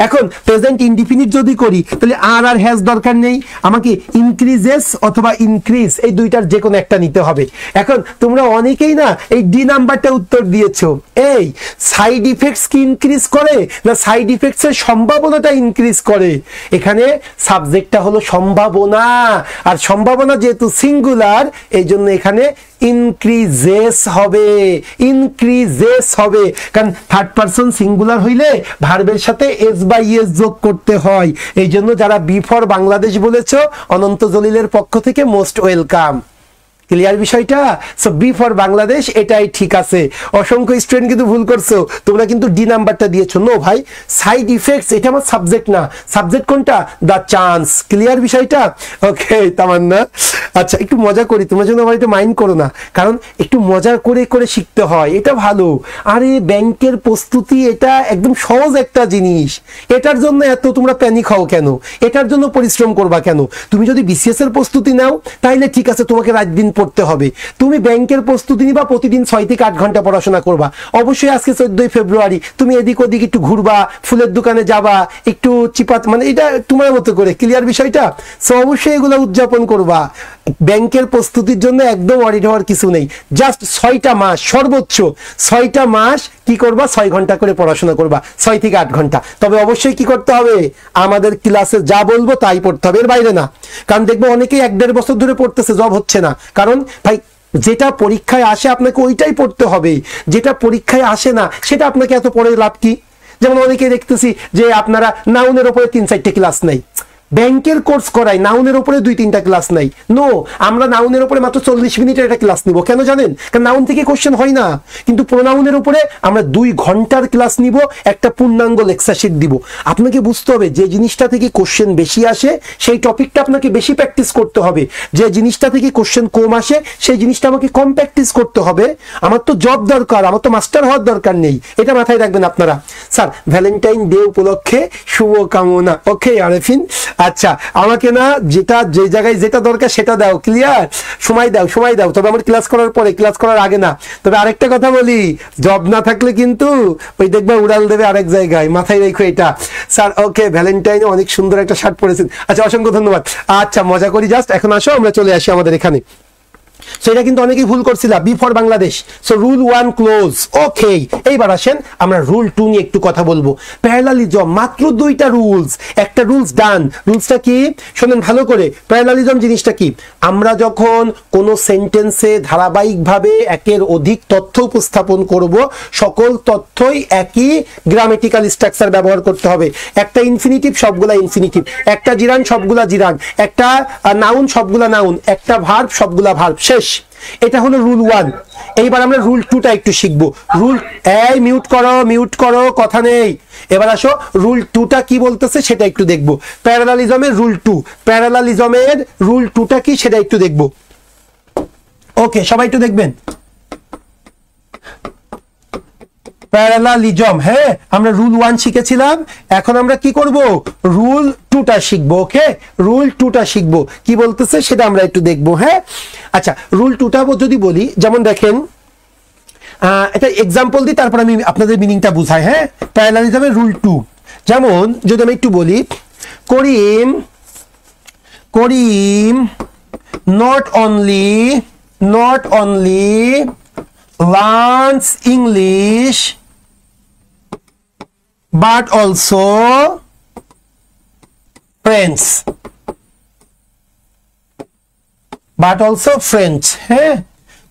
এখন প্রেজেন্ট ইনডিফিনিট যদি করি, তাহলে আর হ্যাজ দরকার নেই, আমাকে ইনক্রিজেস অথবা ইনক্রিজ, এই দুইটার যে কোনো একটা নিতে হবে। এখন তোমরা অনেকেই না এই ডি নাম্বারটা উত্তর দিয়েছো। এই সাইড ইফেক্টস কি ইনক্রিজ করে, না সাইড ইফেক্টস এর সম্ভাবনাটা ইনক্রিজ করে? এখানে সাবজেক্টটা হলো সম্ভাবনা, আর সম্ভাবনা যেহেতু সিঙ্গুলার, এই জন্য এখানে ইনক্রিজেস হবে। কারণ থার্ড পারসন সিঙ্গুলার হইলে ভার্বের সাথে এস বাই এস যোগ করতে হয়। এই জন্য যারা বি ফর বাংলাদেশ বলেছো, অনন্ত জলিলের পক্ষ থেকে মোস্ট ওয়েলকাম। ক্লিয়ার বিষয়টা? সো বি ফর বাংলাদেশ, এটাই ঠিক আছে। অসংখ্য স্টুডেন্ট কিন্তু ভুল করছো, তোমরা কিন্তু ডি নাম্বারটা দিয়েছো। নো ভাই, সাইড ইফেক্টস এটা আমার সাবজেক্ট না, সাবজেক্ট কোনটা? The chance. ক্লিয়ার বিষয়টা? ওকে তামান্না, আচ্ছা একটু মজা করি, তোমরা যেন আমার এটা মাইন্ড করো না, কারণ একটু মজা করে শিখতে হয়, এটা ভালো। আরে ব্যাংকের প্রস্তুতি এটা একদম সহজ একটা জিনিস, এটার জন্য এত তোমরা প্যানিক হও কেন? এটার জন্য পরিশ্রম করবা কেন? তুমি যদি বিসিএস এর প্রস্তুতি নাও, তাইলে ঠিক আছে, তোমাকে রাত দিন পড়তে হবে। তুমি ব্যাংকের প্রস্তুতি নিবা, প্রতিদিন 6 থেকে 8 ঘন্টা পড়াশোনা করবা। অবশ্যই আজকে 14 ফেব্রুয়ারি, তুমি এদিক ওদিক একটু ঘুরবা, ফুলের দোকানে যাবা, একটু চিপাত, মানে এটা তোমার মতো করে। ক্লিয়ার বিষয়টা? সো অবশ্যই এগুলো উদযাপন করবা। ব্যাংকের প্রস্তুতির জন্য একদম অডিট হওয়ার কিছু নেই, জাস্ট 6টা মাস, সর্বোচ্চ 6টা মাস কি করবা? 6 ঘন্টা করে পড়াশোনা করবা, 6 থেকে 8 ঘন্টা। তবে অবশ্যই কি করতে হবে? আমাদের ক্লাসে যা বলবো তাই পড়তে হবে, এর বাইরে না। কারণ দেখবো অনেকেই 1-1.5 বছর ধরে পড়তেছে, জব হচ্ছে না। কারণ ভাই, যেটা পরীক্ষায় আসে আপনাকে ওইটাই পড়তে হবে, যেটা পরীক্ষায় আসে না সেটা আপনাকে এত পড়ে লাভ কি? যেমন অনেকে দেখতেছি যে আপনারা নাউনের উপরে 3-4টে ক্লাস নেই। ব্যাংকের কোর্স করাই, নাউনের উপরে 2-3টা ক্লাস নাই। নো, আমরা নাউনের উপরে মাত্র 40 মিনিটের একটা ক্লাস নিব। কেন জানেন? কারণ নাউন থেকে কোশ্চেন হয় না, কিন্তু প্রোনাউনের উপরে আমরা 2 ঘন্টার ক্লাস নিব, একটা পূর্ণাঙ্গ লেকচার শিট দিব। আপনাকে বুঝতে হবে যে জিনিসটা থেকে কোশ্চেন বেশি আসে সেই টপিকটা আপনাকে বেশি প্র্যাকটিস করতে হবে, যে জিনিসটা থেকে কোশ্চেন কম আসে সেই জিনিসটা আমাকে কম প্র্যাকটিস করতে হবে। আমার তো জব দরকার, আমার তো মাস্টার হওয়ার দরকার নেই, এটা মাথায় রাখবেন আপনারা। স্যার ভ্যালেন্টাইন ডে উপলক্ষে শুভকামনা। ওকে আরেফিন, আচ্ছা আমাকে না যেটা যে জায়গায় যেটা দরকার সেটা দাও, ক্লিয়ার? সময় দাও, সময় দাও, তবে আমার ক্লাস করার পরে, ক্লাস করার আগে না। তবে আরেকটা কথা বলি, জব না থাকলে কিন্তু ওই দেখবে উড়াল দেবে আরেক জায়গায়, মাথায় রেখো এটা। স্যার ওকে, ভ্যালেন্টাইনে অনেক সুন্দর একটা শার্ট পরেছেন, আচ্ছা অসংখ্য ধন্যবাদ। আচ্ছা মজা করি জাস্ট, এখন আসো আমরা চলে আসি আমাদের এখানে। সেটা কিন্তু অনেকেই ভুল করছিল, B for Bangladesh. So rule 1 close. Okay, এইবার আসেন আমরা রুল 2 নিয়ে একটু কথা বলবো। প্যারালালিজম, মাত্র 2টা রুলস, একটা রুলস ডান। রুলসটা কি শোনেন ভালো করে। প্যারালালিজম জিনিসটা কি? আমরা যখন কোনো সেন্টেন্সে ধারাবাহিকভাবে একের অধিক তথ্য উপস্থাপন করব, সকল তথ্যই একই গ্রামেটিক্যাল স্ট্রাকচার ব্যবহার করতে হবে। একটা ইনফিনিটিভ সবগুলা ইনফিনিটিভ, একটা জিরান সবগুলা জিরান, একটা নাউন সবগুলা নাউন, একটা ভার্ব সবগুলা ভার্ব। শেষ। এটা হলো রুল 1। এইবার আমরা রুল 2টা একটু শিখবো। রুল, এই মিউট করো, মিউট করো, কথা নেই। এবার আসো রুল 2টা কি বলতেছে সেটা একটু দেখবো। প্যারালালিজমের রুল 2, প্যারালালিজমের রুল 2টা কি সেটা একটু দেখবো। ওকে, সবাই একটু দেখবেন। প্যারালালিজম, হ্যাঁ আমরা রুল 1 শিখেছিলাম, এখন আমরা কি করব? রুল 2টা শিখবো। ওকে, রুল 2টা শিখবো, কি বলতেছে সেটা আমরা একটু দেখবো। হ্যাঁ আচ্ছা, রুল 2টা যদি বলি, যেমন দেখেন এটা এক্সাম্পল দিই, তারপর আমি আপনাদের মিনিংটা বুঝাই। হ্যাঁ, প্যারালালিজমের রুল 2, যেমন যদি আমি একটু বলি, করিম করিম not only learns English but also French, হ্যাঁ।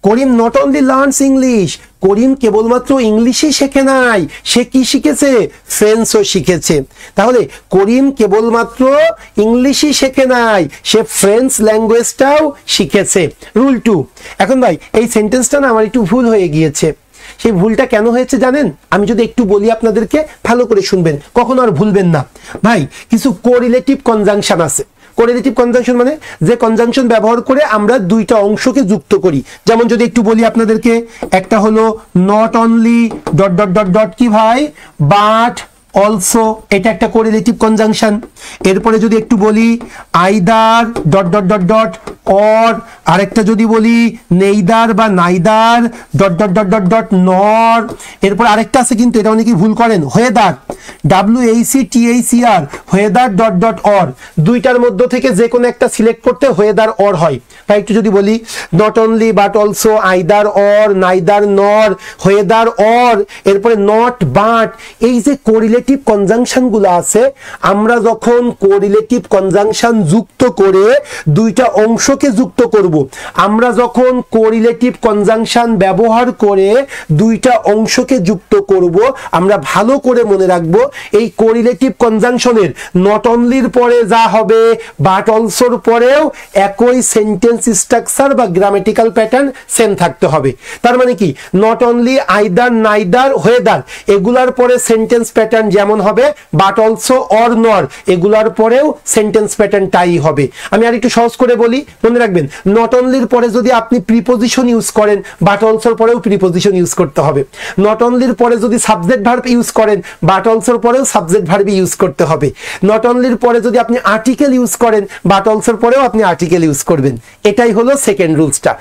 করিম নট অনলি লার্নস ইংলিশ, করিম কেবলমাত্র ইংলিশই শেখে নাই, সে কি শিখেছে? ফ্রেঞ্চও শিখেছে। তাহলে করিম কেবলমাত্র ইংলিশই শেখে নাই, সে ফ্রেঞ্চ ল্যাঙ্গুয়েজটাও শিখেছে। রুল 2। এখন ভাই এই সেন্টেন্সটা না আমার একটু ভুল হয়ে গিয়েছে। সেই ভুলটা কেন হয়েছে জানেন? আমি যদি একটু বলি আপনাদেরকে, ভালো করে শুনবেন, কখনো আর ভুলবেন না। ভাই কিছু কোরিলেটিভ কনজাংশন আছে। কোরিলেটিভ কনজাংশন মানে যে কনজাংশন ব্যবহার করে আমরা 2টা অংশকে যুক্ত করি। যেমন যদি একটু বলি আপনাদেরকে, একটা হলো not only dot dot dot dot কি ভাই, বাট অলসো, এটা একটা কোরিলেটিভ কনজাংশন। এরপরে যদি একটু বলি either dot dot dot dot or, আরেকটা যদি বলি নেইদার বা neither dot dot dot dot dot nor. এরপর আরেকটা আছে কিন্তু এটা অনেকেই ভুল করেন, whether, WHETHER, whether dot dot or. 2টার মধ্য থেকে যে কোনো একটা সিলেক্ট করতে হোয়েদার অর হয়। তাই একটু যদি বলি not only but also, either or, neither নর, হোয়েদার অর, এরপরে নট বাট। এই যে কোরিলেটিভ কনজাংশন গুলো আছে, আমরা যখন কোরিলেটিভ কনজাংশন যুক্ত করে 2টা অংশকে যুক্ত করব, আমরা যখন কোরিলেটিভ কনজাংশন ব্যবহার করে 2টা অংশকে যুক্ত করব, আমরা ভালো করে মনে রাখবো এই কোরিলেটিভ কনজাংশনের নট অনলির পরে যা হবে, বাট অলসোর পরেও একই সেন্টেন্স স্ট্রাকচার বা গ্রামেটিক্যাল প্যাটার্ন সেম থাকতে হবে। তার মানে কি, not only, either, neither, whether এগুলার পরে সেন্টেন্স প্যাটার্ন যেমন হবে, বাট অলসো, অর, নর এগুলার পরেও সেন্টেন্স প্যাটার্ন তাই হবে। আমি আর একটু সহজ করে বলি, মনে রাখবেন নট অনলির পরে যদি আপনি প্রিপোজিশন ইউজ করেন, বাট অলসোর পরেও প্রিপোজিশন ইউজ করতে হবে। নট অনলির পরে যদি সাবজেক্ট ভার্ব ইউজ করেন, বাট অলসোর পরেও সাবজেক্ট ভার্ব ইউজ করতে হবে। নট অনলির পরে যদি আপনি আর্টিকেল ইউজ করেন, বাট অলসোর পরেও আপনি আর্টিকেল ইউজ করবেন। এটাই হলো সেকেন্ড রুলসটা।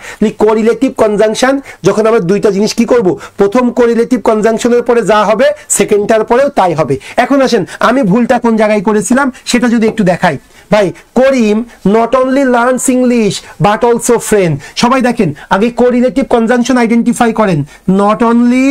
কোরিলেটিভ কনজাংশন যখন আমরা 2টা জিনিস কি করব, প্রথম কোরিলেটিভ কনজাংশনের পরে যা হবে সেকেন্ডটার পরেও তাই হবে। এখন আসেন আমি ভুলটা কোন জায়গায় করেছিলাম সেটা যদি একটু দেখাই। ভাই Karim not only learns English but also French. সবাই দেখেন আগে কোরিলেটিভ কনজাংশন আইডেন্টিফাই করেন, নট অনলি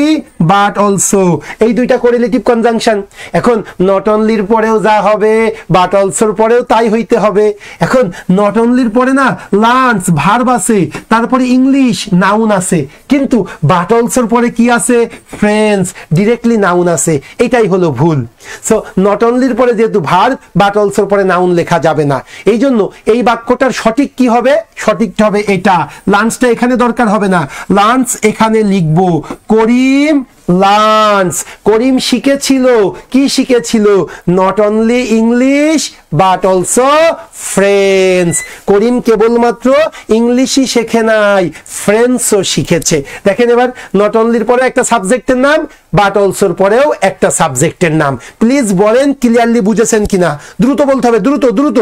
বাট অলসো, এই 2টা কোরিলেটিভ কনজাংশন। এখন নট অনলির পরেও যা হবে, বাট অলসোর পরেও তাই হইতে হবে। এখন নট অনলির পরে না লার্নস ভার্ব আছে, তারপরে ইংলিশ নাউন আছে, কিন্তু বাট অলসোর পরে কি আছে, ফ্রেঞ্চ ডিরেক্টলি নাউন আছে। এটাই হলো ভুল। সো নট অনলির পরে যেহেতু ভার্ব, বাট অলসোর পরে নাউন লেখা যাবে না। এই জন্য এই বাক্যটার সঠিক কি হবে? সঠিক হবে এটা, লাঞ্চটা এখানে দরকার হবে না, লাঞ্চ এখানে লিখবো। করিম লাঞ্চ, করিম শিখেছিল, কি শিখেছিল? Not only English but also French. Karim কেবলমাত্র ইংলিশই শেখে নাই, ফ্রেঞ্চও শিখেছে। দেখেন এবার নট অনলির পরে একটা সাবজেক্টের নাম, বাট অলসোর পরেও একটা সাবজেক্টের নাম। প্লিজ বলেন ক্লিয়ারলি বুঝেছেন কিনা? দ্রুত বলতে হবে, দ্রুত দ্রুত।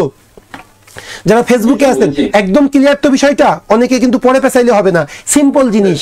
যারা ফেসবুকে আছেন একদম ক্লিয়ার তো বিষয়টা, অনেকে কিন্তু পরে পেছাইলে হবে না, সিম্পল জিনিস।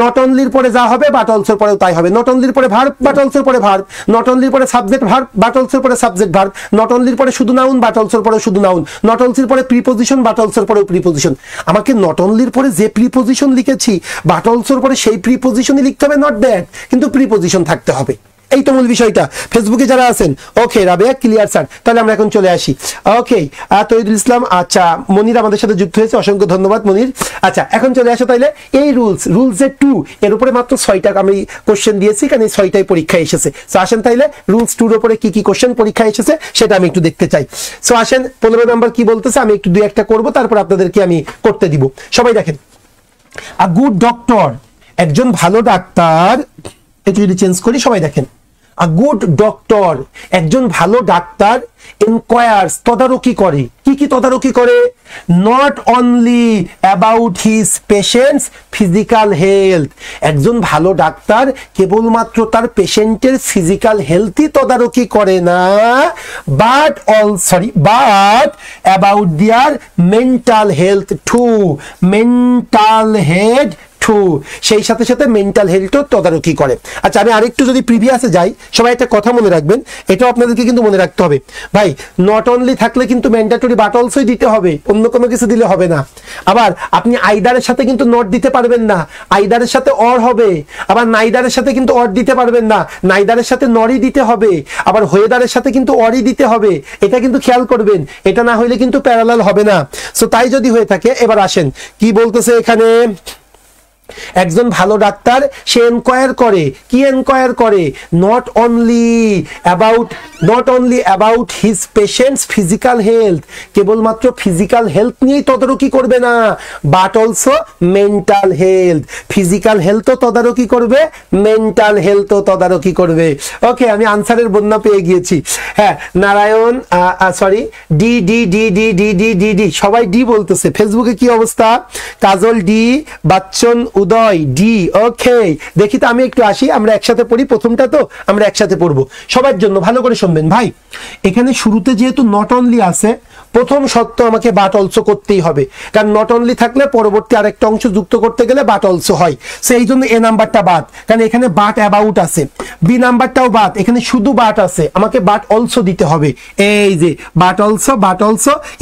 নট অনলির পরে যা হবে বাট অলসোর পরেও তাই হবে। নট অনলির পরে ভার্ব, বাট অলসোর পরে ভার্ব। নট অনলির পরে সাবজেক্ট ভার্ব, বাট অলসোর পরে সাবজেক্ট ভার্ব। নট অনলির পরে শুধু নাউন, বাট অলসোর পরে শুধু নাউন। নট অনলির পরে প্রিপোজিশন, বাট অলসোর পরেও প্রিপোজিশন। আমাকে নট অনলির পরে যে প্রিপোজিশন লিখেছি বাট অলসোর পরে সেই প্রিপোজিশনই লিখতে হবে, নট দ্যাট, কিন্তু প্রিপোজিশন থাকতে হবে। এই তো মূল বিষয়টা। ফেসবুকে যারা আছেন ওকে, রাবেয়া ক্লিয়ার স্যার। তাহলে আমরা এখন চলে আসি। ওকে, তহিদুল ইসলাম, আচ্ছা মনির আমাদের সাথে যুক্ত হয়েছে, অসংখ্য ধন্যবাদ মনির। আচ্ছা এখন চলে আসো তাইলে এই রুলস এর 2 এর উপরে মাত্র 6টা আমি কোশ্চেন দিয়েছি, কারণ এই 6টাই পরীক্ষায় এসেছে। সো আসেন তাইলে রুলস 2 এর উপরে কি কি কোশ্চেন পরীক্ষায় এসেছে সেটা আমি একটু দেখতে চাই। সো আসেন 15 নাম্বার কি বলতেছে, আমি একটু 2-1টা করবো, তারপর আপনাদেরকে আমি করতে দিব। সবাই দেখেন, আ গুড ডক্টর, একজন ভালো ডাক্তার, একটু যদি চেঞ্জ করি, সবাই দেখেন, আ গুড ডক্টর, একজন ভালো ডাক্তার, ইনকোয়ার্স, তদারকি করে। কি কি তদারকি করে? Not only about his patients physical health, একজন ভালো ডাক্তার কেবলমাত্র তার পেশেন্টের ফিজিক্যাল হেলথই তদারকি করে না, but about their mental health too, mental health, সেই সাথে সাথে মেন্টাল হেলথও তদারকি করে। আচ্ছা আমি আরেকটু যদি প্রিভিয়াসে যাই, সবাই একটা কথা মনে রাখবেন, এটাও আপনাদেরকে কিন্তু মনে রাখতে হবে ভাই, নট অনলি থাকলে কিন্তু ম্যান্ডেটরি বাট অলসোই দিতে হবে, অন্য কোনো কিছু দিলে হবে না। আবার আপনি আইদারের সাথে কিন্তু নট দিতে পারবেন না, আইদারের সাথে অর হবে। আবার নাইদারের সাথে কিন্তু অর দিতে পারবেন না, নাইদারের সাথে নরই দিতে হবে। আবার হোয়েদারের সাথে কিন্তু অরই দিতে হবে, এটা কিন্তু খেয়াল করবেন, এটা না হইলে কিন্তু প্যারালাল হবে না। সো তাই যদি হয়ে থাকে, এবার আসেন কি বলতেছে এখানে, একজন ভালো ডাক্তার সে এনকোয়ার করে। কি এনকোয়ার করে? Not only about his patients physical health, কেবলমাত্র ফিজিক্যাল হেলথ নিয়েই তদারকি করবে না, but also mental health, physical হেলথও তদারকি করবে, মেন্টাল হেলথও তদারকি করবে। ওকে, আমি আনসারের বন্যা পেয়ে গিয়েছি। হ্যাঁ, Narayan, sorry, D D D D D D D D, সবাই ডি বলতেছে। ফেসবুকে কি অবস্থা? কাজল ডি, বাচ্চন উদয় ডি। ওকে, দেখি তো আমি একটু আসি, আমরা একসাথে পড়ি, প্রথমটা তো আমরা একসাথে পড়বো। সবার জন্য ভালো করে শুনবেন ভাই, এখানে শুরুতে যেহেতু নট অনলি আছে, প্রথম শর্ত আমাকে বাট অলসো করতেই হবে, কারণ নট অনলি থাকলে পরবর্তী আরেকটা অংশ যুক্ত করতে গেলে বাট অলসো হয়। সেই জন্য এ নাম্বারটা বাদ, কারণ এখানে বাট অ্যাবাউট আছে। বি নাম্বারটাও বাদ, এখানে শুধু বাট আছে, আমাকে বাট অলসো দিতে হবে। এই যে but also,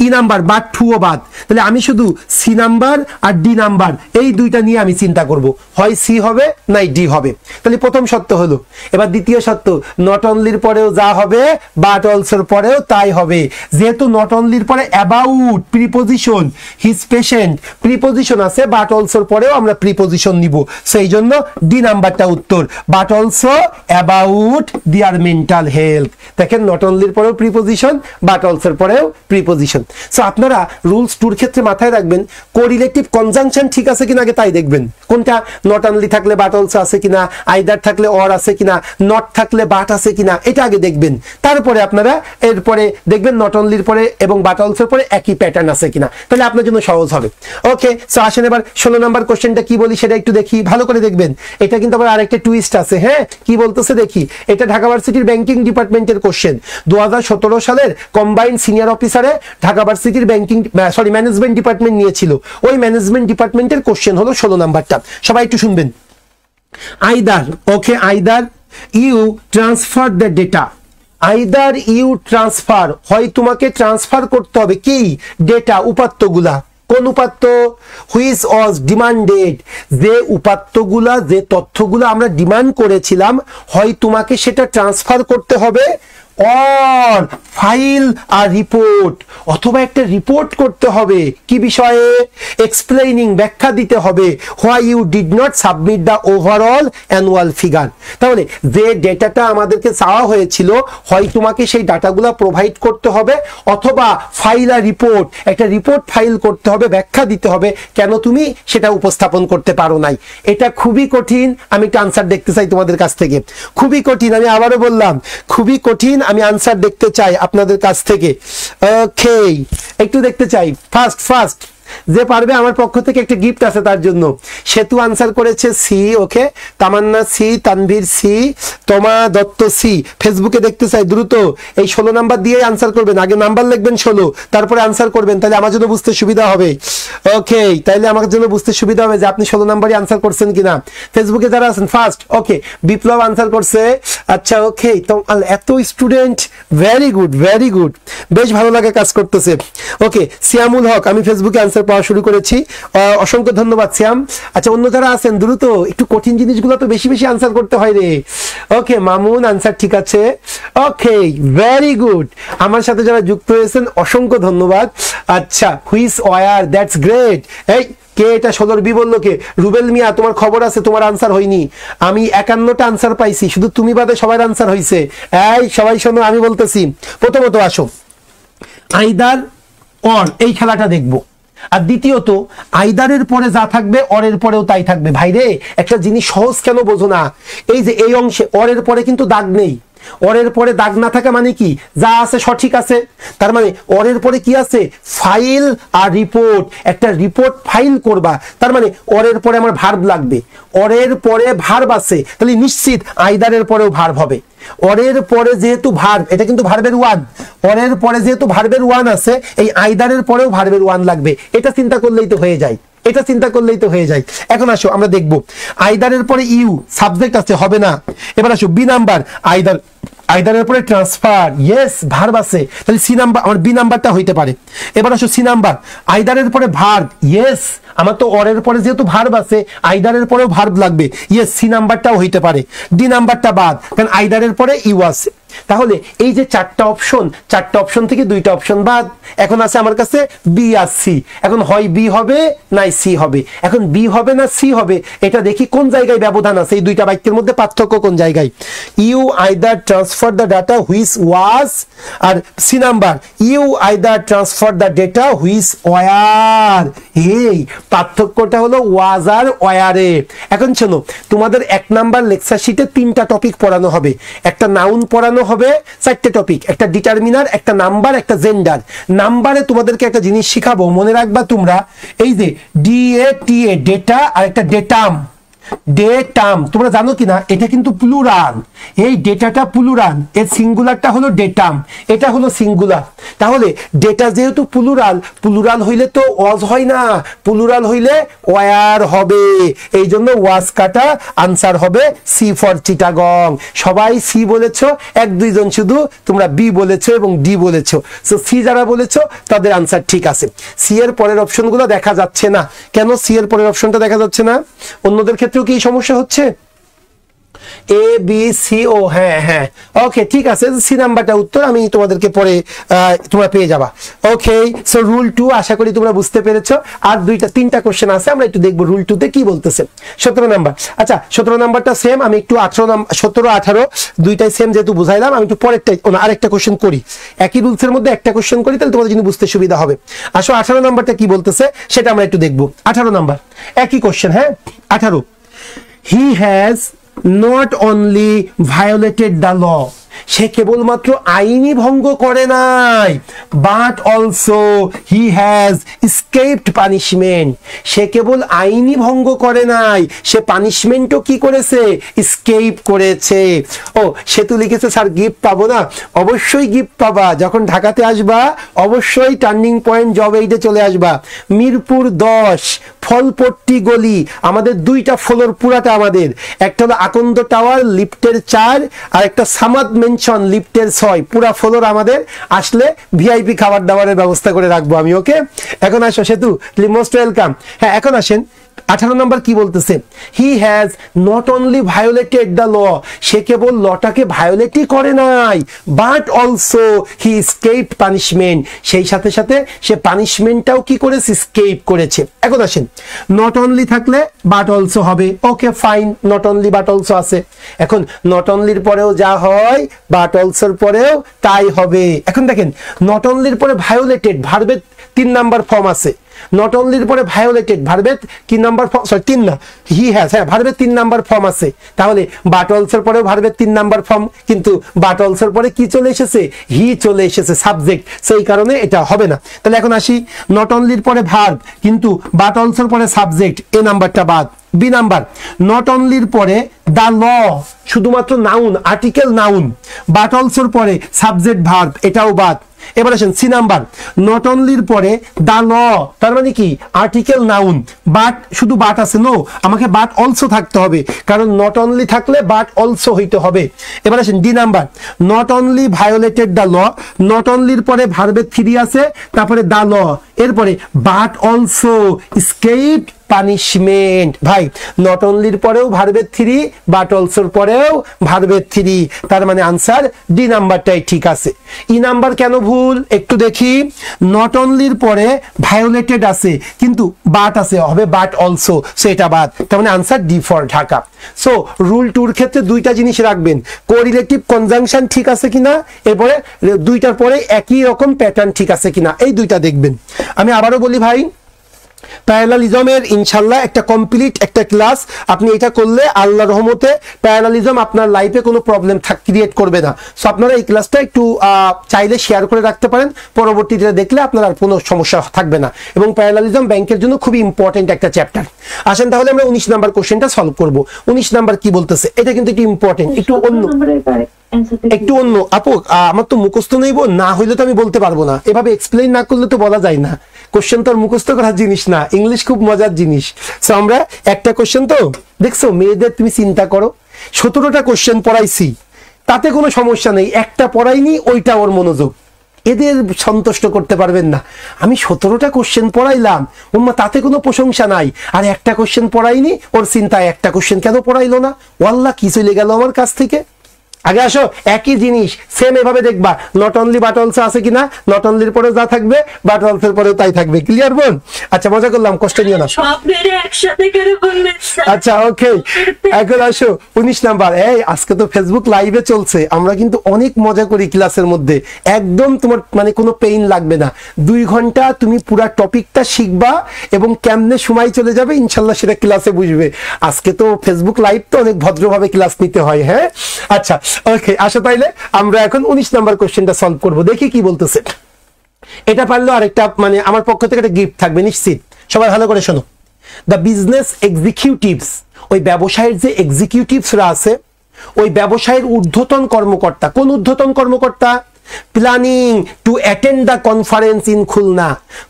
E number but টুও বাদ, তাহলে আমি শুধু সি নাম্বার আর ডি নাম্বার এই দুইটা নিয়ে আমি চিন্তা করব, হয় সি হবে নাই ডি হবে। তাহলে প্রথম শর্ত হলো। এবার দ্বিতীয় শর্ত, নট অনলির পরেও যা হবে বাট অলসোর পরেও তাই হবে। যেহেতু নট অনলির পরে about preposition, his patient preposition আছে, বাট অলসোর পরেও আমরা প্রিপোজিশন নিব, সেই জন্য ডি নাম্বারটা উত্তর, but also about their mental health. দেখেন নট অনলির পরেও প্রিপোজিশন, বাট অলসোর পরেও প্রিপোজিশন। সো আপনারা রুলস 2 ক্ষেত্রে মাথায় রাখবেন, কোরিলেটিভ কনজাংশন ঠিক আছে কিনা আগে তাই দেখবেন, কোনটা নট অনলি থাকলে বাট অলসো আছে কিনা, আইদার থাকলে অর আছে কিনা, নট থাকলে বাট আছে কিনা, এটা আগে দেখবেন। তারপরে আপনারা এরপরে দেখবেন নট অনলির পরে এবং বাট অলসোর পরে একই প্যাটার্ন আছে কিনা, তাহলে আপনার জন্য সহজ হবে। ওকে, সো আসেন এবার 16 নম্বর কোশ্চেনটা কি বলি সেটা একটু দেখি, ভালো করে দেখবেন। এটা কিন্তু আবার আরেকটা টুইস্ট আছে। হ্যাঁ, কি বলতেছে দেখি, এটা ঢাকা ভার্সিটির ব্যাংকিং ডিপার্টমেন্টের কোশ্চেন, 2017 সালের কম্বাইন্ড সিনিয়র অফিসারে ঢাকা ভার্সিটির ম্যানেজমেন্ট ডিপার্টমেন্ট নিয়েছিল, ওই ম্যানেজমেন্ট ডিপার্টমেন্টের কোশ্চেন হলো 16 নাম্বারটা। সবাই একটু শুনবেন। Either, okay, either you transfer the data, either you transfer, হয় তোমাকে ট্রান্সফার করতে হবে কি ডেটা, উপাত্তগুলা। কোন উপাত্ত? হুইচ ওয়াজ ডিমান্ডেড, যে উপাত্তগুলা, যে তথ্যগুলো আমরা ডিমান্ড করেছিলাম, হয় তোমাকে সেটা ট্রান্সফার করতে হবে অর ফাইল আর রিপোর্ট, অথবা একটা রিপোর্ট করতে হবে কি বিষয়ে, এক্সপ্লেইনিং ব্যাখ্যা দিতে হবে why you did not submit the overall annual figure. তাহলে যে ডেটাটা আমাদেরকে চাওয়া হয়েছিল, হয় তোমাকে সেই ডাটাগুলো প্রোভাইড করতে হবে, অথবা ফাইল আর রিপোর্ট, একটা রিপোর্ট ফাইল করতে হবে, ব্যাখ্যা দিতে হবে কেন তুমি সেটা উপস্থাপন করতে পারো নাই। এটা খুবই কঠিন, আমি একটা আনসার দেখতে চাই তোমাদের কাছ থেকে। খুবই কঠিন, আমি আবারও বললাম খুবই কঠিন, আমি আনসার দেখতে চাই আপনাদের কাছ থেকে। ওকে, একটু দেখতে চাই। ফার্স্ট যে পারবে আমার পক্ষ থেকে একটা গিফট আছে তার জন্য। সেতু আনসার করেছে সি, ওকে, তামান্না সি, তানভীর সি, তোমা দত্ত সি। ফেসবুকে দেখতে চাই দ্রুত, এই 16 নাম্বার দিয়ে আনসার করবেন, আগে নাম্বার লিখবেন 16, তারপরে আনসার করবেন, তাহলে আমার জন্য বুঝতে সুবিধা হবে। ওকে, তাইলে আমার জন্য বুঝতে সুবিধা হবে যে আপনি 16 নাম্বারই আনসার করছেন কিনা। ফেসবুকে যারা আছেন ফার্স্ট, ওকে, বিপ্লব আনসার করছে। আচ্ছা, ওকে, তো এত স্টুডেন্ট, ভেরি গুড, বেশ ভালো লাগে কাজ করতেছে। ওকে, সিয়ামুল হক, আমি ফেসবুকে আনসার পাওয়া শুরু করেছি, অসংখ্য ধন্যবাদ শ্যাম। আচ্ছা, অন্য যারা আছেন দ্রুত, একটু কঠিন জিনিসগুলো তো বেশি বেশি আনসার করতে হয় রে। ওকে, মামুন আনসার ঠিক আছে। ওকে, ভেরি গুড, আমার সাথে যারা যুক্ত হয়েছেন অসংখ্য ধন্যবাদ। আচ্ছা, হুইস ওয়ার, দ্যাটস গ্রেট। এই কে এটা 16 বি বললো কে? রুবেল মিয়া, তোমার খবর আছে, তোমার আনসার হয়নি। আমি 51টা আনসার পাইছি, শুধু তুমি বাদে সবার আনসার হয়েছে। এই সবাই শোনো, আমি বলতেছি, প্রথমত আসো আইদার অর, এই খেলাটা দেখবো। আর দ্বিতীয়ত আইদারের পরে যা থাকবে অরের পরেও তাই থাকবে। ভাইরে, একটা জিনিস সহজ কেন বোঝো না? এই যে এই অংশে অরের পরে কিন্তু দাগ নেই, অরের পরে দাগ না থাকা মানে কি, যা আছে সঠিক আছে। তার মানে অরের পরে কি আছে, ফাইল আর রিপোর্ট, একটা রিপোর্ট ফাইল করবা, তার মানে অরের পরে আমার ভার্ব লাগবে। অরের পরে ভার্ব আছে, তাহলে নিশ্চিত আইদারের পরেও ভার্ব হবে। অরের পরে যেহেতু ভার্ব, এটা কিন্তু ভার্বের ওয়ান, অরের পরে যেহেতু ভার্বের ওয়ান আছে, এই আইদারের পরেও ভার্বের ওয়ান লাগবে। এটা চিন্তা করলেই তো হয়ে যায়, এটা চিন্তা করলেই তো হয়ে যায়। এখন আসো আমরা দেখব, আইদারের পরে ইউ সাবজেক্ট আছে, হবে না। এবার আসো বি নাম্বার, আইদারের পরে ট্রান্সফার, ইয়েস, ভার্ব আছে, তাহলে সি নাম্বার, আমার বি নাম্বারটা হইতে পারে। এবার আসো সি নাম্বার, আইদারের পরে ভার্ব, ইয়েস, আমার তো অরের পরে যেহেতু ভার্ব আছে, আইদারের পরেও ভার্ব লাগবে, ইয়েস, সি নাম্বারটাও হইতে পারে। ডি নাম্বারটা বাদ, কারণ আইদারের পরে ইউ আছে। তাহলে এই যে চারটা অপশন থেকে দুইটা অপশন বাদ, এখন আছে আমার কাছে বি আর সি। এখন হয় বি হবে না সি হবে। এখন বি হবে না সি হবে, এটা দেখি কোন জায়গায় ব্যবধান আছে, এই দুইটা বাক্যের মধ্যে পার্থক্য কোন জায়গায়। You either transfer the data which was, আর C number you either transfer the data which were. এই পার্থক্যটা হলো ওয়াজ আর ওয়ারে। এখন শোনো, তোমাদের 1 নাম্বার লেকচার শিটে 3টা টপিক পড়ানো হবে। একটা নাউন পড়ানো হবে, 4টে টপিক, একটা ডিটারমিনার, একটা নাম্বার, একটা জেন্ডার। নাম্বারে তোমাদেরকে একটা জিনিস শিখাবো, মনে রাখবা তোমরা, এই যে DATA, ডেটা, আর একটা ডেটাম। ডেটাম তোমরা জানো কিনা, এটা কিন্তু প্লুরাল, এই ডেটাটা প্লুরাল, এর সিঙ্গুলারটা হলো ডেটাম, এটা হলো সিঙ্গুলার। তাহলে ডেটা যেহেতু প্লুরাল হইলে তো ওয়াজ হয় না, প্লুরাল হইলে ওয়ার হবে, এই জন্য ওয়াজ কাটা, আনসার হবে সি ফর চিটাগং। সবাই সি বলেছো, 1-2 জন শুধু তোমরা বি বলেছো এবং ডি বলেছো। সো সি যারা বলেছো তাদের আনসার ঠিক আছে। সি এর পরের অপশনগুলো দেখা যাচ্ছে না কেন? সি এর পরের অপশনটা দেখা যাচ্ছে না, অন্যদের ক্ষেত্রে কি সমস্যা হচ্ছে? এ বি সি ও, হ্যাঁ, ওকে, ঠিক আছে, সি নাম্বারটা উত্তর, আমি তোমাদেরকে পরে তোমরা পেয়ে যাবা। ওকে, সো রুল 2 আশা করি তোমরা বুঝতে পেরেছো। আর 3টা কোশ্চেন আছে, আমরা একটু দেখবো রুল 2 তে কি বলতেছে। 17 নাম্বার, আচ্ছা 17 নাম্বারটা সেম, আমি একটু 17 18 দুইটাই সেম যেহেতু বুঝাইলাম, আমি একটু পরেরটা আরেকটা কোশ্চেন করি, একই রুলসের মধ্যে একটা কোশ্চেন করি, তাহলে তোমাদের জন্য বুঝতে সুবিধা হবে। আসো 18 নাম্বারটা কি বলতেছে সেটা আমরা একটু দেখবো। 18 নাম্বার একই কোশ্চেন, হ্যাঁ 18, he has not only violated the law, সে কেবলমাত্র আইনি ভঙ্গ করে নাই, but also he has escaped punishment, সে কেবল আইনি ভঙ্গ করে নাই, সে পানিশমেন্টও কি করেছে, এসকেপ করেছে। ও সেতু লিখেছে স্যার গিফট পাবো না? অবশ্যই গিফট পাবা, যখন ঢাকাতে আসবা অবশ্যই টার্নিং পয়েন্ট জব এইডে চলে আসবা। মিরপুর 10 ফলপট্টি গলি, আমাদের 2টা ফ্লোর পুরাটা আমাদের, একটা হলো আকন্দ টাওয়ার লিফটের 4, আর একটা সামাদ মেনশন লিফটের 6, পুরা ফ্লোর আমাদের। আসলে ভিআইপি খাবার দাবারের ব্যবস্থা করে রাখবো আমি। ওকে, এখন আসো সেতু, মোস্ট ওয়েলকাম। হ্যাঁ, এখন আসেন, 18 নম্বর কি বলতেছে, he has not only violated the law, সে কেবল লটাকে ভায়োলেটই করে নাই, but also he escaped punishment, সেই সাথে সাথে সে পানিশমেন্টটাও কি করেছে, স্কেপ করেছে। এখন আসেন, নট অনলি থাকলে বাট অলসো হবে, okay fine, not only but also আছে। এখন নট অনলির পরেও যা হয় বাট অলসোর পরেও তাই হবে। এখন দেখেন, নট অনলির পরে ভায়োলেটেড ভার্বের 3 নাম্বার ফর্ম আছে, নট অনলির পরে ভায়োলেটেড ভার্বের কি নাম্বার ফর্ম, সরি 3 না, হি হ্যাজ, হ্যাঁ ভার্বের 3 নাম্বার ফর্ম আছে। তাহলে বাট অলসোর পরেও ভার্বের 3 নাম্বার ফর্ম, কিন্তু বাট অলসোর পরে কি চলে এসেছে, হি চলে এসেছে, সাবজেক্ট, সেই কারণে এটা হবে না। তাহলে এখন আসি, নট অনলির পরে ভার্ব কিন্তু বাট অলসোর পরে সাবজেক্ট, এ নাম্বারটা বাদ। বি নাম্বার, নট অনলির পরে দা ল, শুধুমাত্র নাউন, আর্টিকেল নাউন, বাট অলসোর পরে সাবজেক্ট ভার্ব, এটাও বাদ। এবার আসেন সি নাম্বার, নট অনলির পরে দা ল, তার মানে কি আর্টিকেল নাউন, বাট শুধু বাট আছে, নো, আমাকে বাট অলসো থাকতে হবে, কারণ নট অনলি থাকলে বাট অলসো হইতে হবে। এবার আসেন D number, not only violated the law, not অনলির পরে ভার্বের 3 আছে, তারপরে দা ল, এরপরে বাট অলসো স্কেপড পানিশমেন্ট। ভাই নট অনলির পরেও ভার্বের 3, বাট অলসোর পরেও ভার্বের 3, তার মানে আনসার ডি নাম্বারটাই ঠিক আছে। ই নাম্বার কেন ভুল একটু দেখি, নট অনলির পরে ভায়োলেটেড আছে কিন্তু বাট আছে, হবে বাট অলসো, সেটা বাদ, তার মানে answer D for Dhaka. So rule 2 ক্ষেত্রে 2টা জিনিস রাখবেন, কোরিলেটিভ কনজাংশন ঠিক আছে কিনা, এরপরে 2টার পরে একই রকম প্যাটার্ন ঠিক আছে কিনা, এই 2টা দেখবেন। আমি আবারও বলি ভাই, প্যারালালিজমের ইনশাল্লাহ একটা কমপ্লিট একটা ক্লাস, আপনি এটা করলে আল্লাহর রহমতে প্যারালালিজম আপনার লাইফে কোনো প্রবলেম ক্রিয়েট করবে না। সো আপনারা এই ক্লাসটা একটু চাইলে শেয়ার করে রাখতে পারেন, পরবর্তীতে দেখলে আপনার আর কোনো সমস্যা থাকবে না, এবং প্যারালালিজম ব্যাংকের জন্য খুবই ইম্পর্টেন্ট একটা চ্যাপ্টার। আসেন তাহলে আমরা 19 নাম্বার কোশ্চেনটা সলভ করব। 19 নাম্বার কি বলতেছে, এটা কিন্তু একটু ইম্পর্টেন্ট, একটু অন্য, একটু অন্য। আপু আমার তো মুখস্থ নেইব না, হইলে তো আমি বলতে পারবো না, এভাবে এক্সপ্লেইন না করলে তো বলা যায় না। কোশ্চেন তো আর মুখস্থ করার জিনিস না, ইংলিশ খুব মজার জিনিস। সো আমরা একটা কোশ্চেন তো দেখছো, মেয়েদের তুমি চিন্তা করো, 17টা কোশ্চেন পড়াইছি, তাতে কোনো সমস্যা নেই, একটা পড়াইনি ওইটা ওর মনোযোগ, এদের সন্তুষ্ট করতে পারবেন না। আমি 17টা কোশ্চেন পড়াইলাম, ওম্মা তাতে কোনো প্রশংসা নাই, আর একটা কোশ্চেন পড়াইনি, ওর চিন্তায় একটা কোশ্চেন কেন পড়াইলো না, ওয়াল্লাহ কি চলে গেল আমার কাছ থেকে। আগে আসো, একই জিনিস সেম এভাবে দেখবা, নট অনলি বাট অলসো আছে কিনা, নট অনলির পরে যা থাকবে বাট অলসোর পরেও তাই থাকবে। ক্লিয়ার বোন? আচ্ছা মজা করলাম, কষ্ট নিও না। আচ্ছা ওকে, এখন আসো 19 নাম্বার। এই আজকে তো ফেসবুক লাইভে চলছে, আমরা কিন্তু অনেক মজা করি ক্লাসের মধ্যে, একদম তোমার মানে কোনো পেইন লাগবে না, 2 ঘন্টা তুমি পুরা টপিকটা শিখবা এবং কেমনে সময় চলে যাবে ইনশাল্লাহ সেটা ক্লাসে বুঝবে। আজকে তো ফেসবুক লাইভ তো অনেক ভদ্রভাবে ক্লাস নিতে হয়। হ্যাঁ আচ্ছা ওকে, আসো তাইলে আমরা এখন 19 নাম্বার কোশ্চেনটা সলভ করব, দেখি কি বলতেছে। এটা পারলো আরেকটা মানে আমার পক্ষ থেকে একটা গিফট থাকবে নিশ্চিত, সবাই ভালো করে শোনো। দ্য বিজনেস এক্সিকিউটিভস, ওই ব্যবসায়ের যে এক্সিকিউটিভসরা আছে, ওই ব্যবসায়ের ঊর্ধ্বতন কর্মকর্তা, কোন ঊর্ধ্বতন কর্মকর্তা, planning to attend the conference in Khulna,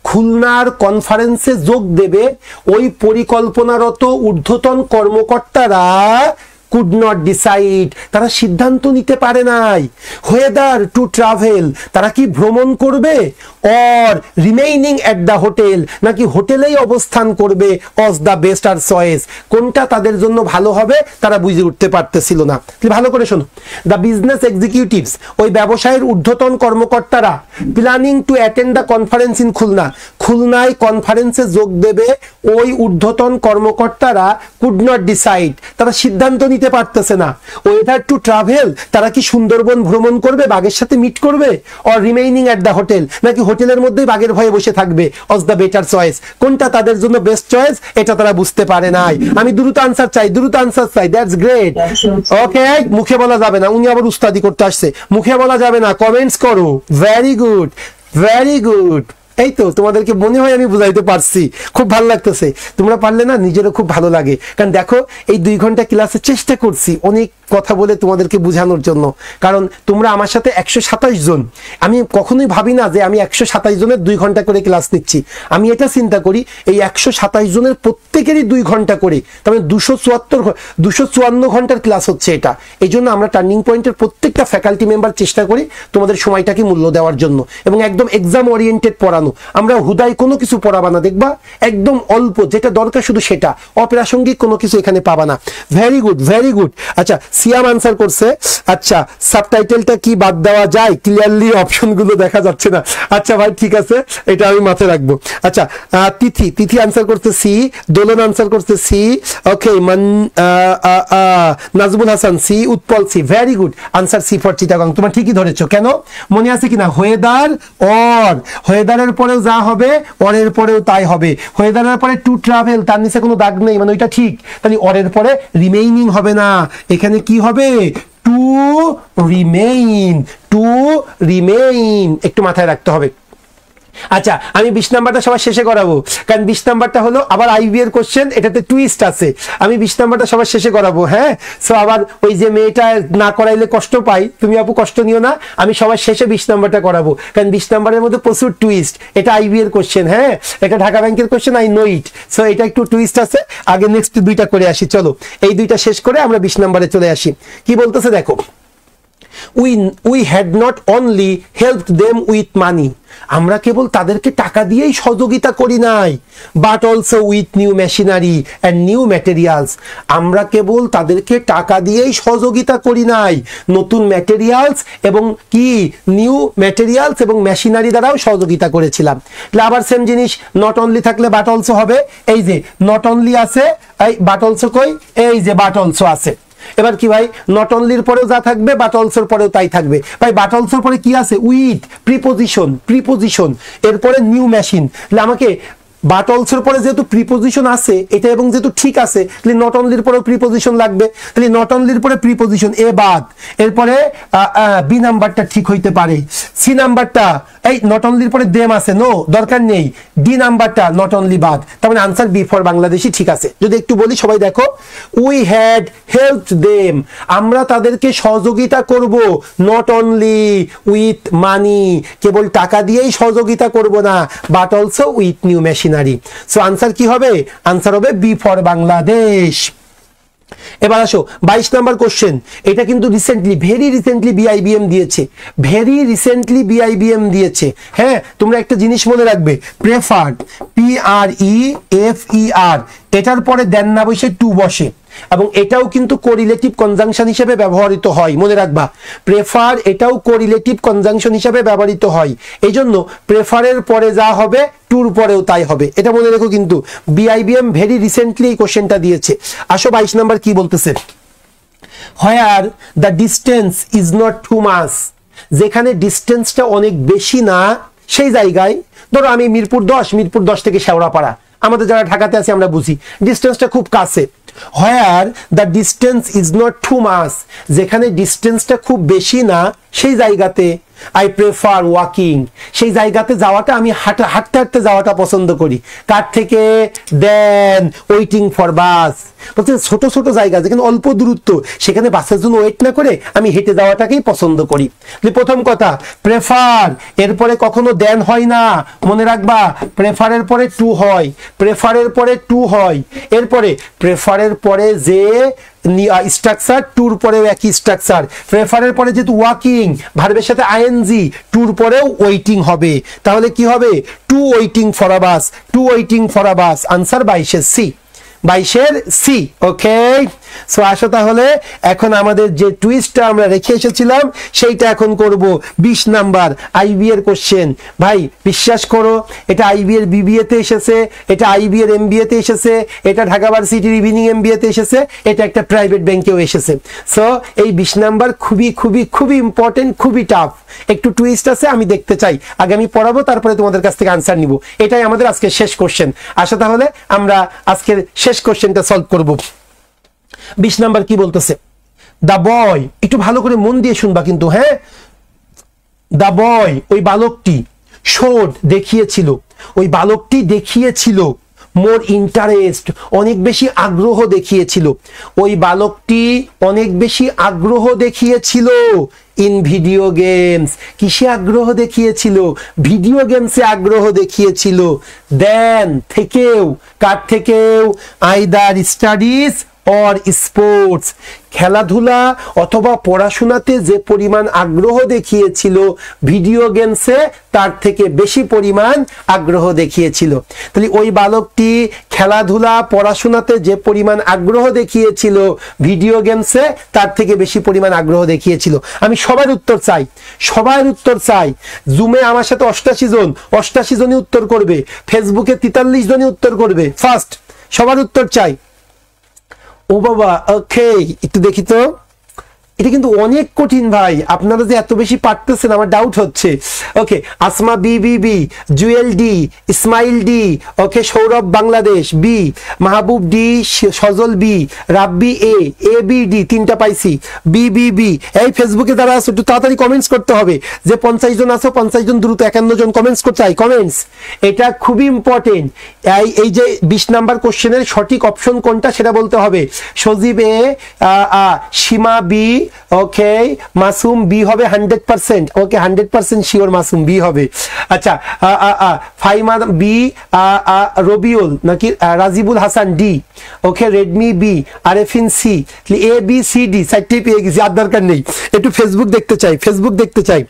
খুলনার কনফারেন্সে যোগ দেবে ওই পরিকল্পনারত ঊর্ধ্বতন কর্মকর্তারা could not decide, তারা সিদ্ধান্ত নিতে পারে নাই whether to travel, তারা কি ভ্রমণ করবে, or remaining at the hotel, নাকি হোটেলেই অবস্থান করবে, was the best choice, কোনটা তাদের জন্য ভালো হবে তারা বুঝে উঠতে পারতেছিল না। ভালো করে শোনো, দ্য বিজনেস এক্সিকিউটিভস, ওই ব্যবসায়ের ঊর্ধ্বতন কর্মকর্তারা, planning to attend the conference in Khulna, খুলনায় কনফারেন্সে যোগ দেবে ওই ঊর্ধ্বতন কর্মকর্তারা কুড নট ডিসাইড, তারা সিদ্ধান্ত নিতে পারতেছে না, ওয়েদার টু ট্রাভেল, তারা কি সুন্দরবন ভ্রমণ করবে, বাঘের সাথে মিট করবে, or remaining at the hotel, নাকি হোটেলের মধ্যেই বাঘের ভয়ে বসে থাকবে, অজ দ্য বেটার চয়েস, কোনটা তাদের জন্য বেস্ট চয়েস এটা তারা বুঝতে পারে নাই। আমি দ্রুত আনসার চাই, দ্রুত আনসার চাই। That's great. ওকে, মুখে বলা যাবে না, উনি আবার উস্তাদি করতে আসছে, মুখে বলা যাবে না, কমেন্টস করো। Very good, very good. এই তো তোমাদেরকে মনে হয় আমি বুঝাইতে পারছি, খুব ভালো লাগতেছে। তোমরা পারলে না নিজেরও খুব ভালো লাগে, কারণ দেখো এই 2 ঘন্টা ক্লাসে চেষ্টা করছি, অনেক কথা বলে তোমাদেরকে বোঝানোর জন্য, কারণ তোমরা আমার সাথে 127 জন, আমি কখনোই ভাবি না যে আমি 127 জনের 2 ঘন্টা করে ক্লাস নিচ্ছি। আমি এটা চিন্তা করি এই 127 জনের প্রত্যেকেরই 2 ঘন্টা করে, তার মানে 254 ঘন্টার ক্লাস হচ্ছে এটা। এই জন্য আমরা টার্নিং পয়েন্টের প্রত্যেকটা ফ্যাকাল্টি মেম্বার চেষ্টা করি তোমাদের সময়টাকে মূল্য দেওয়ার জন্য, এবং একদম এক্সাম ওরিয়েন্টেড পড়ানো। আমরা হুদাই কোনো কিছু পড়াবা না, দেখবা একদম অল্প যেটা দরকার শুধু সেটা, অপ্রাসঙ্গিক কোনো কিছু এখানে পাবা না। Very good, very good. আচ্ছা, সিয়াম আনসার করছে। আচ্ছা, সাবটাইটেলটা কি বাদ দেওয়া যায়? ক্লিয়ারলি অপশনগুলো দেখা যাচ্ছে না। আচ্ছা ভাই, ঠিক আছে, এটা আমি মাথায় রাখবো। আচ্ছা, তিথি আনসার করছে সি, দোলন আনসার করছে C, okay, Nazmul Hasan C, Utpal C. Very good, answer C for Chittagong. তোমার ঠিকই ধরেছো। কেন মনে আছে কিনা? ওয়েদার অর, ওয়েদারের পরেও যা হবে অরের পরেও তাই হবে। ওয়েদারের পরে টু ট্রাভেল, তার নিচে কোনো দাগ নেই, মানে ওইটা ঠিক। তাহলে অরের পরে রিমেইনিং হবে না, এখানে কি হবে? To remain. একটু মাথায় রাখতে হবে। আচ্ছা, আমি 20 নাম্বারটা সবার শেষে করাবো, কারণ 20 নাম্বারটা হলো আবার আইবি এর কোশ্চেন, এটাতে টুইস্ট আছে। আমি 20 নাম্বারটা সবার শেষে করাবো। হ্যাঁ, সো আবার ওই যে মেয়েটা না করাইলে কষ্ট পাই, তুমি আপু কষ্ট নিও না, আমি সবার শেষে 20 নাম্বারটা করাবো, কারণ 20 নাম্বারের মধ্যে প্রচুর টুইস্ট। এটা আইবি এর কোশ্চেন, হ্যাঁ, এটা ঢাকা ব্যাংকের question, I know it. So এটা একটু টুইস্ট আছে। আগে নেক্সট 2টা করে আসি, চলো এই 2টা শেষ করে আমরা 20 নাম্বারে চলে আসি। কি বলতেছে দেখো, we had not only helped them with money, আমরা কেবল তাদেরকে টাকা দিয়েই সহযোগিতা করি নাই, but also with new machinery and new materials, আমরা কেবল তাদেরকে টাকা দিয়েই সহযোগিতা করি নাই, নতুন ম্যাটেরিয়ালস এবং কি নিউ ম্যাটেরিয়ালস এবং মেশিনারি দ্বারাও সহযোগিতা করেছিলাম। আবার সেম জিনিস, নট অনলি থাকলে বাট অলসো হবে। এই যে নট অনলি আছে, এই বাট অলসো কই? এই যে বাট অলসো আছে। এবার কি ভাই, নট অনলির পরেও যা থাকবে বাট অলসোর পরেও তাই থাকবে। ভাই বাট অলসোর পরে কি আছে? উইথ, প্রিপোজিশন, এরপরে নিউ মেশিন। আমাকে বাট অলসোর পরে যেহেতু প্রিপোজিশন আছে এটা, এবং যেহেতু ঠিক আছে, তাহলে নট অনলির পরেও প্রিপোজিশন লাগবে। তাহলে নট অনলির পরে প্রিপোজিশন এ বাদ, এরপরে বি নাম্বারটা ঠিক হইতে পারে। সি নাম্বারটা, এই নট অনলির পরে দেম আছে, নো দরকার নেই। ডি নাম্বারটা নট অনলি বাদ, তার মানে আনসার বি ফর বাংলাদেশি ঠিক আছে। যদি একটু বলি সবাই দেখো, উই হ্যাড হেল্পড দেম, আমরা তাদেরকে সহযোগিতা করব, নট অনলি উইথ মানি, কেবল টাকা দিয়েই সহযোগিতা করব না, but also with new machinery. So answer কি হবে? আনসার হবে বি ফর বাংলাদেশ। এবার আসো 22 নাম্বার কোশ্চেন। এটা কিন্তু রিসেন্টলি, ভেরি রিসেন্টলি বিআইবিএম দিয়েছে, হ্যাঁ, তোমরা একটা জিনিস মনে রাখবে, প্রেফার্ড, PREFER, এটার পরে দেন না বসে টু বসে, এবং এটাও কিন্তু কোরিলেটিভ কনজাংশন হিসেবে ব্যবহৃত হয়, মনে রাখবা। প্রেফার এটাও কোরিলেটিভ কনজাংশন হিসেবে ব্যবহৃত হয়, এই জন্য প্রেফারের পরে যা হবে টুর পরেও তাই হবে, এটা মনে রেখো। কিন্তু বিআইবিএম ভেরি রিসেন্টলি এই কোশ্চেনটা দিয়েছে। আসো 22 নাম্বার কি বলতেছে, where the distance is not too much, যেখানে ডিস্টেন্সটা অনেক বেশি না সেই জায়গায়, ধরো আমি মিরপুর 10 থেকে শেওড়াপাড়া, আমাদের যারা ঢাকাতে আছে আমরা বুঝি ডিস্টেন্সটা খুব কাছে। Where the distance is not too much, যেখানে ডিস্টেন্সটা খুব বেশি না সেই জায়গাতে আই প্রেফার ওয়াকিং, সেই জায়গাতে যাওয়াটা আমি হাঁটতে যাওয়াটা পছন্দ করি, কার থেকে? দেন ওয়েটিং ফর বাস। বলছে ছোট ছোট জায়গা যেখানে অল্প দূরত্ব, সেখানে বাসের জন্য ওয়েট না করে আমি হেঁটে যাওয়াটাকেই পছন্দ করি। প্রথম কথা প্রেফার, এরপরে কখনো দেন হয় না, মনে রাখবা। প্রেফারের পরে টু হয়, এরপরে প্রেফারের পরে যে স্ট্রাকচার, টুর পরেও একই স্ট্রাকচার। প্রেফারের পরে যেহেতু ওয়াকিং, ভার্বের সাথে আইএনজি, টুর পরেও ওয়েটিং হবে, তাহলে কি হবে? To waiting for a bus. Answer 22 C, 22 C. Okay, so আসো তাহলে এখন আমাদের যে টুইস্টটা আমরা রেখে এসেছিলাম সেইটা এখন করব। 20 নাম্বার আইবি এর কোশ্চেন। ভাই বিশ্বাস করো, এটা আইবি এর বিবিএ তে এসেছে, এটা আইবি এর এমবিএ তে এসেছে, এটা ঢাকা ভার্সিটির ইভিনিং এমবিএ তে এসেছে, এটা একটা প্রাইভেট ব্যাংকেও এসেছে। সো এই 20 নাম্বার খুবই ইম্পর্টেন্ট, খুবই টাফ, একটু টুইস্ট আছে, আমি দেখতে চাই। আগে আমি পড়াবো, তারপরে তোমাদের কাছ থেকে আনসার নিব। এটাই আমাদের আজকের শেষ কোশ্চেন। আসো তাহলে আমরা আজকের শেষ কোশ্চেনটা সলভ করব। 20 নাম্বার কি বলতেছে, দা বয়, একটু ভালো করে মন দিয়ে শুনবা কিন্তু, হ্যাঁ। দা বয়, ওই বালকটি, শোড দেখিয়েছিল, ওই বালকটি দেখিয়েছিল মোর ইন্টারেস্ট, অনেক বেশি আগ্রহ দেখিয়েছিল। ওই বালকটি অনেক বেশি আগ্রহ দেখিয়েছিল ইন ভিডিও গেমস। কিসে আগ্রহ দেখিয়েছিল? ভিডিও গেমসে আগ্রহ দেখিয়েছিল। দেন থেকেও, কার থেকেও? আইদার স্টাডিজ অর স্পোর্টস, খেলাধুলা অথবা পড়াশোনাতে যে পরিমাণ আগ্রহ দেখিয়েছিল ভিডিও গেমসে তার থেকে বেশি পরিমাণ আগ্রহ দেখিয়েছিল। তাহলে ওই বালকটি খেলাধুলা পড়াশোনাতে যে পরিমাণ আগ্রহ দেখিয়েছিল ভিডিও গেমসে তার থেকে বেশি পরিমাণ আগ্রহ দেখিয়েছিল। আমি সবার উত্তর চাই, সবার উত্তর চাই। জুমে আমার সাথে 88 জন, 88 জনই উত্তর করবে। ফেসবুকে 43 জনই উত্তর করবে। ফার্স্ট সবার উত্তর চাই। ও বাবা, ওকে, একটু দেখি তো। এটা কিন্তু অনেক কঠিন ভাই, আপনারা যে এত বেশি পারতেছেন আমার ডাউট হচ্ছে। Okay, Asma B B B, Jewel D, Ismail D, okay, Sourav Bangladesh B, Mahbub D, Sajal B, Rabbi A, A B D, তিনটা পাইছি। B B B. এই ফেসবুকে যারা আছে একটু তাড়াতাড়ি কমেন্টস করতে হবে। যে 50 জন আছে 50 জন দ্রুত 51 জন কমেন্টস করতে চাই, কমেন্টস। এটা খুবই ইম্পর্টেন্ট। এই যে 20 নাম্বার কোশ্চেনের সঠিক অপশন কোনটা সেটা বলতে হবে। সজীব এ, সীমা বি, ওকে, মাসুম বি হবে 100%। ওকে, 100% শিওর মাসুম বি হবে। আচ্ছা, ফাইমা বি, রবিউল নাকি Rajibul Hasan D, okay, Redmi B, Arefin C, A B C D চারটেই পেয়ে গেছি, আর দরকার নেই। একটু ফেসবুক দেখতে চাই, ফেসবুক দেখতে চাই।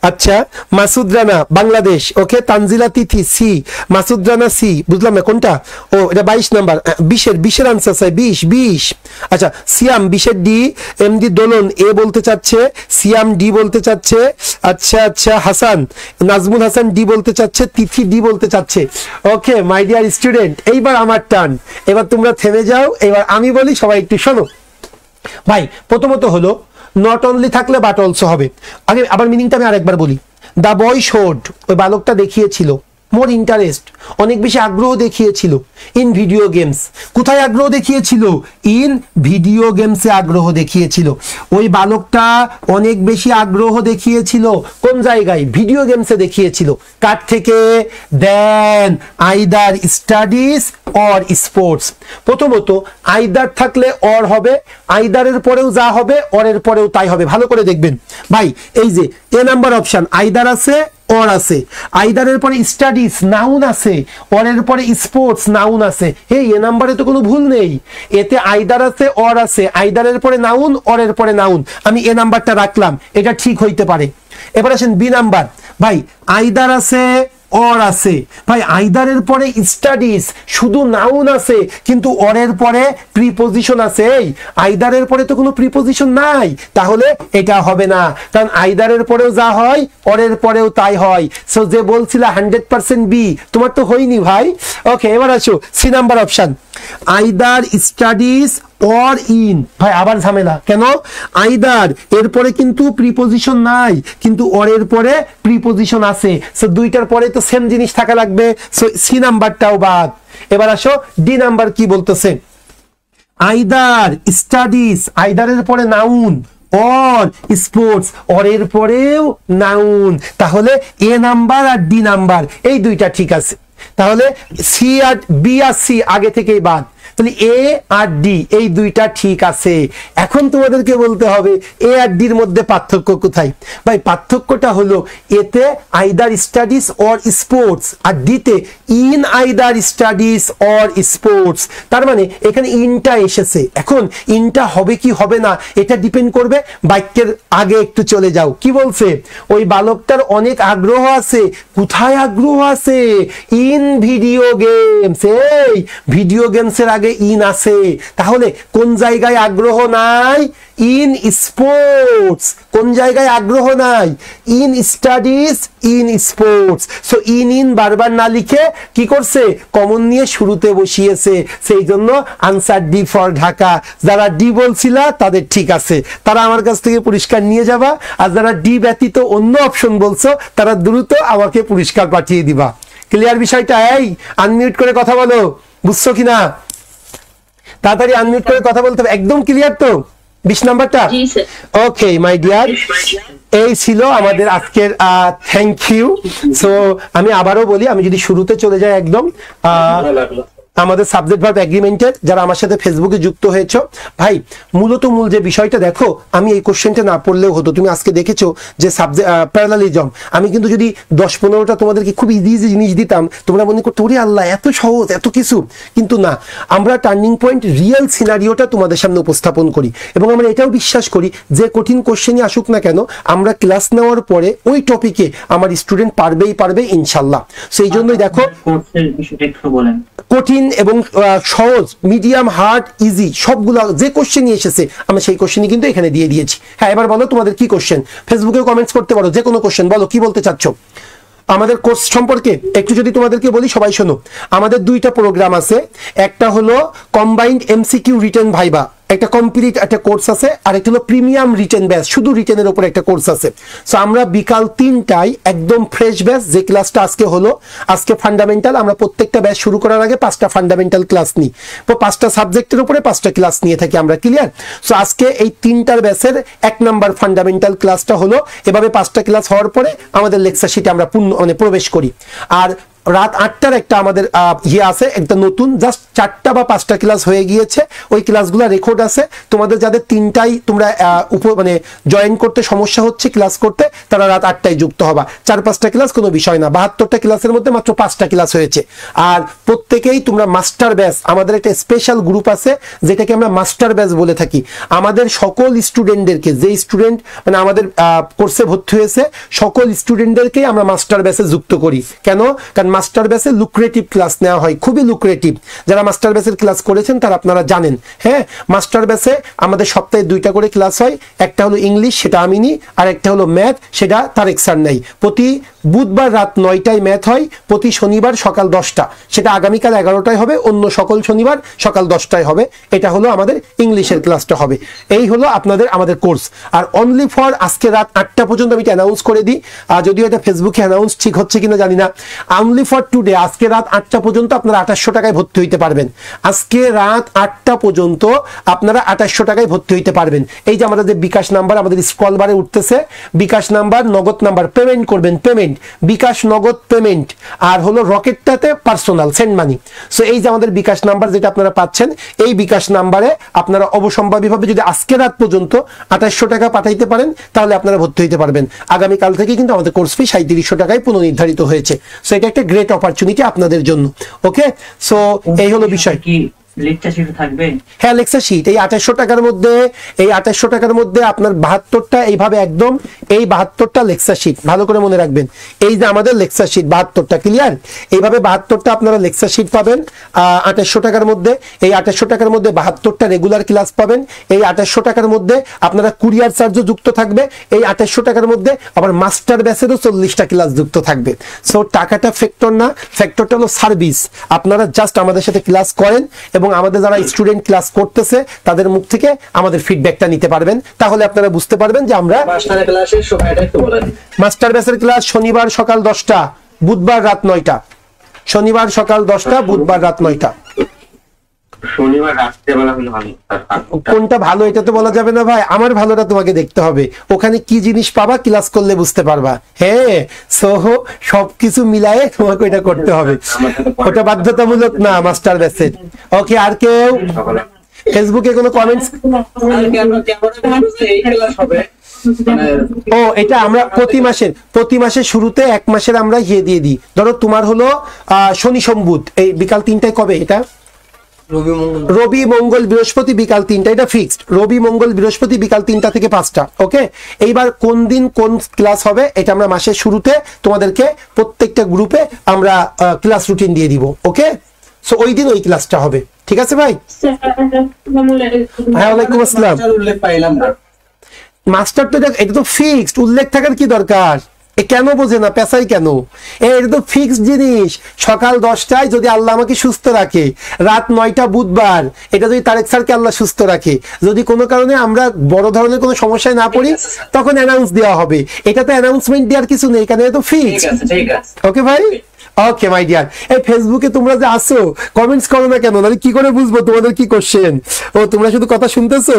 আচ্ছা, মাসুদ রানা বাংলাদেশ, ওকে, তানজিলা তিথি সি, মাসুদ রানা সি, বুঝলাম না কোনটা। ও এটা 22 নাম্বার, 20-এর আনসার চাই, 20। আচ্ছা, সিয়াম 20-এর ডি, এমডি দোলন এ বলতে চাচ্ছে, সিয়াম ডি বলতে চাচ্ছে। আচ্ছা আচ্ছা, হাসান নাজমুল হাসান ডি বলতে চাচ্ছে, তিথি ডি বলতে চাচ্ছে। ওকে মাই ডিয়ার স্টুডেন্ট, এইবার আমার টার্ন। এবার তোমরা থেমে যাও, এবার আমি বলি, সবাই একটু শোনো। ভাই প্রথমত হলো নট অনলি থাকলে বাট অলসো হবে। আগে আবার মিনিংটা আমি আরেকবার বলি। দ্য বয় শোড, ওই বালকটা দেখিয়েছিল মোর ইন্টারেস্ট, অনেক বেশি আগ্রহ দেখিয়েছিল ইন ভিডিও গেমস। কোথায় আগ্রহ দেখিয়েছিল? ইন ভিডিও গেমসে আগ্রহ দেখিয়েছিল। ওই বালকটা অনেক বেশি আগ্রহ দেখিয়েছিল কোন জায়গায়? ভিডিও গেমসে দেখিয়েছিল। কার থেকে? দেন আইদার স্টাডিজ অর স্পোর্টস। প্রথমত আইদার থাকলে অর হবে, আইদারের পরেও যা হবে অরের পরেও তাই হবে। ভালো করে দেখবেন ভাই, এই যে এ নাম্বার অপশন, আইদার আছে অর আছে, আইদারের পরে স্টাডিজ নাউন আছে, অরের পরে স্পোর্টস নাউন আছে। এই এ নাম্বারে তো কোনো ভুল নেই, এতে আইদার আছে অর আছে, আইদারের পরে নাউন, অরের পরে নাউন। আমি এ নাম্বারটা রাখলাম, এটা ঠিক হইতে পারে। এবার আসেন বি নাম্বার। ভাই আইদার আছে অর আছে, ভাই আইদারের পরে স্টাডিজ শুধু নাউন আছে কিন্তু অরের পরে প্রিপজিশন আছে। এই আইদারের পরে তো কোনো প্রিপজিশন নাই, তাহলে এটা হবে না, কারণ আইদারের পরেও যা হয় অরের পরেও তাই হয়। সো যে বলছিল 100% বি, তোমার তো হয়নি ভাই। ওকে, এবার আসো C number option, either studies or in. ভাই আবার ঝামেলা কেন? আইদার এরপরে কিন্তু প্রিপজিশন নাই কিন্তু অরের পরে প্রিপজিশন আছে। সো দুইটার পরে তো সেম জিনিস থাকা লাগবে। সো সি নাম্বারটাও বাদ। এবার আসো ডি নাম্বার কি বলতেছে? আইদার স্টাডিজ, আইদারের পরে নাউন, অর স্পোর্টস, অরের পরেও নাউন। তাহলে এ নাম্বার আর ডি নাম্বার এই দুইটা ঠিক আছে। তাহলে সি আর বি আর সি আগে থেকেই বাদ। তাহলে এ আর ডি এই দুইটা ঠিক আছে। এখন তোমাদেরকে বলতে হবে এ আর ডির মধ্যে পার্থক্য কোথায়। ভাই পার্থক্যটা হলো এতে আইদার স্টাডিজ অর স্পোর্টস আর ডিতে in either studies or sports. তার মানে এখানে ইনটা এসেছে। এখন ইনটা হবে কি হবে না এটা ডিপেন্ড করবে বাক্যের আগে একটু চলে যাও। কি বলছে? ওই বালকটার অনেক আগ্রহ আছে। কোথায় আগ্রহ আছে? In video games. এই ভিডিও গেমসের আগে ইন আছে, তাহলে কোন জায়গায় আগ্রহ নাই? In sports. কোন জায়গায় আগ্রহ নাই? In studies, in sports. So in বারবার না লিখে কি করছে? কমন নিয়ে শুরুতে বসিয়েছে। সেই জন্য আনসার ডি ফর ঢাকা। যারা ডি বলছিলা তাদের ঠিক আছে, তারা আমার কাছ থেকে পুরস্কার নিয়ে যাবা। আর যারা ডি ব্যতীত অন্য অপশন বলছো তারা দ্রুত আমাকে পুরস্কার পাঠিয়ে দিবা। ক্লিয়ার বিষয়টা? এই আনমিউট করে কথা বলো, বুঝছো কিনা? তাড়াতাড়ি আনমিউট করে কথা বলতে হবে। একদম ক্লিয়ার তো 20 নাম্বারটা? ওকে মাই ডিয়ার, এই ছিল আমাদের আজকের থ্যাংক ইউ। সো আমি আবারও বলি, আমি যদি শুরুতে চলে যাই একদম আমাদের সাবজেক্ট ভার্ব এগ্রিমেন্টের যারা আমার সাথে ফেসবুকে যুক্ত হয়েছো ভাই, মূল যে বিষয়টা দেখো, আমি এই কোশ্চেনটা না পড়লেও হতো। তুমি আজকে দেখেছো যে সাবজেক্ট প্যারালালিজম, আমি কিন্তু যদি 10-15টা তোমাদেরকে খুব ইজি জিনিস দিতাম, তোমরা মনে করতো ওরে আল্লাহ এত সহজ এত কিছু, কিন্তু না, আমরা টার্নিং পয়েন্ট রিয়েল সিনারিওটা তোমাদের সামনে উপস্থাপন করি। এবং আমরা এটাও বিশ্বাস করি যে কঠিন কোশ্চেনই আসুক না কেন, আমরা ক্লাস নেওয়ার পরে ওই টপিকে আমার স্টুডেন্ট পারবে ইনশাল্লাহ। সেই জন্যই দেখো কঠিন এবং সহজ, মিডিয়াম, হার্ড, ইজি সবগুলো যে কোশ্চেন নিয়ে এসেছে আমরা সেই কোশ্চেনই কিন্তু এখানে দিয়ে দিয়েছি। হ্যাঁ, এবার বলো তোমাদের কি কোশ্চেন, ফেসবুকে কমেন্টস করতে পারো, যে কোনো কোশ্চেন বলো, কি বলতে চাচ্ছ আমাদের কোর্স সম্পর্কে। একটু যদি তোমাদেরকে বলি, সবাই শোনো, আমাদের 2টা প্রোগ্রাম আছে। একটা হলো কম্বাইন্ড এমসিকিউ রিটেন ভাইবা, একটা কমপ্লিট একটা কোর্স আছে, আর একটা হলো প্রিমিয়াম রিটেন ব্যাচ, শুধু রিটেনের উপর একটা কোর্স আছে। সো আমরা বিকাল 3টায় একদম ফ্রেশ ব্যাচ, যে ক্লাসটা আজকে হলো, আজকে ফান্ডামেন্টাল, আমরা প্রত্যেকটা ব্যাচ শুরু করার আগে 5টা ফান্ডামেন্টাল ক্লাস নিই, তো 5টা সাবজেক্টের উপরে 5টা ক্লাস নিয়ে থাকি আমরা, ক্লিয়ার? সো আজকে এই 3টার ব্যাচের 1 নাম্বার ফান্ডামেন্টাল ক্লাসটা হলো। এভাবে 5টা ক্লাস হওয়ার পরে আমাদের লেকচার শিটে আমরা প্রবেশ করি। আর রাত 8টার একটা আমাদের আছে, একটা নতুন, জাস্ট 4টা বা 5টা ক্লাস হয়ে গিয়েছে, ওই ক্লাসগুলো রেকর্ড আছে। তোমাদের যাদের 3টায় তোমরা জয়েন করতে সমস্যা হচ্ছে ক্লাস করতে, তারা রাত 8টায় যুক্ত হবা। 4-5টা ক্লাস কোনো বিষয় না, 72টা ক্লাসের মধ্যে মাত্র 5টা ক্লাস হয়েছে। আর প্রত্যেকেই তোমরা মাস্টার ব্যাচ, আমাদের একটা স্পেশাল গ্রুপ আছে যেটাকে আমরা মাস্টার ব্যাচ বলে থাকি। আমাদের সকল স্টুডেন্টদেরকে, যে স্টুডেন্ট আমাদের কোর্সে ভর্তি হয়েছে, সকল স্টুডেন্টদেরকেই আমরা মাস্টার ব্যাচে যুক্ত করি। কেন? কারণ মাস্টার ব্যাচে লুক্রেটিভ ক্লাস নেওয়া হয়, খুবই লুক্রেটিভ। যারা মাস্টার ব্যাচের ক্লাস করেছেন তারা আপনারা জানেন। হ্যাঁ, মাস্টার ব্যাচে আমাদের সপ্তাহে 2টা করে ক্লাস হয়, একটা হলো ইংলিশ, সেটা আমি নিই, আর একটা হলো ম্যাথ, সেটা তারেক স্যার নেই। প্রতি বুধবার রাত 9টায় ম্যাথ হয়, প্রতি শনিবার সকাল 10টা, সেটা আগামীকাল 11টায় হবে, অন্য সকল শনিবার সকাল 10টায় হবে। এটা হলো আমাদের ইংলিশের ক্লাসটা হবে। এই হলো আমাদের কোর্স। আর অনলি ফর আজকে রাত 8টা পর্যন্ত আমি এটা অ্যানাউন্স করে দিই, যদিও এটা ফেসবুকে অ্যানাউন্স ঠিক হচ্ছে কিনা জানি না। অনলি ফর টুডে, আজকে রাত 8টা পর্যন্ত আপনারা 2800 টাকায় ভর্তি হইতে পারবেন। আজকে রাত 8টা পর্যন্ত আপনারা 2800 টাকায় ভর্তি হইতে পারবেন। এই যে আমাদের যে বিকাশ নাম্বার আমাদের স্ক্রল বারে উঠতেছে, বিকাশ নাম্বার, নগদ নাম্বার, পেমেন্ট করবেন, পেমেন্ট বিকাশ, নগদ পেমেন্ট, আর হলো রকেটটাতে পার্সোনাল সেন্ড মানি। সো এই যে আমাদের বিকাশ নাম্বার যেটা আপনারা পাচ্ছেন, এই বিকাশ নাম্বারে আপনারা অবসম্ভাবীভাবে যদি আজকে রাত পর্যন্ত 2800 টাকা পাঠাইতে পারেন, তাহলে আপনারা ভর্তি হইতে পারবেন। আগামীকাল থেকে কিন্তু আমাদের কোর্স ফি 3700 টাকায় পুনর্নির্ধারিত হয়েছে। সো এটা একটা গ্রেট অপরচুনিটি আপনাদের জন্য। ওকে, সো এই হলো বিষয়। লেকচার শিট থাকবে? হ্যাঁ, লেকচার শিট এই 2800 টাকার মধ্যে, এই 2800 টাকার মধ্যে আপনার 72টা এইভাবে একদম, এই 72টা লেকচার শিট ভালো করে মনে রাখবেন। এই যে আমাদের লেকচার শিট 72টা, ক্লিয়ার? এইভাবে 72টা আপনারা লেকচার শিট পাবেন 2800 টাকার মধ্যে। এই 2800 টাকার মধ্যে 72টা রেগুলার ক্লাস পাবেন। এই 2800 টাকার মধ্যে আপনারা কুরিয়ার চার্জও যুক্ত থাকবে। এই 2800 টাকার মধ্যে আবার মাস্টার ব্যাচেরও 40টা ক্লাস যুক্ত থাকবে। সো টাকাটা ফ্যাক্টর না, ফ্যাক্টরটা হলো সার্ভিস। আপনারা জাস্ট আমাদের সাথে ক্লাস করেন এবং আমাদের যারা স্টুডেন্ট ক্লাস করতেছে তাদের মুখ থেকে আমাদের ফিডব্যাকটা নিতে পারবেন, তাহলে আপনারা বুঝতে পারবেন যে আমরা মাস্টার ব্যাচের ক্লাস শনিবার সকাল 10টা, বুধবার রাত 9টা। শনিবার সকাল 10টা, বুধবার রাত 9টা। শনিবার রাত্রেবেলা হলে ভালো। কোনটা ভালো এটা তো বলা যাবে না ভাই, আমার ভালোটা তোমাকে দেখতে হবে। ওখানে কি জিনিস পাবা ক্লাস করলে বুঝতে পারবা। হ্যাঁ, সো সবকিছু মিলায়ে তোমাকে এটা করতে হবে, ওটা বাধ্যতামূলক না মাস্টার ব্যাচের। ওকে, আর কেউ ফেসবুকে কোনো কমেন্টস? ও, এটা আমরা প্রতি মাসের শুরুতে 1 মাসের আমরা দিয়ে দিই। ধরো তোমার হলো শনি সোম বুধ, এই বিকাল 3টায়। কবে এটা? রবি মঙ্গল বৃহস্পতি বিকাল 3টা, এটা ফিক্সড। রবি মঙ্গল বৃহস্পতি বিকাল 3টা থেকে 5টা। ওকে, এইবার কোন দিন কোন ক্লাস হবে এটা আমরা মাসের শুরুতে তোমাদেরকে প্রত্যেকটা গ্রুপে আমরা ক্লাস রুটিন দিয়ে দিব। ওকে, সো ওই দিন ওই ক্লাসটা হবে। ঠিক আছে ভাই? হ্যাঁ, ওয়ালাইকুম আসসালাম। মাস্টার তো এটা তো ফিক্সড, উল্লেখ থাকার কি দরকার? কেন বোঝে না, পেশাই কেন? এটা তো ফিক্সড জিনিস। সকাল 10টায় যদি আল্লাহ আমাকে সুস্থ রাখে, রাত 9টা বুধবার, এটা যদি তারেক স্যারকে আল্লাহ সুস্থ রাখে, যদি কোনো কারণে আমরা বড় ধরনের কোনো সমস্যায় না পড়ি, তখন অ্যানাউন্স দেওয়া হবে। এটা তো অ্যানাউন্সমেন্ট দেওয়ার কিছু নেই, এখানে তো ফিক্সড। ওকে ভাই, ওকে মাই ডিয়ার, এই ফেসবুকে তোমরা যে আসো কমেন্টস করো না কেন, মানে কি করে বুঝবো তোমাদের কি কোশ্চেন? ও তোমরা শুধু কথা শুনতেছো?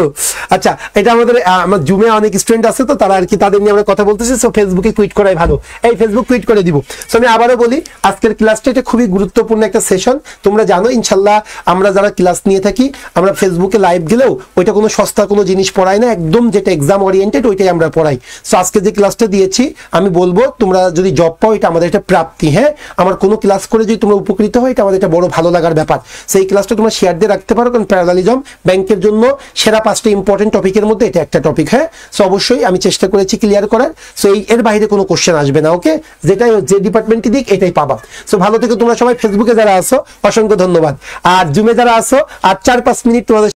আচ্ছা, এটা আমাদের আমার জুমে অনেক স্টুডেন্ট আছে, তো তারা আর কি তাদের নিয়ে আমরা কথা বলতেছি। সো ফেসবুকে টুইট করাই ভালো, এই ফেসবুক টুইট করে দিব। সো আমি আবারও বলি, আজকের ক্লাসটা এটা খুবই গুরুত্বপূর্ণ একটা সেশন। তোমরা জানো ইনশাল্লাহ আমরা যারা ক্লাস নিয়ে থাকি, আমরা ফেসবুকে লাইভ গেলেও ওইটা কোনো সস্তা কোনো জিনিস পড়াই না, একদম যেটা এক্সাম ওরিয়েন্টেড ওইটাই আমরা পড়াই। সো আজকে যে ক্লাসটা দিয়েছি আমি বলবো তোমরা যদি জব পাও এটা আমাদের একটা প্রাপ্তি। হ্যাঁ, আমার কোনো ক্লাস করে যদি তোমরা উপকৃত হয় এটা আমাদের একটা বড় ভালো লাগার ব্যাপার। সেই ক্লাসটা তোমরা শেয়ার দিয়ে রাখতে পারো, কারণ প্যারালালিজম ব্যাংকের জন্য সেরা 5টা ইম্পর্টেন্ট টপিকের মধ্যে এটা একটা টপিক। হ্যাঁ, সো অবশ্যই আমি চেষ্টা করেছি ক্লিয়ার করার। সো এর বাইরে কোনো কোশ্চেন আসবে না। ওকে, যেটাই যে ডিপার্টমেন্টই দিক এটাই পাবা। সো ভালো থেকে তোমরা সবাই। ফেসবুকে যারা আসো অসংখ্য ধন্যবাদ, আর জুমে যারা আসো আর 4-5 মিনিট তোমাদের